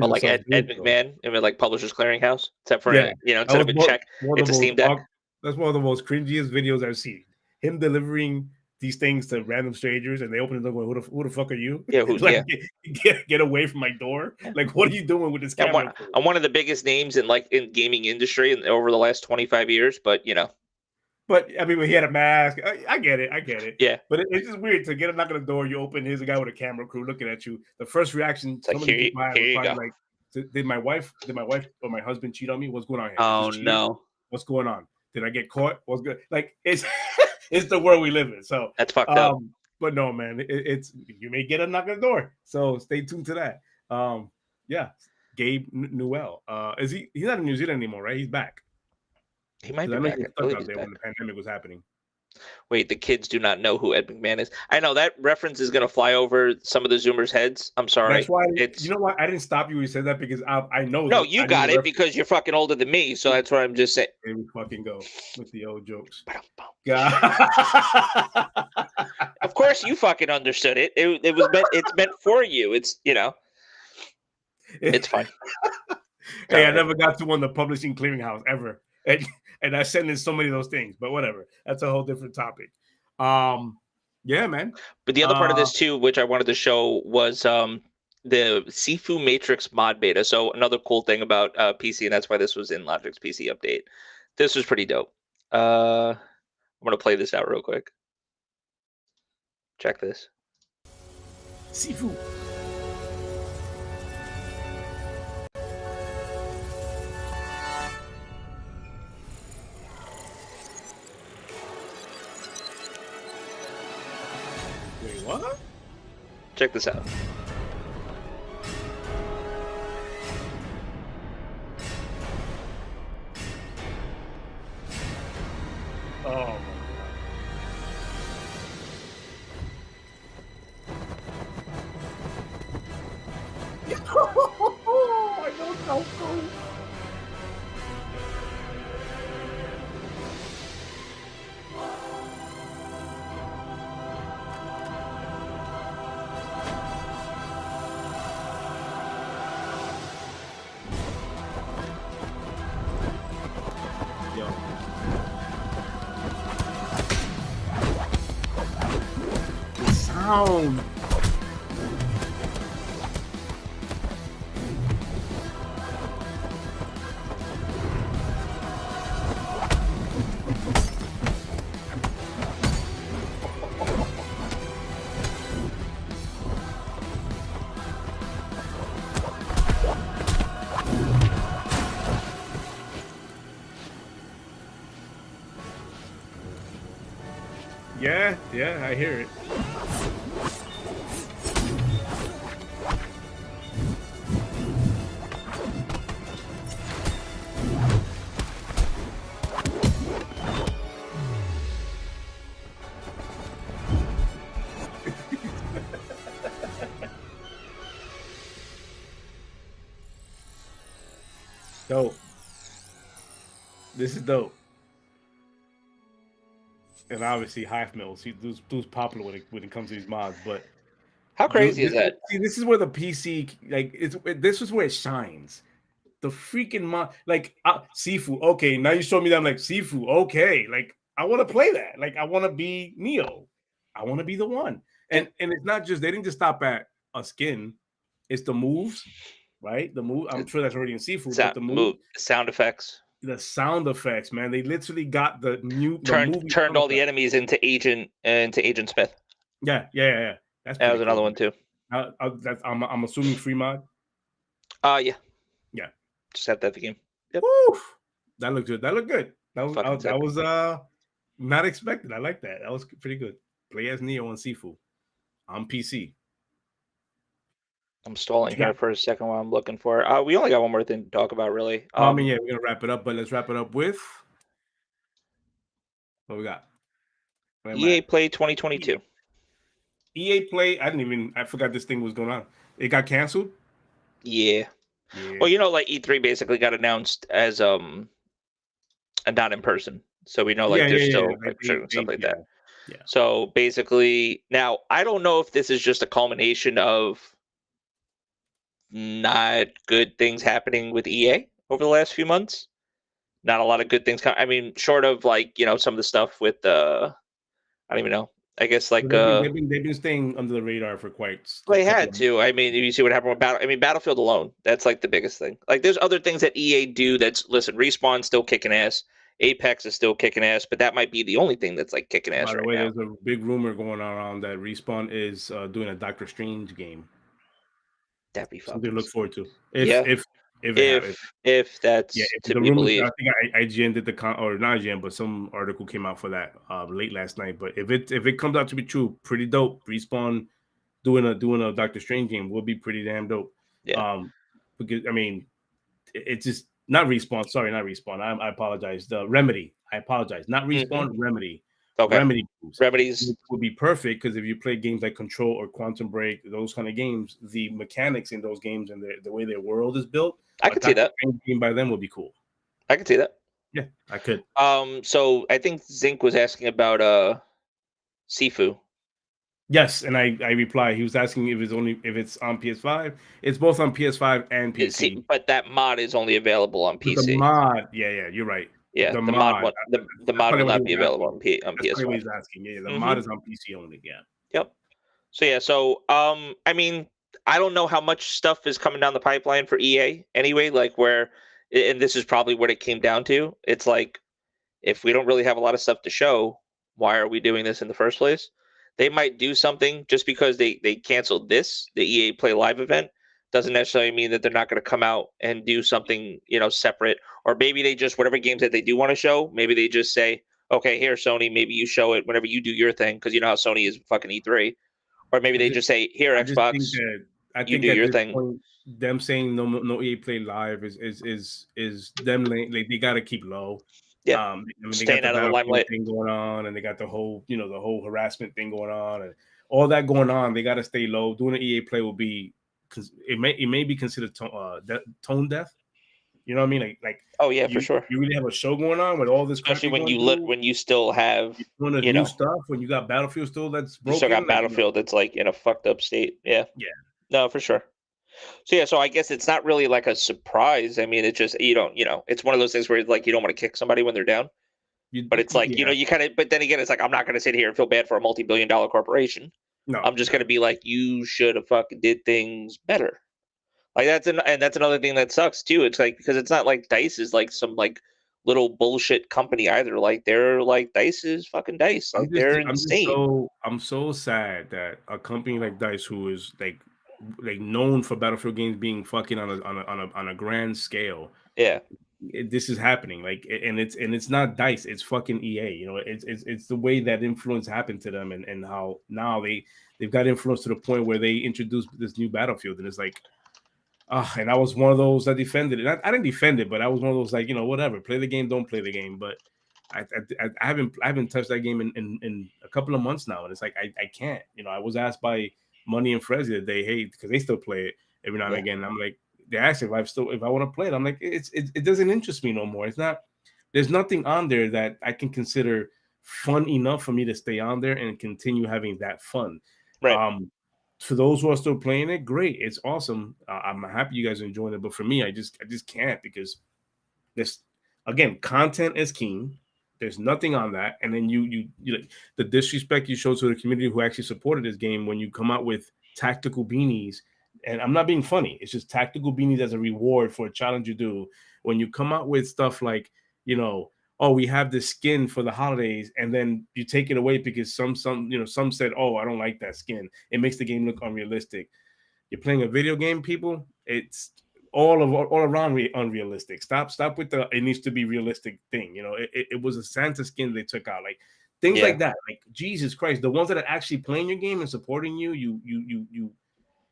like Ed McMahon, like Publishers Clearinghouse, except for instead of a check, it's a Steam Deck. That's one of the most cringiest videos I've seen. Him delivering these things to random strangers, and they open the door going, who the fuck are you? Yeah, get away from my door. Like, what are you doing with this camera? I'm one of the biggest names in gaming industry over the last 25 years, but But I mean, when he had a mask, I get it. Yeah. But it's just weird to get a knock on the door. You open, here's a guy with a camera crew looking at you. The first reaction, somebody like, did my wife or my husband cheat on me? What's going on here? Oh no. What's going on? Did I get caught? What's good? Like it's it's the world we live in. So that's fucked up. But no, man, it's you may get a knock on the door. So stay tuned to that. Yeah, Gabe Newell. He's not in New Zealand anymore, right? He's back. He might be back. Stuck out there when the pandemic was happening. Wait, the kids do not know who Ed McMahon is. I know that reference is going to fly over some of the Zoomers' heads. I'm sorry. That's why you know what? I didn't stop you when you said that because I know. No, you got it because you're fucking older than me. So that's what I'm just saying. Here we fucking go with the old jokes. Of course, you fucking understood it. It was meant. It's meant for you. It's it's fine. Hey, I never got to one the publishing clearinghouse ever. And I send in so many of those things, but whatever. That's a whole different topic. Yeah, man. But the other part of this too, which I wanted to show, was the Sifu Matrix mod beta. So another cool thing about PC, and that's why this was in Logic's PC update. This was pretty dope. I'm gonna play this out real quick. Check this. Sifu. What? Check this out. Oh my god. I don't know. Sound. Yeah, I hear it. Dope. This is dope. And obviously, Hive Mills. Dude's popular when it comes to these mods. But how crazy is that? See, this is where the PC this is where it shines. The freaking mod, Sifu. Okay, now you show me that I'm like Sifu. Okay, like I want to play that. Like I want to be Neo. I want to be the one. And it's not just they didn't just stop at a skin. It's the moves, right? The move. I'm sure that's already in Sifu. But the move, sound effects. The sound effects, man. They literally got the new turned all the enemies into Agent Smith. Yeah. That was another one too. I'm assuming free mod. Yeah. Just have that the game. Yep. Woo! That looked good. That was not expected. I like that. That was pretty good. Play as Neo and Sifu on PC. I'm stalling here for a second while I'm looking for it. We only got one more thing to talk about, really. We're gonna wrap it up, but let's wrap it up with What we got? Where am I EA at? Play 2022. EA Play. I forgot this thing was going on. It got canceled. Yeah. Yeah. Well, like E3 basically got announced as not in person, so we know like there's still Like, like certain stuff like that. Yeah. So basically, now I don't know if this is just a culmination of not good things happening with EA over the last few months. Not a lot of good things. I mean, short of like some of the stuff with I don't even know. I guess like they've been staying under the radar for quite. they had to. I mean, you see what happened with Battlefield alone. That's like the biggest thing. Like, there's other things that EA do. Listen. Respawn's still kicking ass. Apex is still kicking ass, but that might be the only thing that's like kicking ass By the right way, now. there's a big rumor going around that Respawn is doing a Doctor Strange game. That'd be Something to look forward to. If that's to the be rumor, believed. I think IGN did or not IGN, but some article came out for that late last night. But if it comes out to be true, pretty dope. Respawn doing a Doctor Strange game would be pretty damn dope. Yeah. Because I mean, it's just not Respawn. Sorry, not Respawn. I apologize. The Remedy. I apologize. Not Respawn. Remedy. Okay. Remedies would be perfect because if you play games like Control or Quantum Break, those kind of games, the mechanics in those games and the way their world is built, I could see that. Game by them would be cool. I could see that. Yeah, I could. So I think Zinc was asking about Sifu. Yes, and I reply. He was asking if it's on PS5. It's both on PS5 and PC. But that mod is only available on PC. But the mod, yeah, you're right. Yeah, the mod will not be available on PS5. That's what he's asking. Yeah, the mod is on PC only. Yeah. Yep. So I mean, I don't know how much stuff is coming down the pipeline for EA anyway. Like and this is probably what it came down to. It's like, if we don't really have a lot of stuff to show, why are we doing this in the first place? They might do something just because they canceled the EA Play Live event. Doesn't necessarily mean that they're not going to come out and do something, separate. Or maybe they just, whatever games that they do want to show, maybe they just say, okay, here, Sony, maybe you show it whenever you do your thing, because you know how Sony is fucking E3. Or maybe they just say, here, Xbox, you do your thing. Point, them saying no EA Play Live is them like they got to keep low. Yeah, I mean, they staying got the out of the limelight thing going on, and they got the whole harassment thing going on, and all that going on. They got to stay low. Doing an EA Play will be, because it may be considered tone deaf. You know what I mean? Like oh yeah, for sure. You really have a show going on with all this, especially when you still have new stuff. When you got Battlefield still that's broken. You still got Battlefield that's like in a fucked up state. Yeah. No, for sure. So I guess it's not really like a surprise. I mean, it's just it's one of those things where like you don't want to kick somebody when they're down. But it's like you kind of. But then again, it's like I'm not going to sit here and feel bad for a multi-billion-dollar corporation. No, I'm just going to be like, you should have fucking did things better. Like that's another thing that sucks too. It's like, because it's not like DICE is like some like little bullshit company either. Like they're like DICE is fucking DICE. Like they're insane. I'm so sad that a company like DICE, who is like known for Battlefield games being fucking on a grand scale. Yeah. This is happening, and it's not DICE, it's fucking EA. It's the way that influence happened to them, and how now they've got influence to the point where they introduced this new Battlefield, and it's like, and I was one of those that defended it. I didn't defend it, but I was one of those like, whatever, play the game, don't play the game. But I haven't touched that game in a couple of months now, and it's like I can't. I was asked by Money and Frez the other day, hey, because they still play it every now and again. And I'm like, they asked if I want to play it. I'm like, it doesn't interest me no more. It's not. There's nothing on there that I can consider fun enough for me to stay on there and continue having that fun. Right. For those who are still playing it, great. It's awesome. I'm happy you guys are enjoying it. But for me, I just can't, because this, again, content is king. There's nothing on that. And then you the disrespect you show to the community who actually supported this game when you come out with tactical beanies. And I'm not being funny. It's just tactical beanies as a reward for a challenge you do. When you come out with stuff like, oh, we have this skin for the holidays, and then you take it away because some said, oh, I don't like that skin. It makes the game look unrealistic. You're playing a video game, people. It's all around unrealistic. Stop with the it needs to be realistic thing. It was a Santa skin they took out, like things like that. Like, Jesus Christ, the ones that are actually playing your game and supporting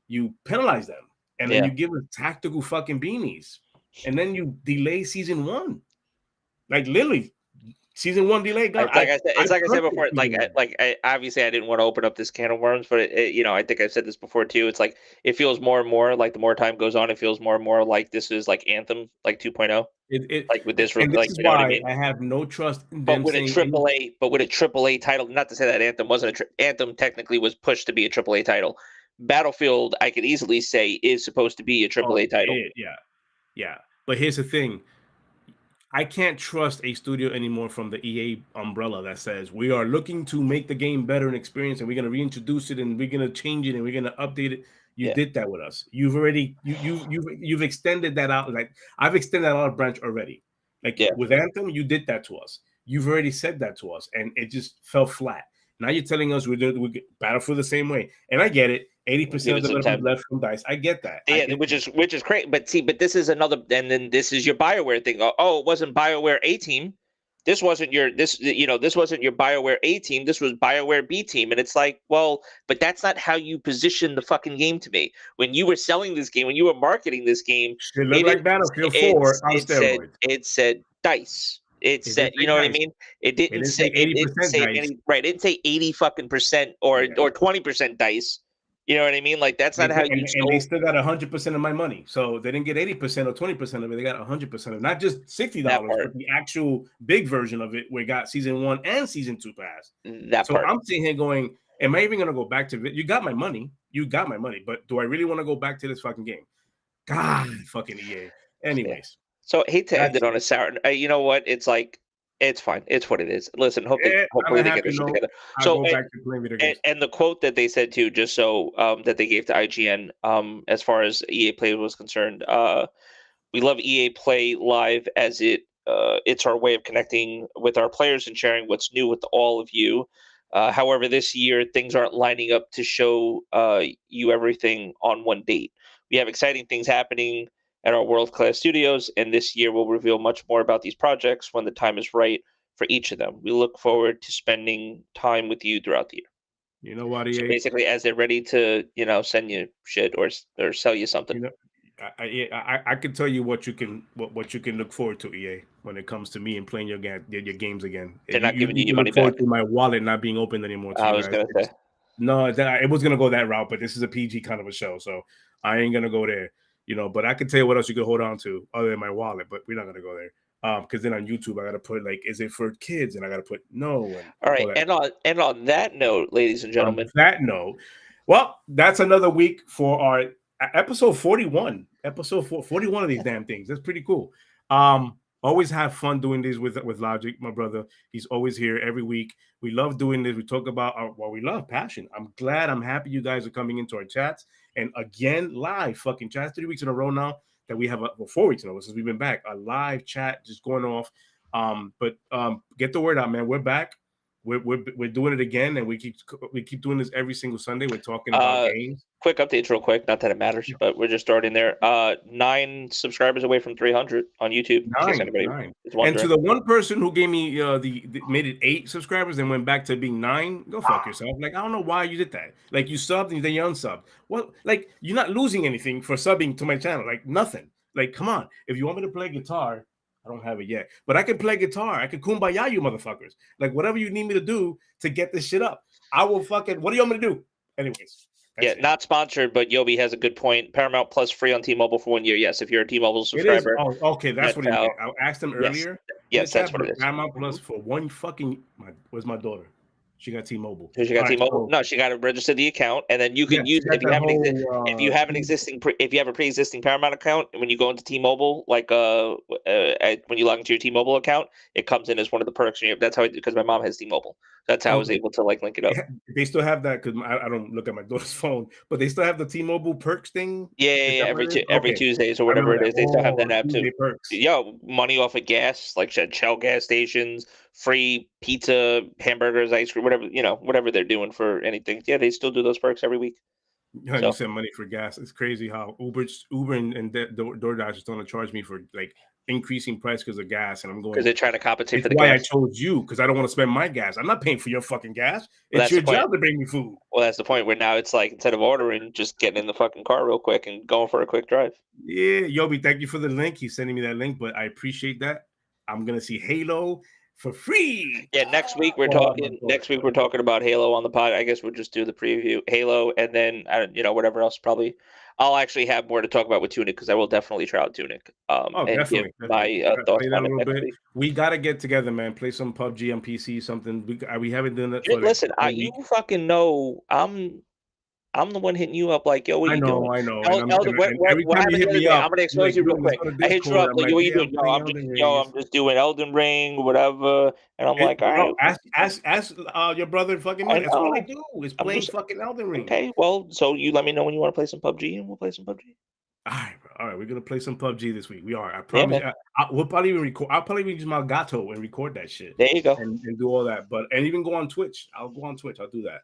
you penalize them, and then you give them tactical fucking beanies, and then you delay season 1. Like, literally, Season 1 delay. God, It's like I said before. Season 1. Obviously, I didn't want to open up this can of worms, but I think I've said this before too. It's like it feels more and more like the more time goes on, it feels more and more like this is like Anthem, like 2.0. Like with this, And this like is you know what I why mean. I have no trust in But them with a saying AAA title, not to say that Anthem wasn't Anthem technically was pushed to be a AAA title. Battlefield, I could easily say, is supposed to be a AAA title. Yeah. But here's the thing. I can't trust a studio anymore from the EA umbrella that says we are looking to make the game better and experience, and we're going to reintroduce it, and we're going to change it, and we're going to update it. You did that with us. You've already you've extended that out. Like I've extended that out branch already. Like with Anthem, you did that to us. You've already said that to us, and it just fell flat. Now you're telling us we Battlefield the same way, and I get it. 80% of the money left from DICE. I get that. Which is great. But this is another, and then this is your BioWare thing. Oh, it wasn't BioWare A team. This wasn't your BioWare A team. This was BioWare B team. And it's like, well, but that's not how you position the fucking game to me. When you were selling this game, when you were marketing this game, it looked like Battlefield 4 on steroids. It said DICE. It said, you know what I mean? It didn't say 80% DICE. Right. It didn't say 80 fucking percent or 20% DICE. You know what I mean? Like that's not how you. And they still got 100% of my money, so they didn't get 80% or 20% of it. They got 100% of it, not just $60, but the actual big version of it. We got season 1 and season 2 pass. I'm sitting here going, am I even gonna go back to it? You got my money, but do I really want to go back to this fucking game? God, fucking EA. Anyways, so I hate to end it on a sour. You know what? It's like. It's fine. It's what it is. Listen, hopefully they get their shit together. So, and the quote that they said too, just so that they gave to IGN, as far as EA Play was concerned, we love EA Play Live as it's our way of connecting with our players and sharing what's new with all of you. However, this year things aren't lining up to show you everything on one date. We have exciting things happening at our world-class studios, and this year we'll reveal much more about these projects when the time is right for each of them. We look forward to spending time with you throughout the year. You know what, EA? So basically, as they're ready to, send you shit or sell you something. I can tell you what you can look forward to, EA, when it comes to me and playing your games again. They're not giving you money back. To my wallet not being open anymore. I was gonna say. No, it was gonna go that route, but this is a PG kind of a show, so I ain't gonna go there. But I can tell you what else you could hold on to other than my wallet, but we're not gonna go there. Because then on YouTube I gotta put like, is it for kids? And I gotta put no. All right, and on that note, ladies and gentlemen. On that note, well, that's another week for our episode 41. Episode 41 of these damn things. That's pretty cool. Always have fun doing this with Logic, my brother. He's always here every week. We love doing this. We talk about what we love, passion. I'm happy you guys are coming into our chats. And again, live fucking chats 3 weeks in a row now that we have 4 weeks in a row since we've been back. A live chat just going off. But get the word out, man. We're back. We're doing it again, and we keep doing this every single Sunday. We're talking about games. Quick updates, real quick. Not that it matters, but we're just starting there. 9 subscribers away from 300 on YouTube. 9. And to the one person who gave me made it 8 subscribers and went back to being 9, go fuck yourself. Like, I don't know why you did that. Like, you subbed and then you unsubbed. Well, like, you're not losing anything for subbing to my channel. Like, nothing. Like, come on. If you want me to play guitar, I don't have it yet, but I can play guitar. I can kumbaya you motherfuckers. Like, whatever you need me to do to get this shit up, I will fucking. What do you want me to do? Anyways. Not sponsored, but Yobi has a good point. Paramount Plus free on T-Mobile for 1 year. Yes, if you're a T-Mobile subscriber. Oh, okay, that's what it is. I asked them earlier. Yes, that's what it is. Paramount Plus for one fucking. Where's my daughter? She got T-Mobile. She got T-Mobile. No, she got to register the account, and then you can use it if you have a pre-existing Paramount account. And when you go into T-Mobile, like when you log into your T-Mobile account, it comes in as one of the perks. That's how because my mom has T-Mobile. That's how I was able to link it up. They still have that because I don't look at my daughter's phone, but they still have the T-Mobile perks thing. Yeah. Every Tuesdays or whatever it is, they still have that app too. Yo, money off of gas, like Shell gas stations, free pizza, hamburgers, ice cream, whatever they're doing for anything. Yeah, they still do those perks every week. You send money for gas. It's crazy how Uber and DoorDash is going to charge me for like increasing price because of gas, and I'm going because they're trying to compensate for the gas. That's why I chose you, because I don't want to spend my gas. I'm not paying for your fucking gas. It's your job to bring me food. Well, that's the point where now it's like instead of ordering, just getting in the fucking car real quick and going for a quick drive. Yeah, Yobi, thank you for the link. He's sending me that link, but I appreciate that. I'm gonna see Halo for free. Yeah, next week we're Oh, talking. my Next God. week we're talking about Halo on the pod. I guess we'll just do the preview Halo, and then whatever else. Probably, I'll actually have more to talk about with Tunic because I will definitely try out Tunic. And Definitely. give my thoughts Play that on a it little next bit. week. We gotta get together, man. Play some PUBG on PC, something. We haven't done that for. Listen, a you week. fucking know I'm the one hitting you up like, yo, what are I you doing? know. Elden, And every what time you happened hit the other me day? up, I'm gonna you're expose like, you real "Yo, let's quick. go to I hit you Discord." up I'm like, like, what are you "Yeah, doing? I'm playing Elden I'm Rings." just doing Elden Ring, whatever. And I'm like, all right, Ask your brother fucking I money. That's all I know. do is I'm play just fucking Elden Ring. okay. Well, so you let me know when you want to play some PUBG, and we'll play some PUBG. All right. We're gonna play some PUBG this week. We are. I Yeah, promise. man. We'll probably even record. I'll probably even use my Gato and record that shit There you go. and do all that. And even go on Twitch. I'll go on Twitch. I'll do that.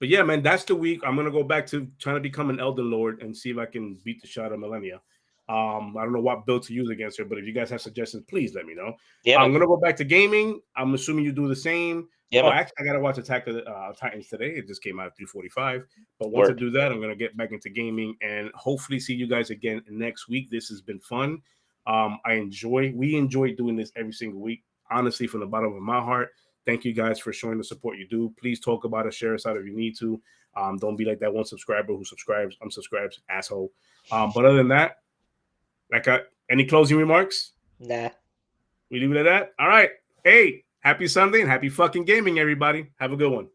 But yeah, man, that's the week. I'm gonna go back to trying to become an Elden Lord and see if I can beat the shot of Millennia. I don't know what build to use against her, but if you guys have suggestions, please let me know. Yeah, I'm gonna go back to gaming. I'm assuming you do the same. Yeah, man. Actually, I gotta watch Attack of the Titans today. It just came out at 3:45. But once I do that, I'm gonna get back into gaming and hopefully see you guys again next week. This has been fun. We enjoy doing this every single week. Honestly, from the bottom of my heart. Thank you guys for showing the support you do. Please talk about it, share us out if you need to. Don't be like that one subscriber who unsubscribes, asshole. But other than that, any closing remarks? Nah. We leave it at that. All right. Hey, happy Sunday and happy fucking gaming, everybody. Have a good one.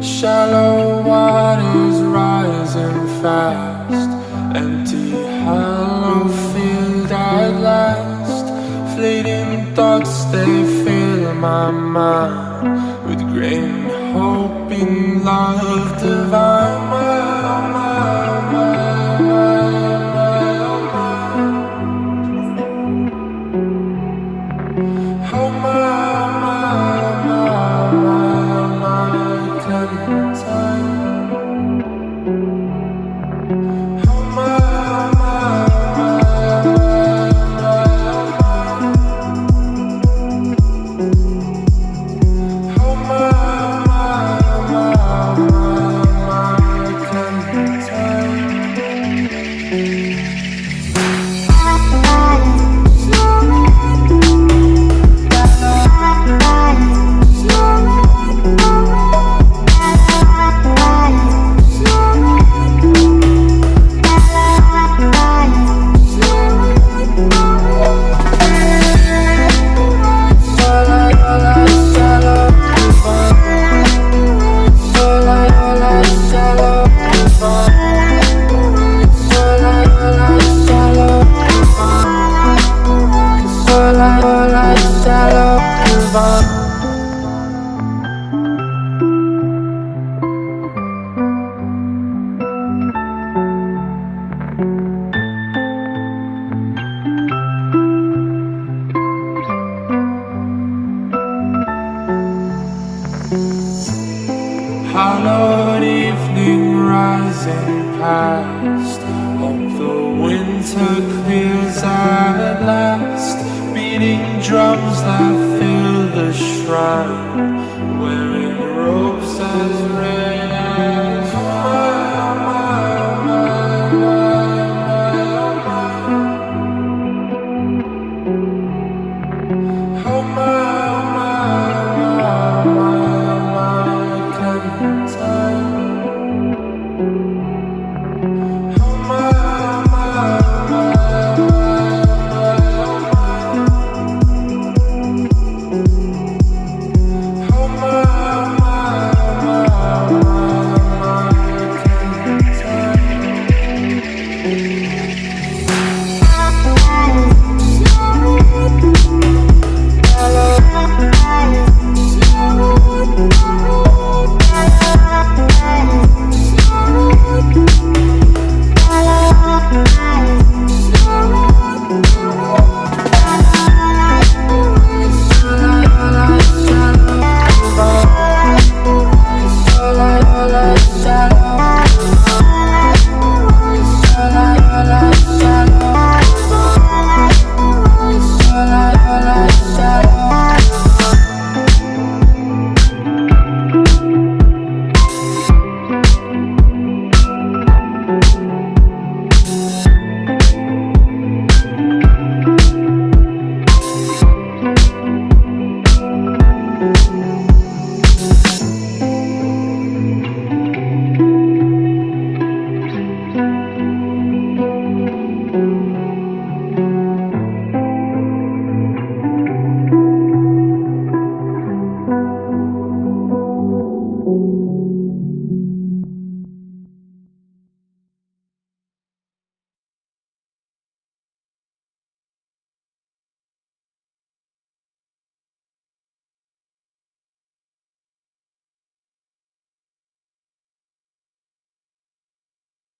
Shallow waters rising fast, empty hollow field at last. Fleeting thoughts, they fill my mind with great hope in love divine. Hallowed evening rising past, hope the winter clears at last. Beating drums that fill the shrine, wearing robes as red